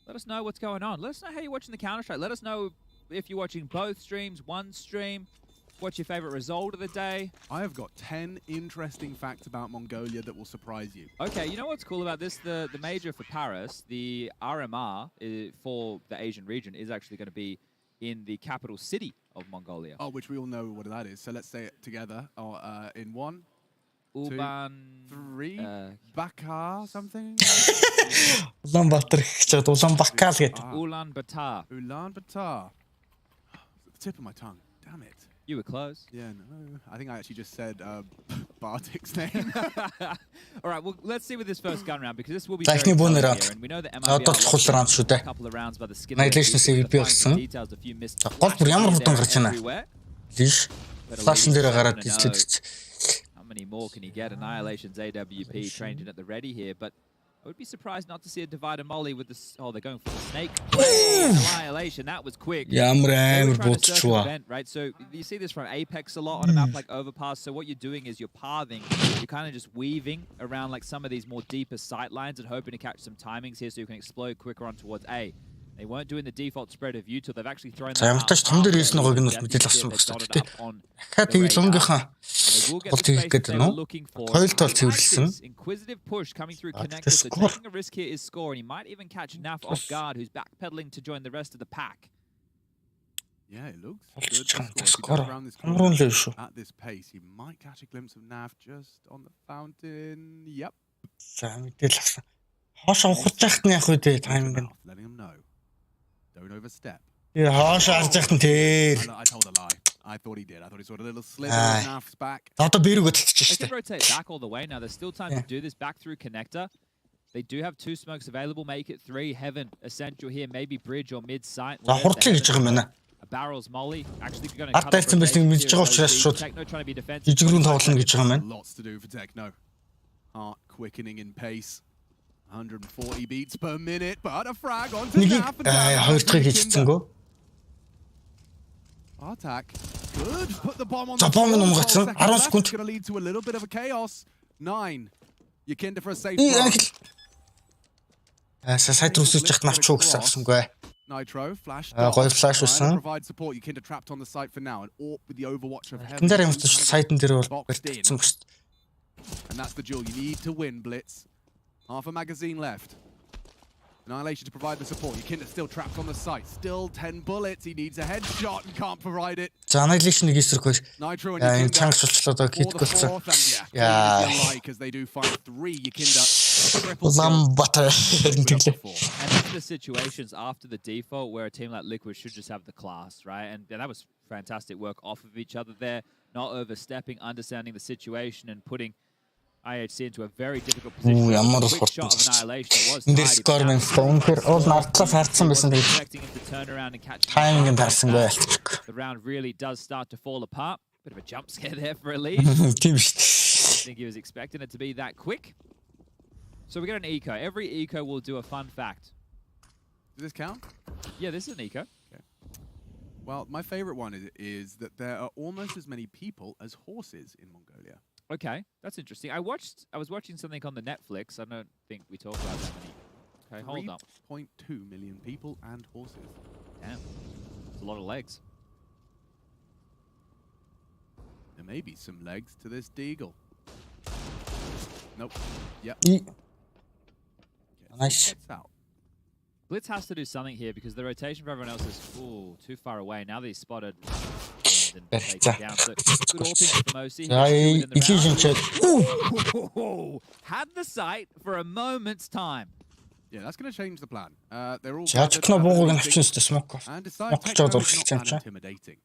Let us know what's going on. Let us know how you're watching the Counter-Strike. Let us know if you're watching both streams, one stream. What's your favorite result of the day? I have got 10 interesting facts about Mongolia that will surprise you. Okay, you know what's cool about this? The major for Paris, the RMR for the Asian region is actually going to be in the capital city of Mongolia. Oh, which we all know what that is. So let's say it together. In 1, Ulan 2, 3, Bakar something? Ulaanbaatar гэж чад Ulaanbaatar гэдэг. Ulaanbaatar. Ulaanbaatar. The tip of my tongue. Damn it. You were close. Yeah, no. I think I actually just said Bartik's name. All right, well, let's see with this first gun round because this will be Technique very round. here, and we know that MRBR lost a couple of rounds by the skin of details, a few missed everywhere. Лиш. Флашн дээр гараад дижлэгч. How many more can he get? Annihilation's AWP trained in at the ready here, but I would be surprised not to see a divider molly with this. Oh, they're going for the snake. Annihilation, that was quick. Right? So you see this from Apex a lot on a map like Overpass. So what you're doing is you're pathing. You're kind of just weaving around like some of these more deeper sight lines and hoping to catch some timings here so you can explode quicker on towards A. They weren't doing the default spread of U2. They've actually thrown that out. Том дээр ирсэн ногоог нь бас мэдээлэл авсан байна. Дахиад тэгээд лонгийнхаа гол хийх гэдэг нь хоёулт бол цэвэрлсэн. Inquisitive push coming through connector. So taking a risk here is score, and he might even catch Naf off guard, who's backpedaling to join the rest of the pack. Yeah, it looks good. Score. At this pace, he might catch a glimpse of Naf just on the fountain. Yep. За мэдээлэл авсан. Хоош ухаж яхад нь яг үедээ тайминг нь. Letting him know. Don't overstep. Yeah, хоош харж яхад нь тэр. I told a lie. I thought he did. I thought he saw a little sliver of Naf's back. Одоо бэрүүг өтчихэж They штэ. can rotate back all the way now. There's still time to do this back through connector. They do have 2 smokes available. Make it 3. Heaven essential here. Maybe bridge or mid sight. За хурдлыг хийж байгаа юм байна. A barrel's molly actually going to Арт тайцсан байсан мэдж байгаа учраас шууд жижиг рүү тоглоно гэж байгаа юм байна. Lots to do for Techno. Heart quickening in pace. 140 beats per minute, but a frag onto Naf. Хоёр дахь хийчихсэнгөө. Attack. Good. Put the bomb on the bomb umгацсан. 10 секунд. Going to lead to a little bit of a chaos. 9. Yakinda for a safe сайд руу үсэж яхад навчуу гэсэн авсангүй. Nitro flash. Гоё флаш байсан. Provide support. Yakinda trapped on the site for now, and AWP with the Overwatch of Heaven. Тэн дээр юм чинь сайдн дээр бол барьцсан ба шүү. And that's the duel you need to win, Blitz. Half a magazine left. Annihilation to provide the support. Yakinda still trapped on the site. Still 10 bullets. He needs a headshot and can't provide it. За Annihilation нэг эсрэг хөөс. Nitro and Yakinda. Чанга шулчлаа доо хит голцсон. Yeah. Because they do find 3. Yakinda. Ulaanbaatar. And these are the situations after the default where a team like Liquid should just have the class, right? And that was fantastic work off of each other there. Not overstepping, understanding the situation and putting IHC into a very difficult position. Ямар Quick хурдан shot of зогсож. annihilation. It was Энд tidy, скор but now мэн ункер уул нардлаас харцсан байсан тэгээд expecting him to turn around and catch him. тайминг харсан байлчих. The round really does start to fall apart. Bit of a jump scare there for Elise. Тийм шүү I дээ. think he was expecting it to be that quick. So we got an eco. Every eco will do a fun fact. Does this count? Yeah, this is an eco. Okay. Well, my favorite one is that there are almost as many people as horses in Mongolia. Okay, that's interesting. I was watching something on the Netflix. I don't think we talk about that many. Okay, hold up. 3.2 million people and horses. Damn, it's a lot of legs. There may be some legs to this deagle. Nope. Yep. Nice. Gets out. Blitz has to do something here because the rotation for everyone else is too far away. Now that he's spotted and taken down. So good AWPing from OC. Had the sight for a moment's time. Yeah, that's going to change the plan. They're all and decide Techno is not that intimidating.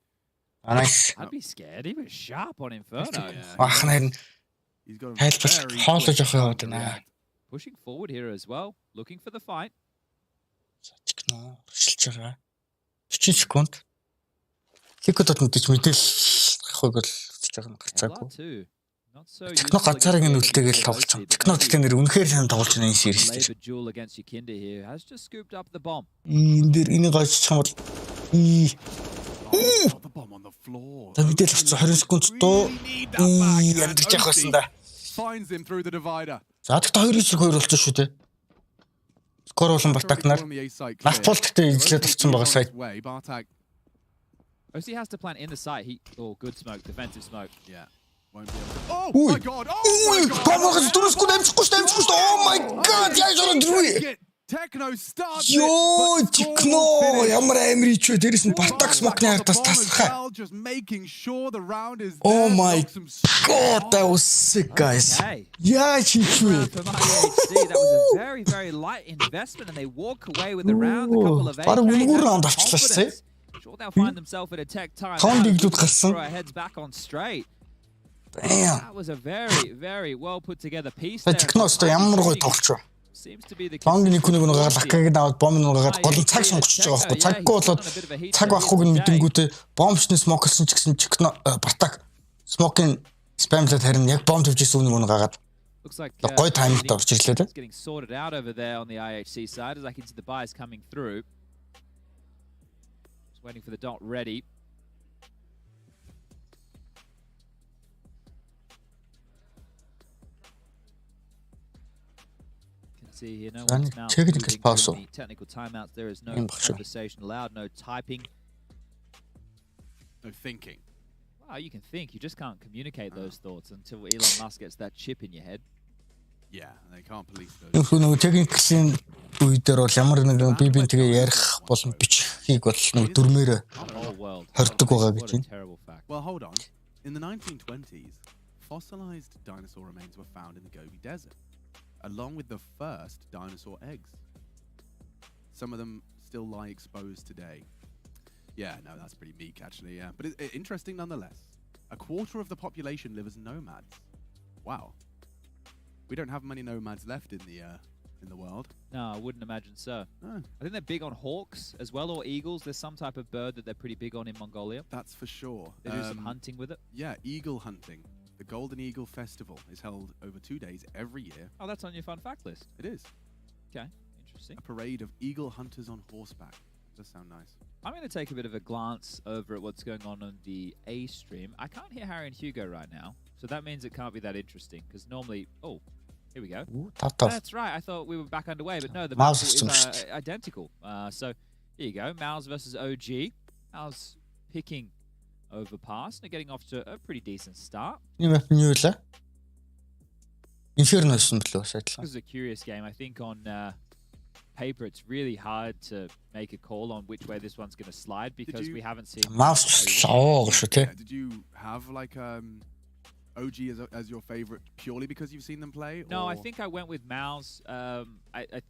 Nice. I'd be scared. He was sharp on Inferno. He's got pushing forward here as well, looking for the fight. 40 секунд. Хикодод мэдээж мэдээл авахыг бол хүсэж байгаа нь гарцаагүй. Техно ганцаараа ингэ үлдээгээл тоглож байгаа. Технод гэдэг нэр үнэхээр сайн тоглож байна энэ series дээр. Энд дэр энийг гойчих юм бол За мэдээлэл авсан 20 секунд доо яндрж явах байсан да. За тэгтээ 2-2 болж шүү дээ. Скор болон Бартакнаар ласт бол тэгтээ ижлээд авсан байгаа сая. OC has to plant in the site. Good smoke, defensive smoke. Yeah. Won't be able to. Oh my god! Oh my god! Techno starts Yo, Techno! Ямар амир ичвэ дээрээс нь Бартак смокны хатаас тасхаа. Oh my god, that was sick, guys. Yeah, ичвэ. That was a very, very light investment and they walk away with the round. A couple of AKs. Sure, they'll find themselves at a tech time. Heads back on straight. Damn. That was a very, very well put together piece. Techno sto ямар гоё тоглож байна. Seems to be the Фонгийн нэг гаалахыг даваад бомб нугаад гол цаг сонгочихж байгаа байхгүй. Цаггүй болоод цаг байхгүй нь мэдэнгүүтээ бомбчны смоклсон ч гэсэн Techno Бартак смокийн спамлаад харин яг бомб төвжсэн үнэ гаагаад. Looks like гоё таймтай орж ирлээ дээ. Getting sorted out over there on the IHC side as I can see the buys coming through. Just waiting for the dot ready. See here, no one's now moving the technical timeouts. There is no conversation allowed, no typing. No thinking. Wow, you can think. You just can't communicate those thoughts until Elon Musk gets that chip in your head. Yeah, they can't police those. Нөгөө техникийн үедэр бол ямар нэгэн бибин тэгээ ярих болон бичихийг бол нөгөө дөрмээр хордог байгаа гэж байна. Well, hold on. In the 1920s, fossilized dinosaur remains were found in the Gobi Desert, along with the first dinosaur eggs. Some of them still lie exposed today. Yeah, no, that's pretty meek, actually, yeah. But it's interesting nonetheless. A quarter of the population live as nomads. Wow. We don't have many nomads left in the world. No, I wouldn't imagine so. Oh. I think they're big on hawks as well, or eagles. There's some type of bird that they're pretty big on in Mongolia. That's for sure. They do some hunting with it. Yeah, eagle hunting. The Golden Eagle Festival is held over 2 days every year. Oh, that's on your fun fact list. It is. Okay, interesting. A parade of eagle hunters on horseback. Does sound nice. I'm going to take a bit of a glance over at what's going on the A stream. I can't hear Harry and Hugo right now, so that means it can't be that interesting, because normally... Oh, here we go. That's right, I thought we were back underway, but no, the map is identical. So, here you go, Mouse versus OG. Mouse picking Overpass. They're getting off to a pretty decent start. This is a curious game. I think on paper it's really hard to make a call on which way this one's going to slide because we haven't seen... Did you have like OG as your favorite purely because you've seen them play? No, I think I went with Mouse. I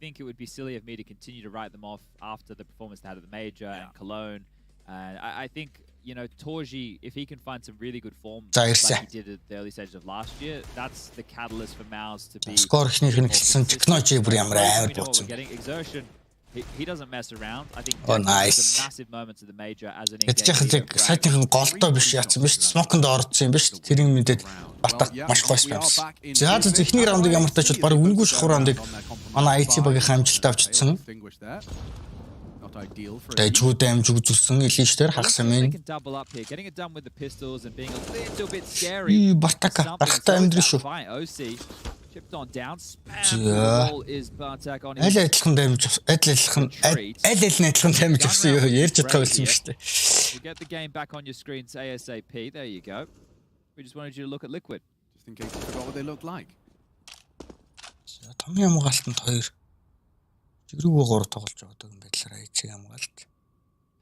think it would be silly of me to continue to write them off after the performance they had at the Major and Cologne. I think you know, Torji, if he can find some really good form За like ирсэн. he did at the early stages of last year, that's the catalyst for Mouse to be. Скор ихнийх нь гэлсэн технологи бүр ямар амар We know what бууцсан. we're getting. Exertion. He doesn't mess around. I think Oh, definitely nice. the massive moments of the major as an Гэж in-game яхад яг leader. сайтынхын голдоо биш яатсан биш. Смоконд ордсон юм биш. Тэрийг мэдээд батаг маш гойс байсан. За эхний раундыг ямар тач бол баг үнгүй шахуу раундыг манай IC багийнхаа амжилттай авчирсан. Дэжүүд амжиг үзүүлсэн элишээр хагас амин. Double up here, getting it done with the pistols and being a little bit И scary. Бартака гарахтаа амьдрын шүү. OC chipped on down. Spam wall is Bartak on Аль адилхан дамж адилхан дамж авсан юу ярьж чадгаа байсан шүү дээ. You get the game back on your screens ASAP. There you go. We just wanted you to look at Liquid. Just in case you forgot what they looked like. За томьёо хамгаалтанд 2 Жигрүүгөө 3 тоглож байгаа юм байдлаар IHC хамгаалт.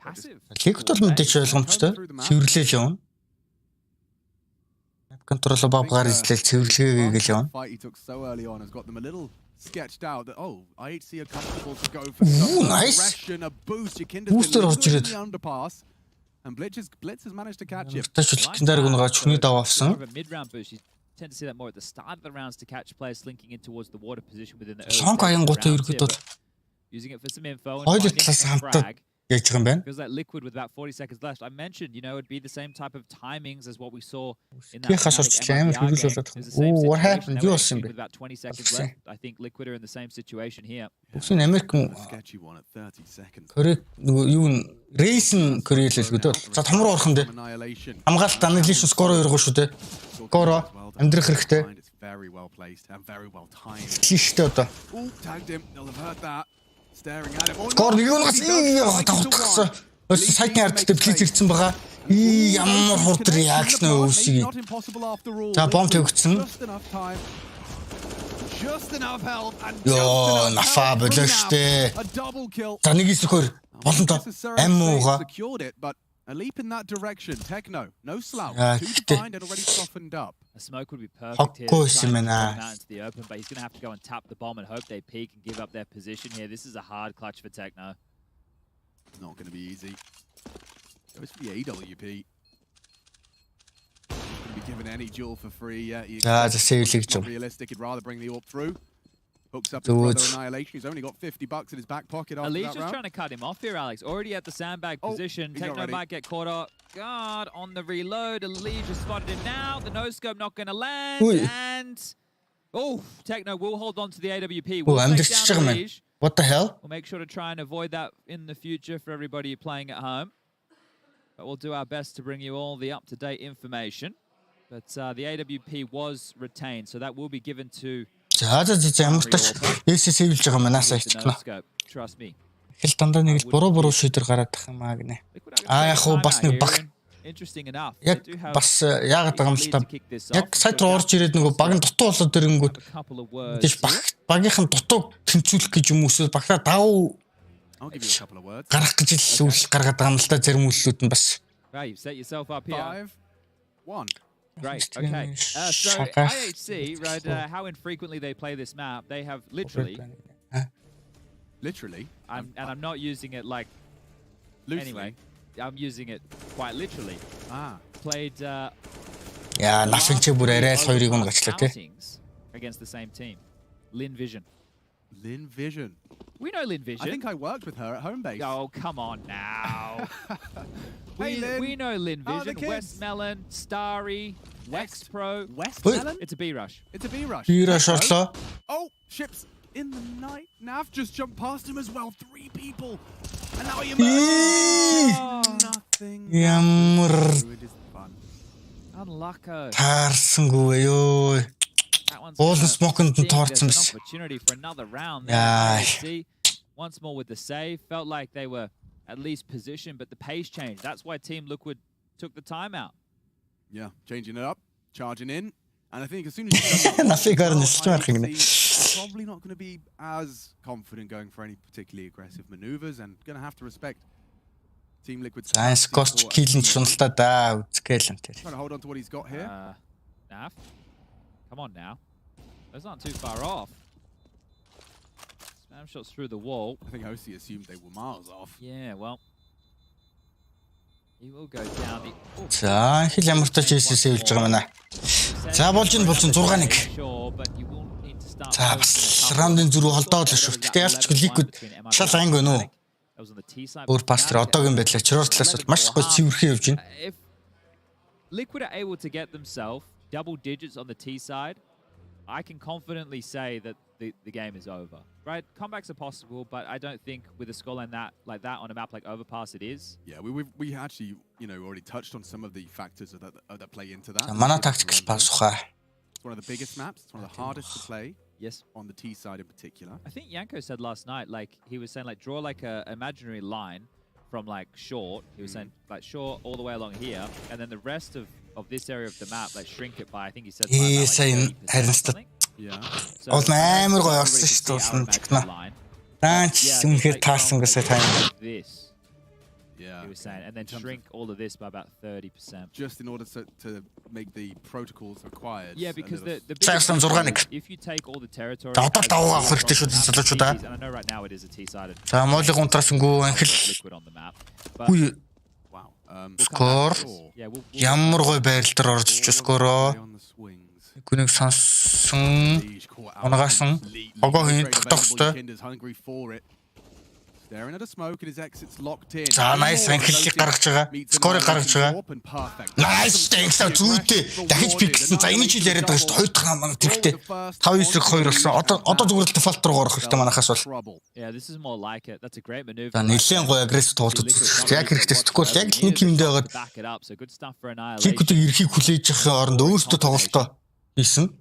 Passive. Лигт бол мэдээж ойлгомжтой. Цэвэрлэл явна. Контрол бабгаар излээл цэвэрлэгээгээл явна. Fight he took so early on has got them a little sketched out that IHC are comfortable to go for some aggression, a boost. Booster орж ирээд. Underpass. And Blitz has managed to catch him. Таш үлдэн дээр гүнгаа чүний даваа авсан. Mid-round boost. You tend to see that more at the start of the rounds to catch players slinking in towards the water position within the early Сонг аянгуутай ерөөд бол using it for some info and хоёрын finding талаас a хамтад frag. яаж байгаа юм бэ? Feels like Liquid with about 40 seconds left. I mentioned, you know, it'd be the same type of timings as what we saw in that Хас орч амар хөвөл болоод. Оо, what happened? Юу болсон бэ? With about 20 seconds left. I think Liquid are in the same situation here. Бүгсийн Америкэн Sketchy one at 30 seconds. Корей нөгөө юу н рейсэн Корейлээс гэдэг бол. За том руу орох нь дээ. Хамгаалалт annihilation score 2 гоо шүү дээ. Score амьдрах хэрэгтэй. It's very well placed and very well timed. Тийштэй одоо. Ooh, tagged him. They'll have heard that. Staring at him. Score нэг юунаас тавтагсан. Өөс сайтны ардтай плиз ирсэн байгаа. Ямар хурд реакшн өвсгий. За бомб төгцсөн. Just enough health and Ёо, нафа болоо штэ. a double kill. За нэг исэхөр болонтой амууга. Secured it, but a leap in that direction. Techno, no slouch. Yeah, Two to find, it already softened up. A smoke would be perfect here. Hakko to try and simena. get them out into the open, but he's going to have to go and tap the bomb and hope they peek and give up their position here. This is a hard clutch for Techno. Not going to be easy. Goes for the AWP. Not going to be given any duel for free yet. За засэвлэг Not жоо. realistic. He'd rather bring the AWP through. Hooks up his Good. brother Annihilation. He's only got $50 in his back pocket after Ali's that just round. trying to cut him off here, Alex. Already at the sandbag position. he's not Techno ready. might get caught up. Guard on the reload. Ali just spotted him now. The no-scope not going to land. Ui. And... Oh, Techno will hold on to the AWP. Оо We'll take амьдрч down байгаа the юм. Liege. What the hell? We'll make sure to try and avoid that in the future for everybody playing at home. But we'll do our best to bring you all the up-to-date information. But the AWP was retained, so that will be given to За ямар тач эсэвлж байгаа манаас the ичгнэ. no-scope. Trust me. Хэл дандаа нэг л буруу шийдвэр гараад тах юм аа гинэ. Яг хуу бас нэг баг. Interesting enough. Яг бас яагаад байгаа юм л та. Яг сайд руу орж ирээд нөгөө баг нь дутуу болоод ирэнгүүт тийш багийнхан дутуу тэнцүүлэх гэж юм уусаа багтаа давуу I'll give you a couple of words. гарах гэж л үйл гаргаад байгаа юм л та зарим үйлслүүд нь бас. Right, you've set yourself up here. 5, 1. Great. Okay. So IHC, right? How infrequently they play this map? They have literally. Literally. And I'm not using it like. Loosely. Anyway, I'm using it quite literally. Played. Яа, нафинч бүр арай л хоёрыг нь гачлаа тий. Outings against the same team. Lin Vision. Lin Vision. We know Lin Vision. I think I worked with her at home base. Oh, come on now. Hey, Lin. We know Lin How are the Vision, kids? Westmelon, Starry, Wex Pro. Westmelon? It's a B rush. It's a B rush. Бираш орлоо. Oh, ships in the night. Nav just jumped past him as well. 3 people. And now he emerges. Nothing. Ямар It is fun. Unlucky. таарсангүй ёо. Уулын смоконд нь тоорсон байсан. Opportunity for another round. Yeah. See, once more with the save, felt like they were at least positioned, but the pace changed. That's why Team Liquid took the timeout. Yeah, changing it up, charging in. And I think as soon as you Нафигаар нэлж марах юм. probably not going to be as confident going for any particularly aggressive maneuvers and going to have to respect Team Liquid's Сайнс кост килэн шуналтаа да үзгээл юм тэр. trying to hold on to what he's got here. Naf, come on now. Those aren't too far off. Spam shots through the wall. I think OC assumed they were miles off. Yeah, well. He will go down the. За хил ямар тач хийсээ явж байгаа маа. За болж 6-1. За бас раундын зүрх холдоод л шүү. Гэтэ ялч Liquid шал анги гэнэ үү? Өөр пастер одоогийн байдлаар чируур талаас бол маш гоё цэвэрхэн явж байна. Liquid are able to get themselves double digits on the T side, I can confidently say that the game is over. Right? Comebacks are possible, but I don't think with a scoreline like that on a map like Overpass it is. Yeah, we actually, already touched on some of the factors that play into that. Mana tactical пасуха. It's one of the biggest maps. It's one of the hardest to play. Yes. On the T side in particular. I think Yanko said last night, he was saying draw a imaginary line from short. He was saying short all the way along here, and then the rest of this area of the map shrink it by, I think he said by about, something. Yeah. Ол амар гоё орсон шүү дээ чигнаа. Данч үнэхээр таасан гэсэн тайм. This. Yeah. He was saying, and then shrink all of this by about 30%. Just in order to make the protocols required. Yeah, because the if you take all the territory. And I know right now it is a T-sided. Liquid on the map. Wow. Score. Ямар гоё байрал дээр орж скороо. Гүнийг сонсон. Унагаасан. Огоохын тогтохтой. Staring at a smoke and his exit's locked in. За nice анхиллыг гаргаж байгаа. Скорыг гаргаж байгаа. Nice thanks зүйтэй. Дахиж пик гэсэн. За энэ жил яриад байгаа шүү дээ. Хоёр дахь маань тэрхтээ. 5-9-2 болсон. Одоо зүгээр л дефолт руу орох хэрэгтэй манахаас бол. Yeah, this is more like it. That's a great maneuver. За нэлээд гоё агрессив тоглолт үзсэн. Яг хэрэгтэй сэтгэхгүй яг нэг юмдээ байгаад. Кикүүдийг эрхийг хүлээж авахын оронд өөртөө тоглолтоо хийсэн.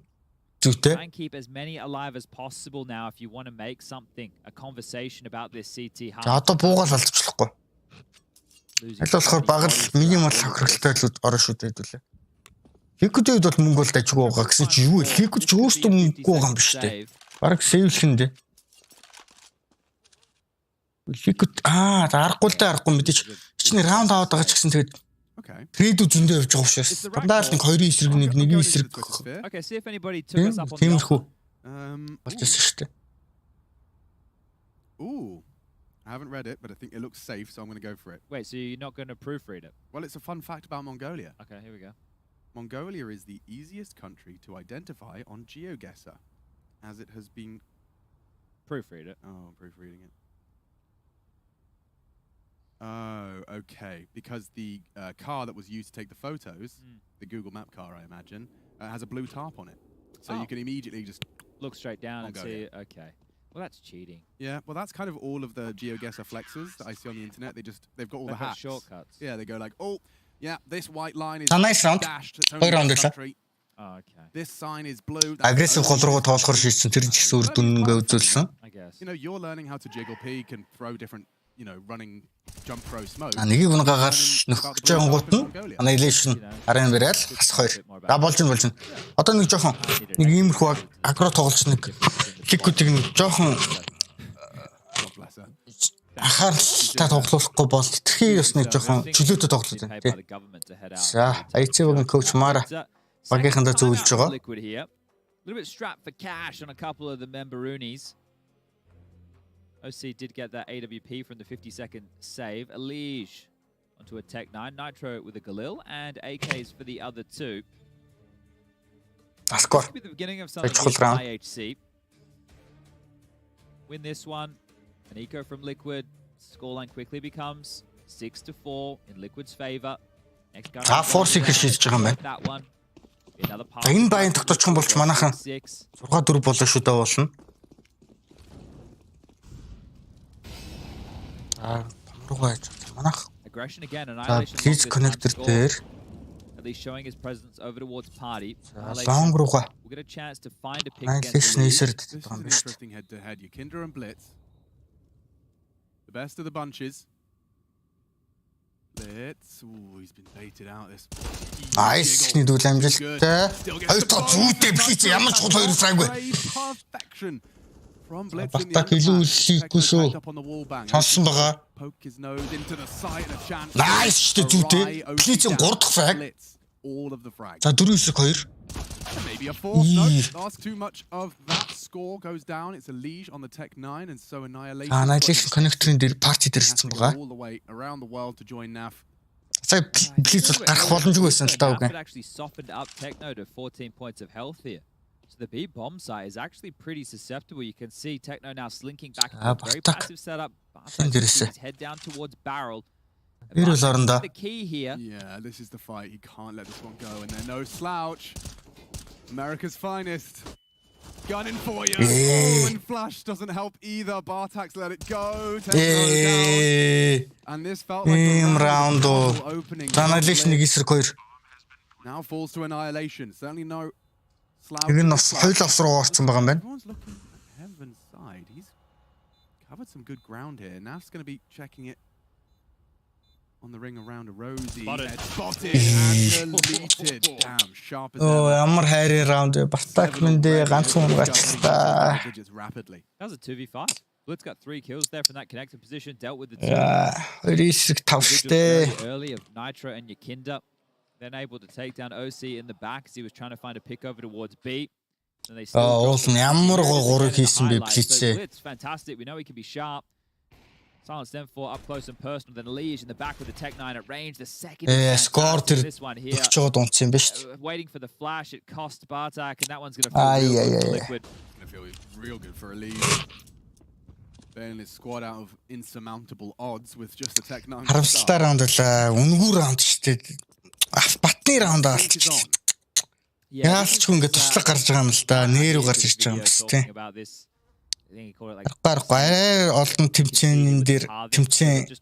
Try and keep as many alive as possible now if you want to make something, a conversation about this CT. За одоо буугаал алдчихлахгүй. Аль болохоор баг л минимал хохиролтой л орно шүү дээ хэдүүлээ. Ликүдэд бол мөнгө бол дажгүй байгаа гэсэн чи юу вэ? Ликүд ч өөртөө мөнгөгүй байгаа юм биш үү? Бараг сейвлэх нь дээ. Ликүд аргагүй л дээ аргагүй мэдээч. Чиний раунд аваад байгаа ч гэсэн тэгээд Трейд үзэндээ явж байгаа учраас дандаа л нэг 2 эсрэг нэг эсрэг. Okay, see if anybody took us up on the offer. Болчихсон шүү дээ. Ooh. I haven't read it, but I think it looks safe, so I'm going to go for it. Wait, so you're not going to proofread it? Well, it's a fun fact about Mongolia. Okay, here we go. Mongolia is the easiest country to identify on GeoGuessr, as it has been... Proofread it. Oh, I'm proofreading it. Oh, okay. Because the car that was used to take the photos, the Google Map car, I imagine, has a blue tarp on it. So you can immediately just... Look straight down and see... Okay. Well, that's cheating. Yeah, well, that's kind of all of the GeoGuessr flexes that I see on the internet. They've got all the hacks. Shortcuts. Yeah, they go oh, yeah, this white line is nice round. dashed. It's only this country. Oh, okay. This sign is blue. Aggressive гол руу тоолохор шийдсэн тэр ч гэсэн үр дүнгээ үзүүлсэн. I guess. You're learning how to jiggle peek and throw different running jump throw smoke. Нэгийг унгагаал нөхөж байгаа гут нь annihilation арын барайл хас хоёр. За болж нь. Одоо нэг жоохон нэг иймэрхүү агро тоглолч нэг ликүүдийг нэг жоохон анхааралтай тоглохгүй бол тэрхий бас нэг жоохон чөлөөтэй тоглолт байна тий. За IHC-ийн коуч Мара багийнхандаа зөвлөж байгаа. A little bit strapped for cash on a couple of the Memberoonies. OC did get that AWP from the 50-second save. Elige onto a Tech 9. Nitro with a Galil and AKs for the other two. This could be the beginning of something with IHC. Win this one. An eco from Liquid. Scoreline quickly becomes 6-4 in Liquid's favor. Next gun. That one. Another pass. Энэ баян тогтоочих юм болж манайхан 6-4 болоо шүү дээ болно. Aggression again, Annihilation. Please connector there. At least showing his presence over towards Party. Long руугаа. We'll get a chance to find a pick against This is an interesting head-to-head. Yakinder and Blitz. The best of the bunches. Blitz. Ooh, he's been baited out this. Nice. Нийдүүл амжилттай. Хоёр дахь зүйтэй блиц ямар ч хоёр фраггүй. Perfection. From Blitz Батаг илүү үллийхгүй шүү. Сонссон байгаа. Nice шүү дээ зүйтэй. Блицэн 3 дахь фраг. За 4-9-2. Maybe a fourth. No, that's too much of that score goes down. It's a Liege on the Tech 9 and so Annihilation. Annihilation connector-ын дээр party дээр ирсэн байгаа. All the way around the world to join NAF. Сая близ бол гарах боломжгүй байсан л даа үгүй. Actually softened up Techno to 14 points of health here. So the B bomb site is actually pretty susceptible. You can see Techno now slinking back to a very passive setup. His head down towards Barrel. The key here. Yeah, this is the fight. He can't let this one go. And then no slouch. America's finest. Gunning for you. Oh, and Flash doesn't help either. Bartak's let it go. And this felt like a round opening. Now falls to Annihilation. Certainly no slouch. Everyone's looking at Heaven's side. He's covered some good ground here. Naf's going to be checking it on the ring around a Rosie. Spotted and deleted. Damn, sharp as ever. Ямар хайрын раунд Бартак мэндэ ганцхан гачлаа. Rapidly. That was a 2v5. Blitz got 3 kills there from that connected position. Dealt with the 2. Риск тавштай. Early of Nitro and Yakinda. Then able to take down OC in the back as he was trying to find a pick over towards B. And they still ямар гурыг хийсэн бэ Blitz. Blitz fantastic. We know he can be sharp. Silence them for up close and personal. Then Liege in the back with the Tech 9 at range. The second score this one here. Waiting for the flash. It cost Bartak, and that one's going to feel real good for Liquid. It's going to feel real good for Liege. Bailing his squad out of insurmountable odds with just the Tech 9. Харамсалтай раунд байлаа. Үнгүү раунд шүү дээ. Батны раунд алдчих. Яалч хүн ингэ туслах гарч байгаа юм л да. Нээрүү гарч ирж байгаа юм биш тий. Гарахгүй олон тэмцээнэн дээр тэмцээн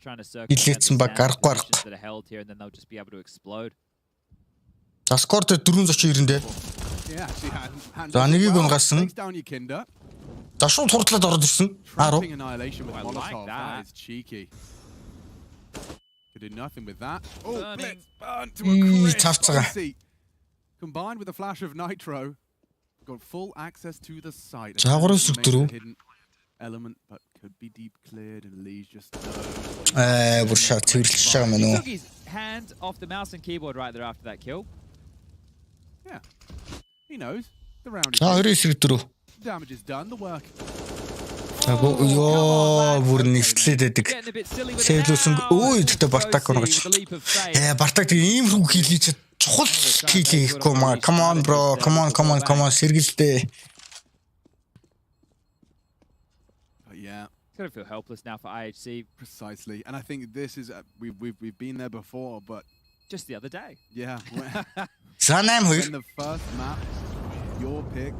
илээсэн баг гарахгүй. За скорт 490 дээ. За нэгийг унгасан. За шууд хурдлаад ороод ирсэн. 10. Combined with a flash of Nitro, got full access to the site. Element, but could be deep cleared, and Lee's just took his hand off the mouse and keyboard right there after that kill. Yeah, he knows the round is damage is done. The work. Ёо бүр нэвтлээд байдаг. Сэвлүүлсэн. Өө идэгтэй Бартак онгоч. Бартак ийм хүн хийлийч чухал хийлийхгүй маа. Come on bro. Come on сэргэлдээ. Yeah. It's gonna feel helpless now for IHC. Precisely, and I think this is we've been there before, but just the other day. Yeah. When the first map, your pick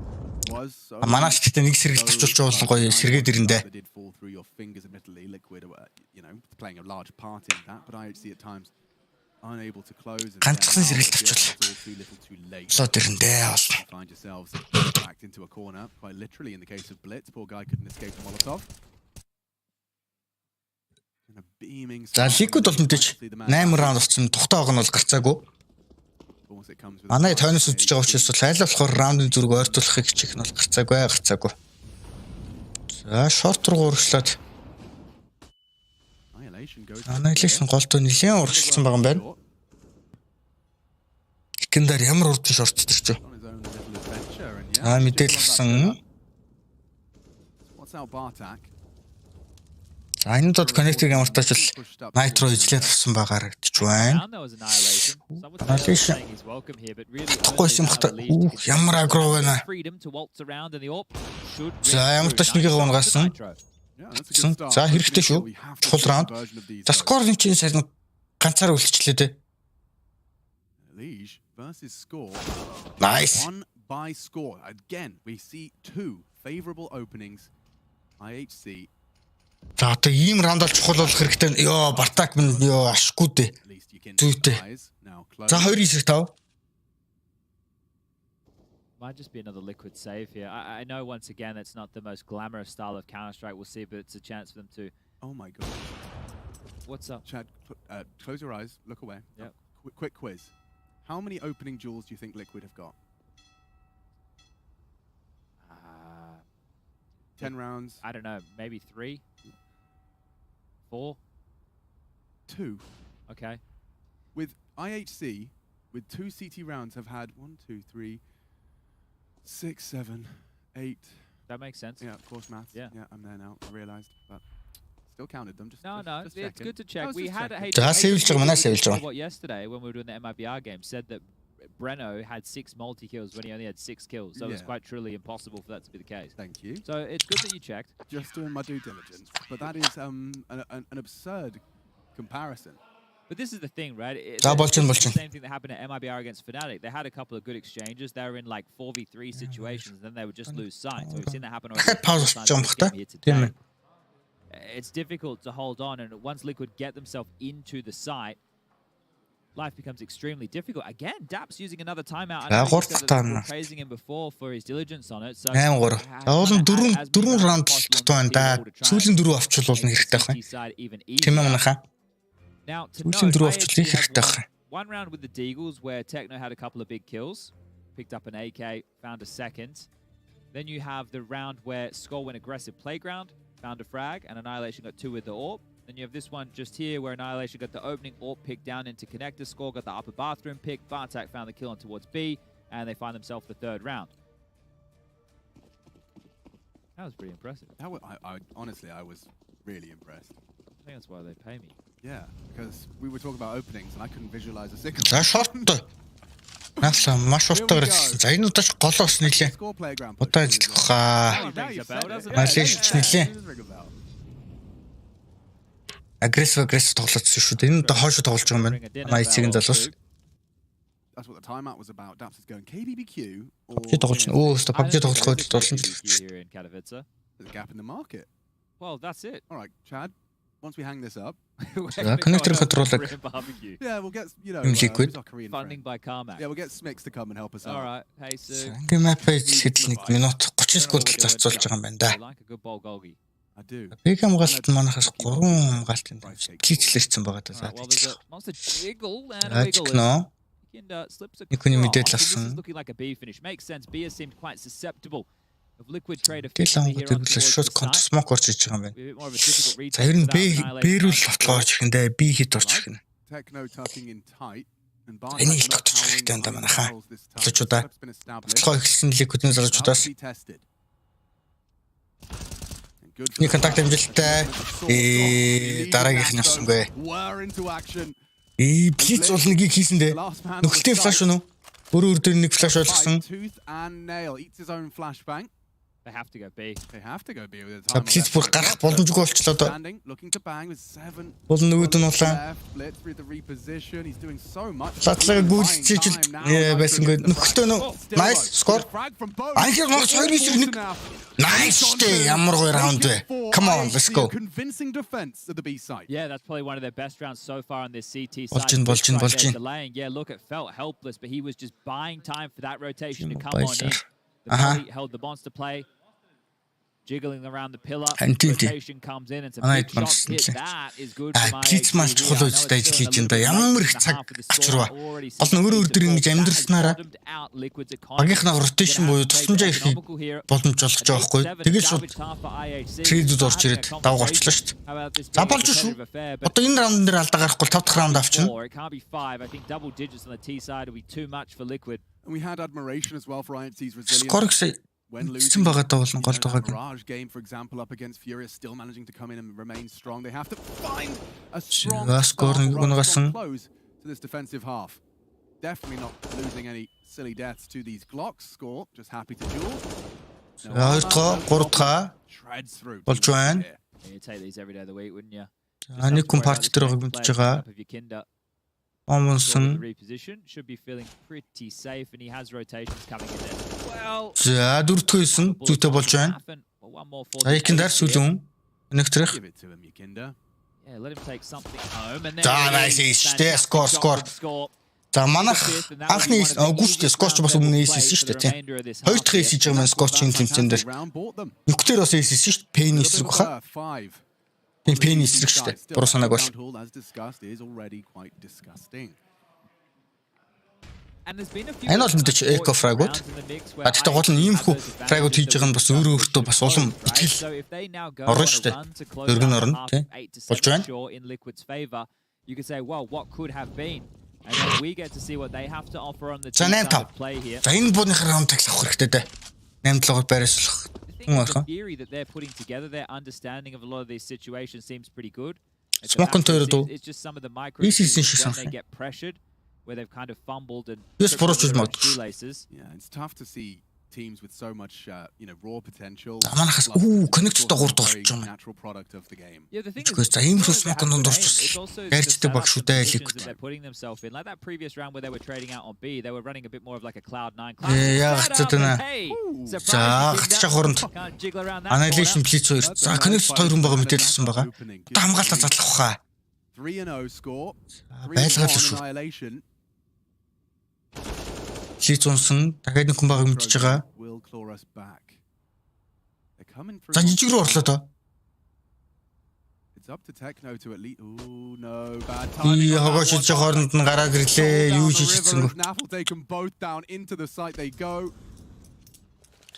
was so. Манаас ч гэдэг нэг сэргэлтэрчүүлж уулсан гоё сэргээд ирэндээ. They did fall through your fingers, admittedly. Liquid, you know, playing a large part in that, but IHC at times unable to close. Ганцхан сэргэлтэрчүүл. Сод ирэндээ бас. Find yourselves backed into a corner, quite literally in the case of Blitz. Poor guy couldn't escape the Molotov. За Liquid бол мэдээч 8 раунд орсон. Тухтайг нь бол гарцаагүй. Манай тойноос үзэж байгаа учраас бол айл болохоор раундын зүрэг ойртуулахыг хичээх нь бол гарцаагүй. За шорт руу урагшлаад. Annihilation голдоо нэлээд урагшилсан байгаа юм байна. Ikendar ямар урд шорт төрч. Мэдээл авсан. За энэ дод connector ямар тач л Nitro ижлээд авсан байгаа гэж байна. Annihilation. Тэгэхгүй юм хата. Ямар агро байна. За ямар тач нэгийг унгасан. За хэрэгтэй шүү. Чухал раунд. За скор нь чинь сайн ганцаар үлдчихлээ дээ. Liege versus score. Nice. One by score. Again, we see two favorable openings. IHC. За одоо ийм раунд бол чухал болох хэрэгтэй. Ёо, Бартак минь ёо ашгүй дээ. Зүйтэй. За 2-9-5. Might just be another Liquid save here. I know once again it's not the most glamorous style of Counter-Strike we'll see, but it's a chance for them to... Oh my god. What's up? Chad, close your eyes, look away. Yep. Quick quiz. How many opening duels do you think Liquid have got? 10 rounds. I don't know, maybe 3? 4? 2. Okay. With IHC, with 2 CT rounds, have had 1, 2, 3, 6, 7, 8. That makes sense. Yeah, of course, maths. Yeah, I'm there now. I realized, but Still counted them. No, it's checking. good to check. We had yesterday when we were doing the MIBR game said that Breno had 6 multi-kills when he only had 6 kills. So it's quite truly impossible for that to be the case. Thank you. So it's good that you checked. Just doing my due diligence. But that is an absurd comparison. But this is the thing, right? It's the same thing that happened at MIBR against Fnatic. They had a couple of good exchanges. They were in like 4v3 situations, then they would just lose sight. So we've seen that happen already. It's difficult to hold on, and once Liquid get themselves into the site, life becomes extremely difficult. Again, Daps using another timeout. I know we were praising him before for his diligence on it. So now, to note, one round with the Deagles where Techno had a couple of big kills, picked up an AK, found a second. Then you have the round where Skull went aggressive playground, found a frag, and Annihilation got 2 with the AWP. Then you have this one just here where Annihilation got the opening AWP pick down into connector. Skull got the upper bathroom pick. Bartak found the kill on towards B, and they find themselves the 3rd round. That was pretty impressive. Honestly, I was really impressed. I think that's why they pay me. Yeah, because we were talking about openings and I couldn't visualize a single. Маш уртаа гарсан. За энэ удаач гол ус нэлээ. Одоо ажиллах хаа. Малэш нэлээ. Агрессив тоглосон шүү дээ. Энэ удаа хоошо тоглож байгаа юм байна. IHC-гийн залуус. That's what the timeout was about. Daps is going KBBQ or PUBG тоглох үед болсон. There's a gap in the market. Well, that's it. All right, Chad. Once we hang this up, yeah, we'll get Liquid funding by Carmack. Yeah, we'll get Smix to come and help us out. All right, hey Sue. Минут 30 секунд л зарцуулж байгаа юм байна да. Like a good ball goalie. I do. Биг хамгаалалт манахаас 3 хамгаалтын хийчлээсэн байгаа даа. Monster jiggle and a wiggle. Slips across. This is looking like a B finish. Makes sense. B has seemed quite susceptible of Liquid trade efficiently here on the шууд контр смок орж иж байгаа юм байна. За ер нь бэрүүл батлооч ихэндээ би хит орж ирэх нь. Энийг л тогтчих хэрэгтэй юм да манайхаа. Залуучуудаа батлоо эхэлсэн Liquid-ийн залуучуудаас нэг контакт амжилттай дараагийнх нь авсангүй. Блиц уулныг хийсэн дээ. Нөхөлтийн флаш уу? Өөрөө өөр нэг флаш болгосон. They have to go B. They have to go B with the time. Блиц бүр гарах боломжгүй болчлоо доо. Бол нөгөөд нь улаан. Латлага гүйлцэж байсангүй. Нөхөлтөө нөө. Nice score. Анхны ногч 2-1. Nice дээ. Ямар гоё раунд вэ? Come on, let's go. Convincing defense of the B side. Yeah, that's probably one of their best rounds so far on this CT side. Delaying. Yeah, look, it felt helpless, but he was just buying time for that rotation to come on in. The held the bonds to play. Jiggling around the pillar, rotation comes in and it's a big shot hit. That is good for my IHC. Чухал үстэй ажиллаж энэ да ямар их цаг авчирва. Гол нь өөрөө өдөр ингэж амьдрснараа багийнхнаа ротейшн буюу тусламжаа их боломж олгож байгаа байхгүй. Тэгэл шууд трейд орж ирээд давга орчлоо шүү дээ. За болж шүү. Одоо энэ раунд дээр алдаа гарахгүй 5 дахь раунд авчихна. We had admiration as well for IHC's resilience. When losing Mirage game, for example, up against Furious, still managing to come in and remain strong. They have to find a strong close to this defensive half. Definitely not losing any silly deaths to these Glocks. Score, just happy to duel. Shreds through. You take these every day of the week, wouldn't you? Нэг хүн парт дээр гомдож байгаа. Reposition should be feeling pretty safe, and he has rotations coming in there. Well, за дөрөвдөхөөсөн зүйтэй болж байна. Айкиндар сүлэн нэгтрэх. Yeah, let him take something home and then score. За манайх анхны гүштэй скорч бас өмнө эссэн шүү дээ тийм. Хоёр дахь эсэж байгаа маань скорчийн тэмцээн дээр. Нүктээр бас эссэн шүү дээ. Пейн эсрэг баха. Тийм пейн эсрэг шүү дээ. Буруу санааг бол. Энэ бол мэдээч эко фрагууд. Гэхдээ гол нь ийм хүү фрагууд хийж байгаа нь бас өөрөө өөртөө бас улам итгэл орно шүү дээ. Дөргөн орно тийм. Болж байна. You could say, well, what could have been? And then we get to see what they have to offer on the team play here. За энэ бууны раунд таглах хэрэгтэй дээ. 8-7-оор байрааслах. think the theory that they're putting together, their understanding of a lot of these situations seems pretty good. It's just some of the micro when they get pressured, where they've kind of fumbled and shoelaces. Yeah, it's tough to see teams with so much, raw potential. Манахаас connect дагуур тоглож байгаа. Natural product of the game. Yeah, the thing is, за ийм смокон дундорч. Гэрчтэй баг шүү дээ Liquid. They're putting themselves in. Like that previous round where they were trading out on B, they were running a bit more of like a Cloud9. Yeah, за гацчих хоронд. Annihilation Blitz 2. За Connect 2 хүн байгаа мэдээлсэн байгаа. Хамгаалалтаа задлах хаа. 3-0 score. Байлгаад л шүү. Blitz унсан. Дахиад нэг хүн байгааг мэдчихэж байгаа. За жижиг рүү орлоо тоо. It's up to Techno to at least. Ooh, no, bad timing. Хогоошиж хооронд нь гараад ирлээ. Юу шийдчихсэнгүй. They come both down into the site they go.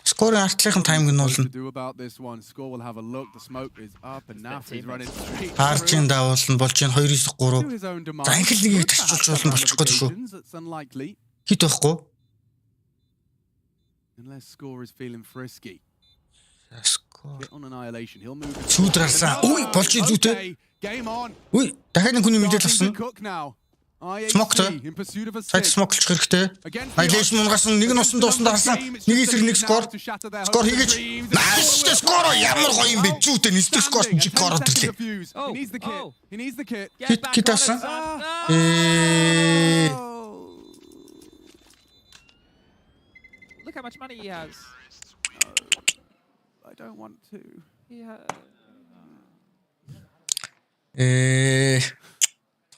Score артлынхан тайминг нь болно. Do about this one. Score will have a look. The smoke is up and Naf is running straight. Харчин давуулна болж чинь 2-9-3. За инхэл нэгийг тасчулж болно болчихгүй шүү. It's unlikely. Хит байхгүй. Unless Score is feeling frisky. Score. On annihilation. He'll move. Зүудраарсан. Үй болж зүйтэй. Game on. Үй дахиад нэг хүний мэдээлэл авсан. IHC in pursuit of a save. Смоклч хэрэгтэй. Annihilation унгасан нэг нь усан дуусанд харсан. Нэг эсрэг нэг скор. Скор хийгээч. Nice скор ямар гоё юм бэ? Зүйтэй нэстэг скор чи ороод ирлээ. He needs the kit. He needs the kit. Кит авсан. Look how much money he has. I don't want to.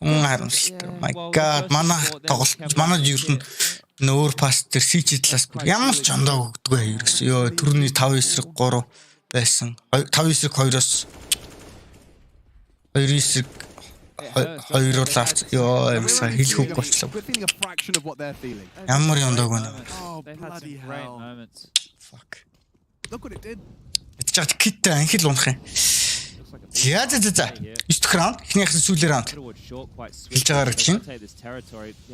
My God, манай юу юм нөр пас тэр CG талаас бүр ямар ч ондоо өгдөггүй ерөөс. Йоо түрүүний 5-9-3 байсан. 5-9-2-оос 2-9-2-оор ёо ямсаа хэлэхгүй болчлоо. Ямар ондоог байна. Bloody hell. Fuck. Look what it did. Ячаад кит анхил унах юм. За. 9 раунд. Эхнийх нь сүүлийн раунд. Хэлж байгаа чинь.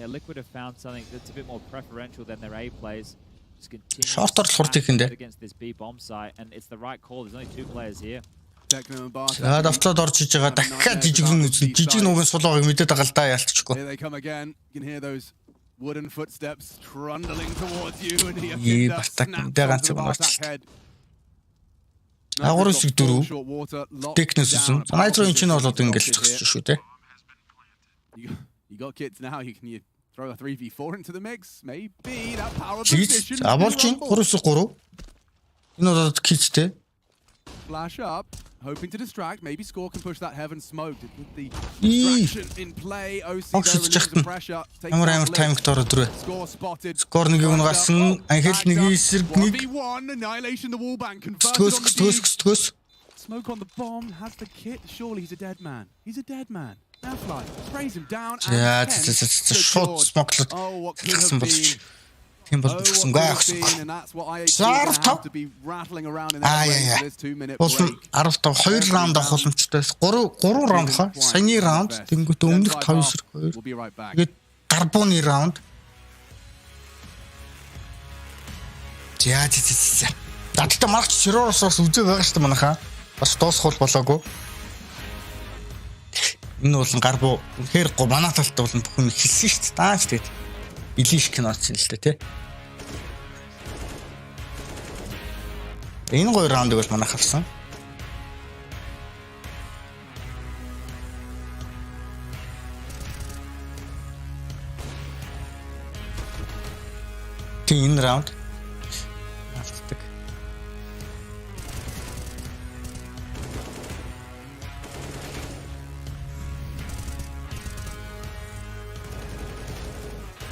Liquid have found something that's a bit more preferential than their A plays. Short-ор хурд ихэндээ. Against this B bomb site and it's the right call. There's only 2 players here. За давтлаад орж иж байгаа. Дахиад жижиг нуугийн сулуугыг мэдээд байгаа л да ялцчихгүй. Here they come again. You can hear those wooden footsteps trundling towards you and he ганц юм Агур шиг дөрөв. Технес үсэн. Санаад руу энэ чинь болоод ингээл зогсож шүү те. You got kits now. You can throw a 3v4 into the mix. Maybe that power position. Аболчин 3-3. Энэ болоод киттэй. Flash up. Hoping to distract. Maybe Score can push that heaven smoke with the distraction in play. OC there pressure. Амар тайминг ороод ирвэ. Score spotted. Score нэг юм гарсан. Анхэл нэг эсрэг нэг. 1v1 annihilation the wall bank converted. Төөс. Smoke on the bomb has the kit. Surely he's a dead man. He's a dead man. Now fly. Sprays him down. Yeah, it's a short smoke. Oh, what could have been. Тийм бол гэсэн гайхсан. Зар тав. 2 раунд авах боломжтой. 3 раунд хаа. Саяны раунд, тэнгуүт өмнөх 5-2. Тэгээд гарбууны раунд. За. Датта маргач Сироос үзээ байгаа шүү дээ манайхаа. Бас дуусах болоогүй. Энэ бол гарбуу үнэхээр манай талд бол бүхэн хэлсэн шүү дээ. Даач тэгээд Илиш киноч юм л дээ тий. Энэ гоё раундыг бол манайх авсан. Энэ раунд авдаг.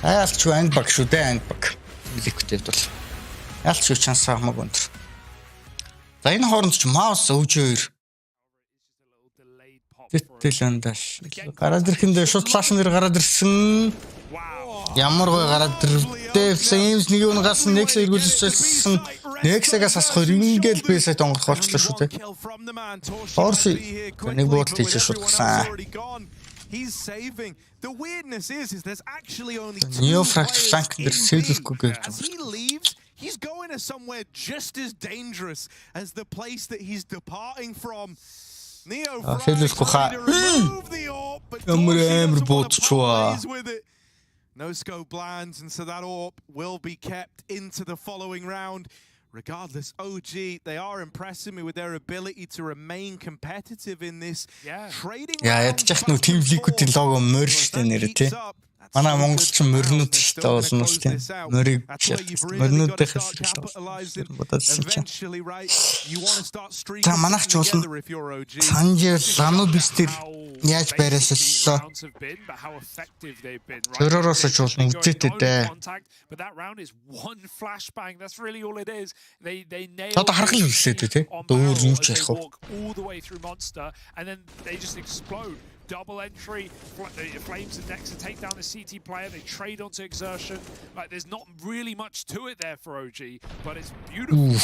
Ялч ангбаг шүү дээ ангбаг. Liquid бол ялч юу чанс хамаагүй өндөр. За энэ хооронд ч маус өвж2. Тэтэл гараад ирэхэндээ шууд флаш нэр гараад ирсэн. Ямар гоё гараад ирлээ. Сэмс нэг юм гарсан Nex эргүүлсэн. Nex-аас асах ингээл бэсэт онгорох болчлоо шүү дээ. Орси нэг буудалт хийж шууд гасан. He's saving. The weirdness is there's actually only Neo Fract flank дээр сэлэхгүй гэж. As he leaves, he's going to somewhere just as dangerous as the place that he's departing from. Neo trying to remove the AWP, but doesn't want to part ways with it. No scope lands, and so that AWP will be kept into the following round. Regardless, OG, they are impressing me with their ability to remain competitive in this trading. Ядчих нүү Team Liquid-ийн лого морь штэ нэрэ тий. Манай монголчин моринууд ч таасан уу тий. Морийг моринуудын хэсэг бодсон чинь. За манайх ч болно. Санжир лану бистер яаж байраасаллаа. Төрөөс ч болно үзээтэй дээ. But that round is one flashbang. That's really all it is. They nail одоо харах л үлээ тий. Өөр юу ч ярих уу. All the way through Monster, and then they just explode. Double entry, Flames and Nexa take down the CT player, they trade onto Exertion. Like, there's not really much to it there for OG, but it's beautiful.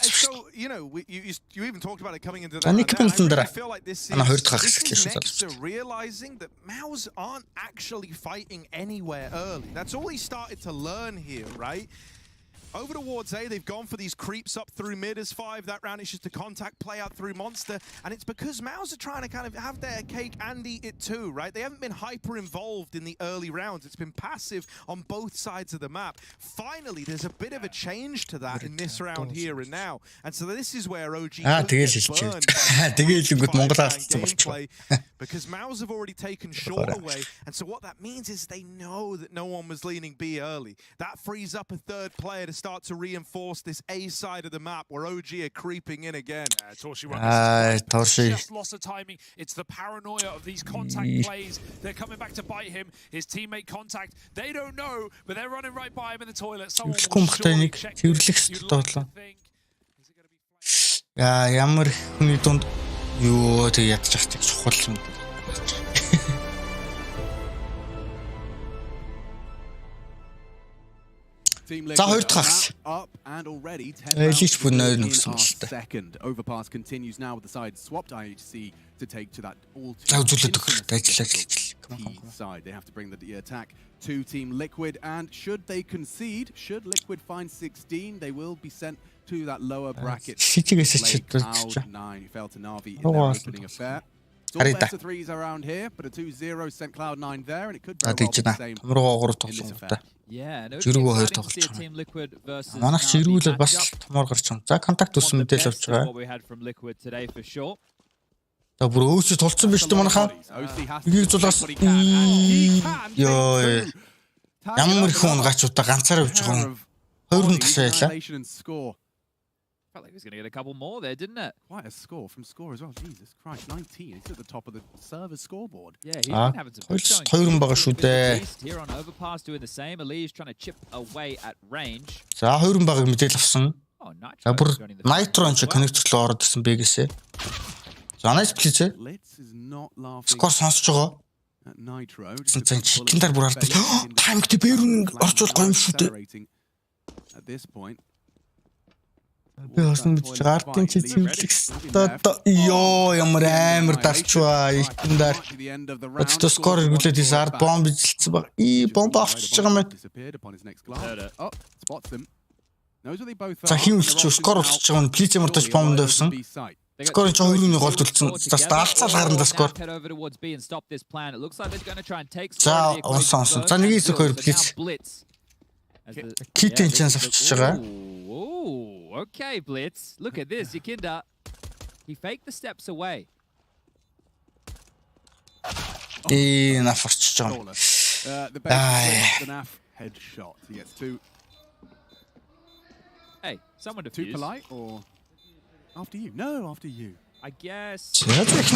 So, you know, you even talked about it coming into that. I feel like this is realizing that Maus aren't actually fighting anywhere early. That's all he started to learn here, right? Over towards A, they've gone for these creeps up through mid as 5. That round is just a contact play out through Monster. And it's because Maus are trying to kind of have their cake and eat it too, right? They haven't been hyper involved in the early rounds. It's been passive on both sides of the map. Finally, there's a bit of a change to that in this round here and now. And so this is where OG because Maus have already taken short away. And so what that means is they know that no one was leaning B early. That frees up a third player to start to reinforce this A side of the map where OG are creeping in again. Torshi just loss of timing. It's the paranoia of these contact plays. They're coming back to bite him. His teammate contact. They don't know, but they're running right by him in the toilet. Someone will surely check this. Ямар хүний дунд юу тэг ядчих чиг чухал юм. За хоёр дахь second. Overpass continues now with the side swapped IHC to take to that all side. They have to bring the attack to Team Liquid, and should they concede, should Liquid find 16, they will be sent to that lower bracket. Cloud9 fell to Na'Vi in their opening affair. It's all best of threes around here, but a 2-0 sent Cloud9 there, and it could very well be the same in this affair. Yeah, no, Team Liquid versus манайх ч ирүүлэл бас томор гарч байна. За контакт үсэн мэдээлэл авч байгаа. What we had from Liquid today for sure. За бүр өөсөж тулцсан биш үү манайхаа? Энийг зулгаас ёо. Ямар их хүн гачуудаа ганцаараа явж байгаа юм. Хоёр хүн ташаалаа. Felt like he was going to get a couple more there, didn't it? Quite a score from score as well. Jesus Christ, 19. He's at the top of the server scoreboard. Yeah, he's been having some good showing. Хоёр хүн байгаа шүү дээ. Here on Overpass doing the same. Elise trying to chip away at range. За хоёр хүн байгааг мэдээлэл авсан. За бүр Nitro ч коннекторлоо ороод ирсэн бэгээсээ. За nice please. Скор сонсож байгаа. Nitro. Цэн чикэндэр бүр хардаг. Таймд бэрүн орчуул гоё юм шүү дээ. At this point. Би хосны мэдж гартын чи зэвлэгс. Ёо ямар амар дарчваа икэндэр. Өчтө скор эргүүлээд тийс ард бомб эзэлсэн баг. Бомб авчиж байгаа мэт. За хин үлч скор үлч байгаа нь плиз ямартаж бомб дэвсэн. Скорын ч хоёрын голд үлдсэн. За даалцал гарна скор. За онсон. За нэг их хоёр плиз. Китэн чанс авчиж байгаа. Okay, Blitz. Look at this. Yakinda, he faked the steps away. Enough for John. The best Naf headshot. He gets two. Hey, someone defused. Too polite or after you? No, after you. I guess. So with Liquid,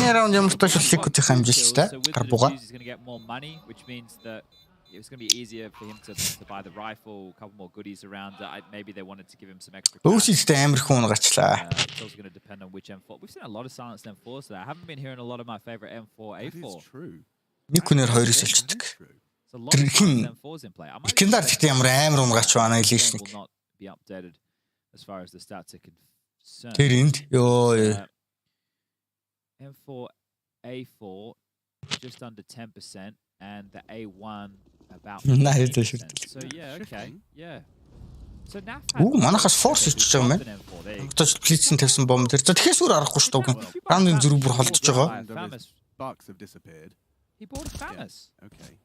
he's going to get more money, which means that it's going to be easier for him to buy the rifle, a couple more goodies around. Maybe they wanted to give him some extra cash. It's also going to depend on which M4. We've seen a lot of silenced M4s today. I haven't been hearing a lot of my favorite M4, A4. That is true. It's a lot of M4s in play. I might will not be updated as far as the stats are concerned. M4, A4, just under 10%, and the A1 about 15%. So yeah, okay, yeah. So Naf Манахаас force ичж байгаа юм байна. Одоо плицэн тавьсан бомб дээр. За тэгэхээр сүр арахгүй шүү дээ. Раундын зүрх бүр холдож байгаа. Bucks have disappeared. He bought a Famus. Okay.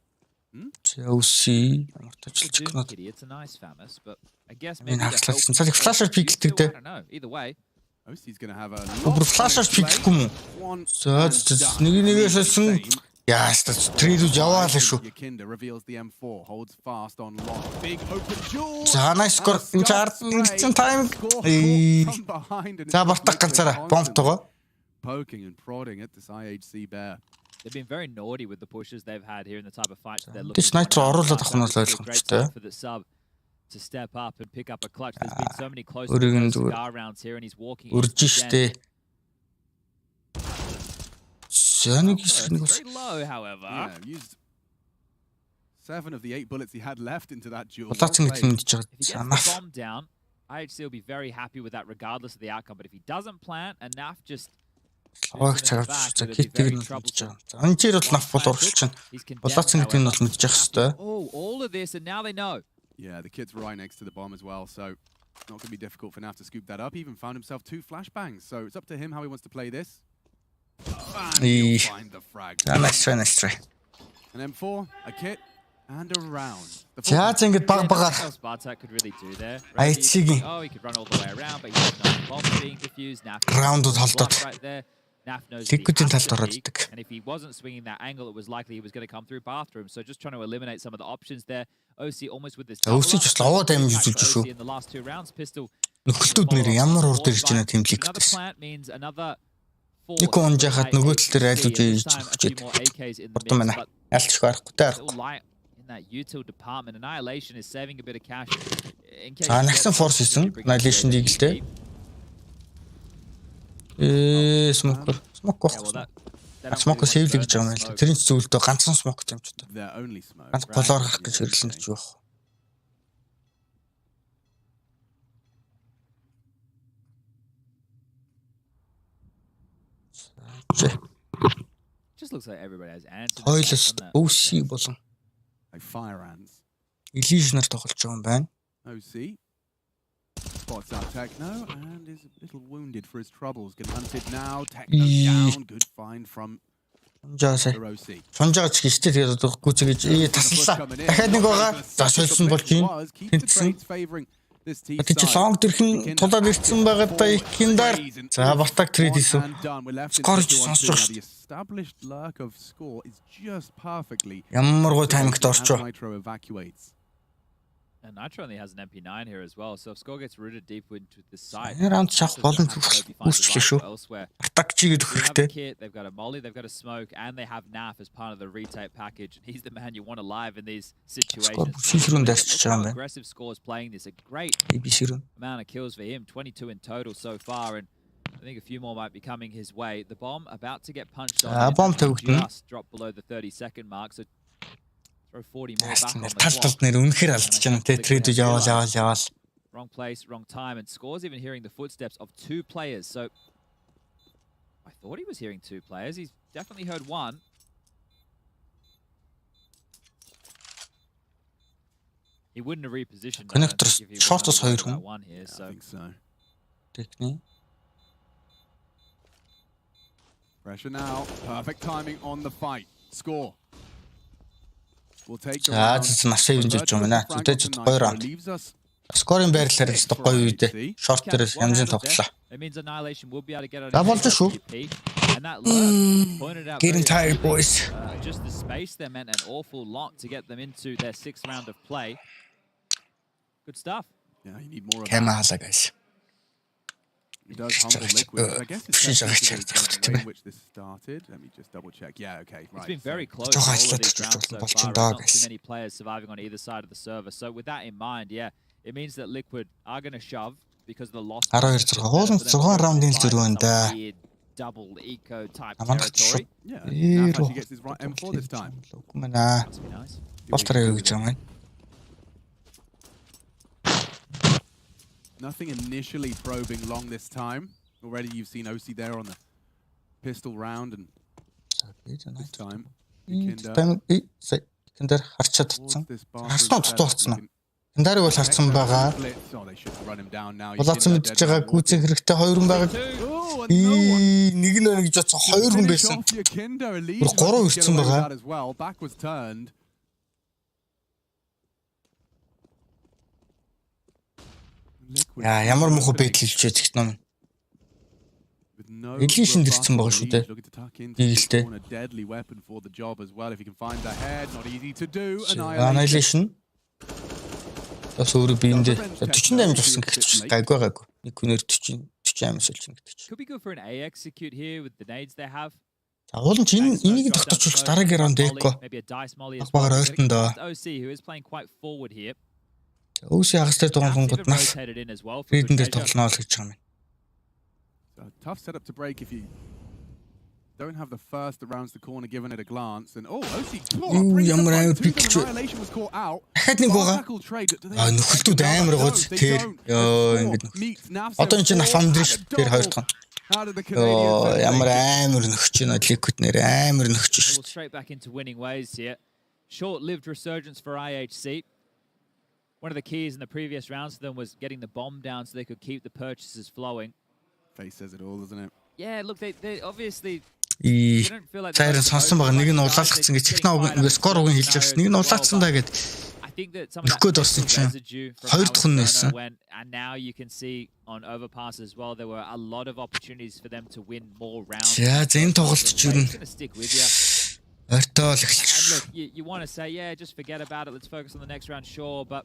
Chelsea амартажилж гэнэ. It's a nice Famus, but I guess maybe хагслалсан. Цаалыг флашаар пиклдэг дээ. I don't know. Either way. OC's going to have a бүр флашаар пиклэхгүй юм уу? За нэгээс олсон. Яас та трейдж яваалаа шүү. Yakinda reveals the M4, holds fast on lock. Big open duel. За nice score. Чард нэгэн тайм. За бартах ганцаараа бомбтойгоо. Poking and prodding at this IHC bear. They've been very naughty with the pushes they've had here in the type of fights that they're looking This night оруулаад авах нь бол ойлгомжтой. For the sub to step up and pick up a clutch. There's been so many close cigar rounds here and he's walking. Урж штэ. Very low, however. Yeah, used 7 of the 8 bullets he had left into that duel. If he gets the bomb down, IHC will be very happy with that regardless of the outcome. But if he doesn't plant and Naf just Логик цагаалж байгаа. Китийг нь бол мэдж байгаа. Анчир бол наф бол урагч чинь. Болооцсон гэдгийг нь бол мэдж явах хэрэгтэй. Oh, all of this and now they know. Yeah, the kid's right next to the bomb as well, so it's not going to be difficult for Naf to scoop that up. He even found himself 2 flashbangs, so it's up to him how he wants to play this. And he'll find the frag. Nice try. An M4, a kit, and a round. За ингэж баг. Spartak could really do there. IHC-гийн Oh, he could run all the way around, but he's not bomb being diffused. Naf раундууд холдоод. right there. Naf knows Liquid-ийн талд ороод. and if he wasn't swinging that angle, it was likely he was going to come through bathroom. So just trying to eliminate some of the options there. OC almost with this. OC just лаваа даймж үзүүлж шүү. In the last 2 rounds, pistol. Нөхөлтүүд нэр ямар урд ирж байна тийм лигтээс. Нэг онжахад нөгөө тал дээр айлууж ийж өгчээд. Бортон байна. Ялчгүй арахгүй таарахгүй. That util department annihilation is saving a bit of cash in case. Нагсан force хийсэн. Annihilation дигэлтэй. Smoke. Smoke save л гэж байгаа юм байна. Тэрийн зөвлөдөө ганцхан smoke юм ч гэдэг. Ганц болоор гарах гэж хэрлэн гэж байх. Just looks like everybody has answered. Хойлос OC болон Like fire ants. Illusioner тоглож байгаа юм байна. OC spots out Techno and is a little wounded for his troubles. Getting hunted now. Techno down. Good find from OC. Сонжооч гэжтэй тэгээд одоо гүцэж таслаа. Дахиад нэг байгаа. За солисон болж юм. Тэнцсэн. Тэд лонг дэрхэн тулаад ирсэн байгаа та Yakinda. За бартаг трейд хийсэн. Скорж сонсож байгаа шүү. Established lurk of score is just perfectly. Ямар гой таймингт орчоо. And Nitro only has an MP9 here as well, so if score gets rooted deep into the site. Раунд шах болон үүсчлээ шүү. Артак чигэд өгөхтэй. They've got a molly, they've got a smoke, and they have NAF as part of the retake package. And he's the man you want alive in these situations. Aggressive scores playing this, a great amount of kills for him, 22 in total so far, and I think a few more might be coming his way. The bomb about to get punched on. Just dropped below the 30-second mark, so throw 40 more back on the clock. Wrong place, wrong time, and Score's even hearing the footsteps of 2 players. So I thought he was hearing 2 players. He's definitely heard 1. He wouldn't have repositioned. Connector shortest хоёр хүн. One here, so. I think so. Technique. Pressure now. Perfect timing on the fight. Score. We'll take the round. Save гэж юм байна. Зүдэж 2 раунд. Scoring байрлалаар ч гоё үү дээ. Short дээр янзын тоглолоо. It means annihilation will be able to get out of the and that lurk pointed out getting tired, boys. Just the space there meant an awful lot to get them into their 6th round of play. Good stuff. Yeah, you need more of that. Guys. He does humble Liquid. I guess it's the way in which this started. Let me just double check. Yeah, okay, right. It's been very close. All of these rounds so far. Not too many players surviving on either side of the server. So with that in mind, yeah, it means that Liquid are going to shove because of the loss. Double eco type territory. Yeah, now he gets his right M4 this time. Must be nice. Nothing initially probing long this time. Already you've seen OC there on the pistol round, and this time Yakinda. Дарыг бол харсан байгаа. Болооцсон мэдж байгаа гүйцэх хэрэгтэй 2 хүн байгаа. Нэг нь гэж бодсон 2 хүн байсан. 3 ирсэн байгаа. Яа, ямар мохоо байтал хэлж байгаа ном. Элишин дэрсэн байгаа шүү дээ. Бигэлтэй. Annihilation. Бас өөрөө биендээ 40 дамж авсан гэж гайг байгаагүй. Нэг хүнээр 40 амин шилжин гэдэг чинь. Could be good for an A execute here with the nades they have. Уулын чи энийг тогтоочулж дараагийн раунд эко. Багаар ойртон доо. OC who is playing quite forward here. OC хагас дээр дугаан хонгод нас. Фидэн дээр тоглоно л гэж байгаа юм. Tough setup to break if you don't have the first that rounds the corner given it a glance and OC ямар амар бичлж. Дахиад нэг байгаа. Нөхөлтүүд амар гоц тэр. Йоо ингэж. Одоо энэ чинь нафамдэр ш тэр хоёр дахь. Ямар амар нөхч нэ ликвид нэр амар нөхч ш. Straight back into winning ways here. Short-lived resurgence for IHC. One of the keys in the previous rounds for them was getting the bomb down so they could keep the purchases flowing. Face says it all, doesn't it? Yeah, look, they obviously. Цайрын сонсон байгаа. Нэг нь улаалгацсан гэж техног скор уг нь хэлж байгаа ш. Нэг нь улаалгацсан даа гэд. Нөхөд болсон чинь хоёр дахь нь нээсэн. And now you can see on overpass as well there were a lot of opportunities for them to win more rounds. За энэ тоглолт ч юу нэ. Ортоо л эхэлж. You want to say yeah, just forget about it. Let's focus on the next round, sure, but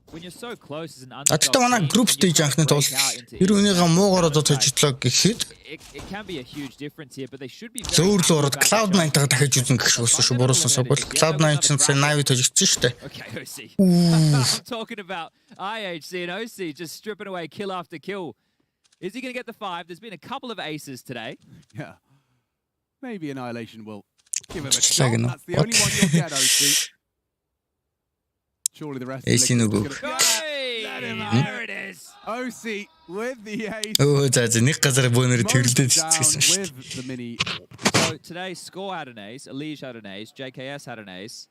when you're so close as an underdog. Атта манай group stage анхны тоглолт. Тэр үнийгээ муугаар одоо тожидлоо гэхэд it can be a huge difference here, but they should be зөөрл ороод Cloud9-тайгаа дахиж үзэн гэх шиг болсон шүү. Буруuсан сог бол Cloud9 чинь сая Navi тожигдсон шүү дээ. Okay, OC. I'm talking about IHC and OC just stripping away kill after kill. Is he going to get the 5? There's been a couple of aces today. Yeah. Maybe Annihilation will give him a shot. That's the only one you'll get, OC. Surely the rest of the There it is. OC with the ace. За нэг газар бөөнөр тэрлдээд цэцсэн шүү дээ. So today's score had an ace, Elige had an ace, JKS had an ace,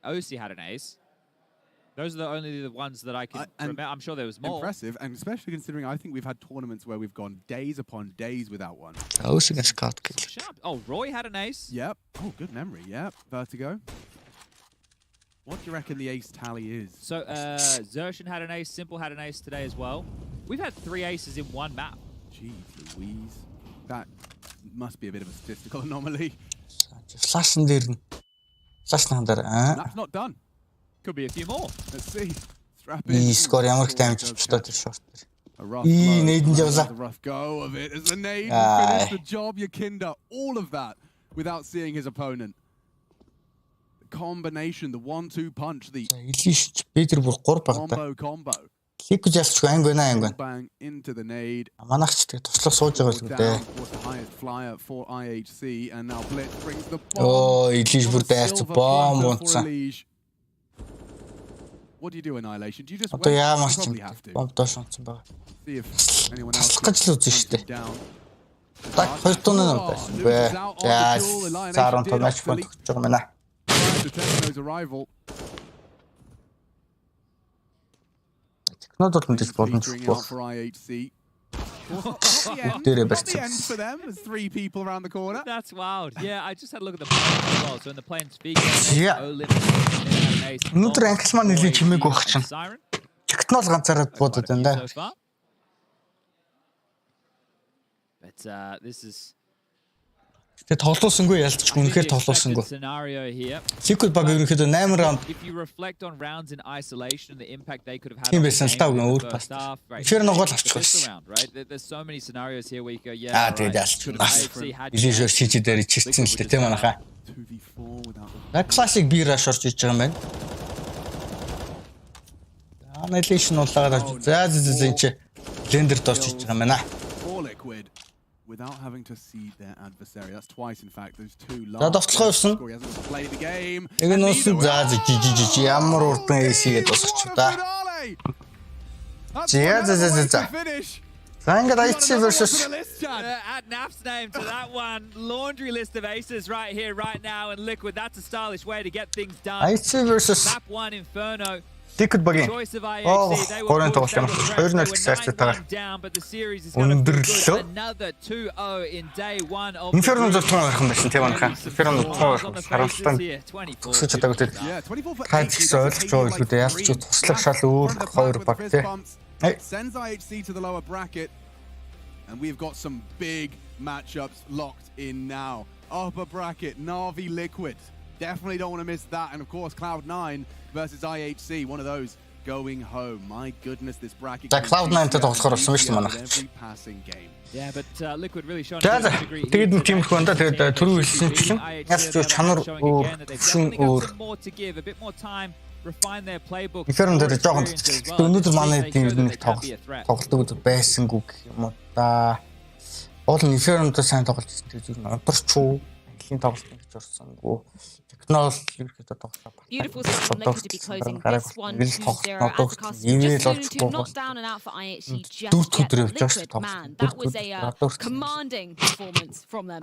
OC had an ace. Those are the only ones that I can remember. I'm sure there was more. Impressive, and especially considering I think we've had tournaments where we've gone days upon days without one. OC against Scout. Oh, Roy had an ace. Yep. Oh, good memory. Yep. Vertigo. What do you reckon the ace tally is? So, Zershin had an ace, Simple had an ace today as well. We've had 3 aces in one map. Jeez Louise. That must be a bit of a statistical anomaly. Flash дээр нь. Flash нандар. That's not done. Could be a few more. Let's see. Strap in. Score ямар их damage авчихдаг тэр short дээр. A rough go of it as the nade finished the job. Yakinda, all of that without seeing his opponent. Combination, the 1-2 punch, the combo. Liquid ялчгүй анги байна. Bang into the nade. Манайч тэг туслах сууж байгаа л үү. Was the highest flyer for IHC and now Blitz brings the bomb. Oh, Elige бүр дайрч бомб унтсан. What do you do, Annihilation? Do you just одоо яамаар ч бомб доош унтсан байгаа. See if anyone else гэж л үзэн шүү дээ. Так хоёр тонн юм байна. Яа, саран томч фонт гэж байгаа мэнэ. Techno's arrival. Techno дотнодж болно. For IHC. The end for them. There's 3 people around the corner. That's wild. Yeah, I just had a look at the plane as well. So in the plane speaking, өнөөдөр анхлмаа нэлээд чимээг байх чинь. Технол ганцаараа бодод байна да. But this is Тэгээ тоглоосонгүй ялцчихгүй үнэхээр тоглоосонгүй. Liquid баг ерөнхийдөө 8 раунд. Тийм байсан л таа өөр пас. Фэр нэг гол авчих байсан. Тэгээд ялцчихсан. Илижээр чичи дээр чирсэн л дээ тийм манайхаа. Classic beer шорч иж байгаа юм байна. Annihilation улаагаад авч. За энэ чи лендер дорч иж байгаа юм байна. Without having to see their adversary. That's twice, in fact. Those 2 last. That's he hasn't played the game. Ямар урдан AC-гээд босчих та. Finish. IHC versus add Naf's name to that one. Laundry list of aces right here, right now, and Liquid. That's a stylish way to get things done. IHC versus Map 1 Inferno. Liquid багийн. Choice of Oh, IHC, they were гурван forced тоглолт under ямар. pressure. 2-0 They гэсэн were цаатайгаар 9-1 down, but the series is going to feel өндөрлөө. good. Another 2-0 in day one of Inferno the зурсан байх юм байсан тийм анхаа. Inferno зурсан харамсалтай. Төгсөж чадаагүй тийм. Таад ч ойлгож байгаа илүү дээ. Яалч ч туслах шал өөр хоёр баг тийм. Sends IHC to the lower bracket, and we've got some big matchups locked in now. Upper bracket, Na'Vi Liquid. Definitely don't want to miss that. And of course, Cloud9 versus IHC. One of those going home. My goodness, this bracket. Cloud9-тэй тоглохоор болсон шүү дээ манайх. Yeah, but Liquid really showing тэгээд нэг тийм хүн да тэгээд түрүү хэлсэнчлэн ялч чанар өөр шин өөр more to give, a bit more time, refine their playbook. Inferno дээр жоохон өнөөдөр манай тийм нэг тоглолтууд байсангүй гэх юм уу да. Уул нь Inferno-д сайн тоглож ирсэн тэгээд зүр нь удирчуу английн тоглолт гэж орсонгүй. Beautiful set from Liquid to be closing this one 2-0 as the cast just alluded to, not down and out for IHC just yet. Liquid, man, that was a commanding performance from them.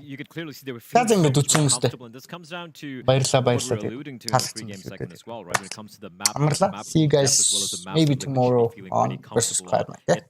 You could clearly see they were feeling comfortable, and this comes down to what we're alluding to in the pre-game segment as well, right? When it comes to the map, See you guys maybe tomorrow on versus Cloud9.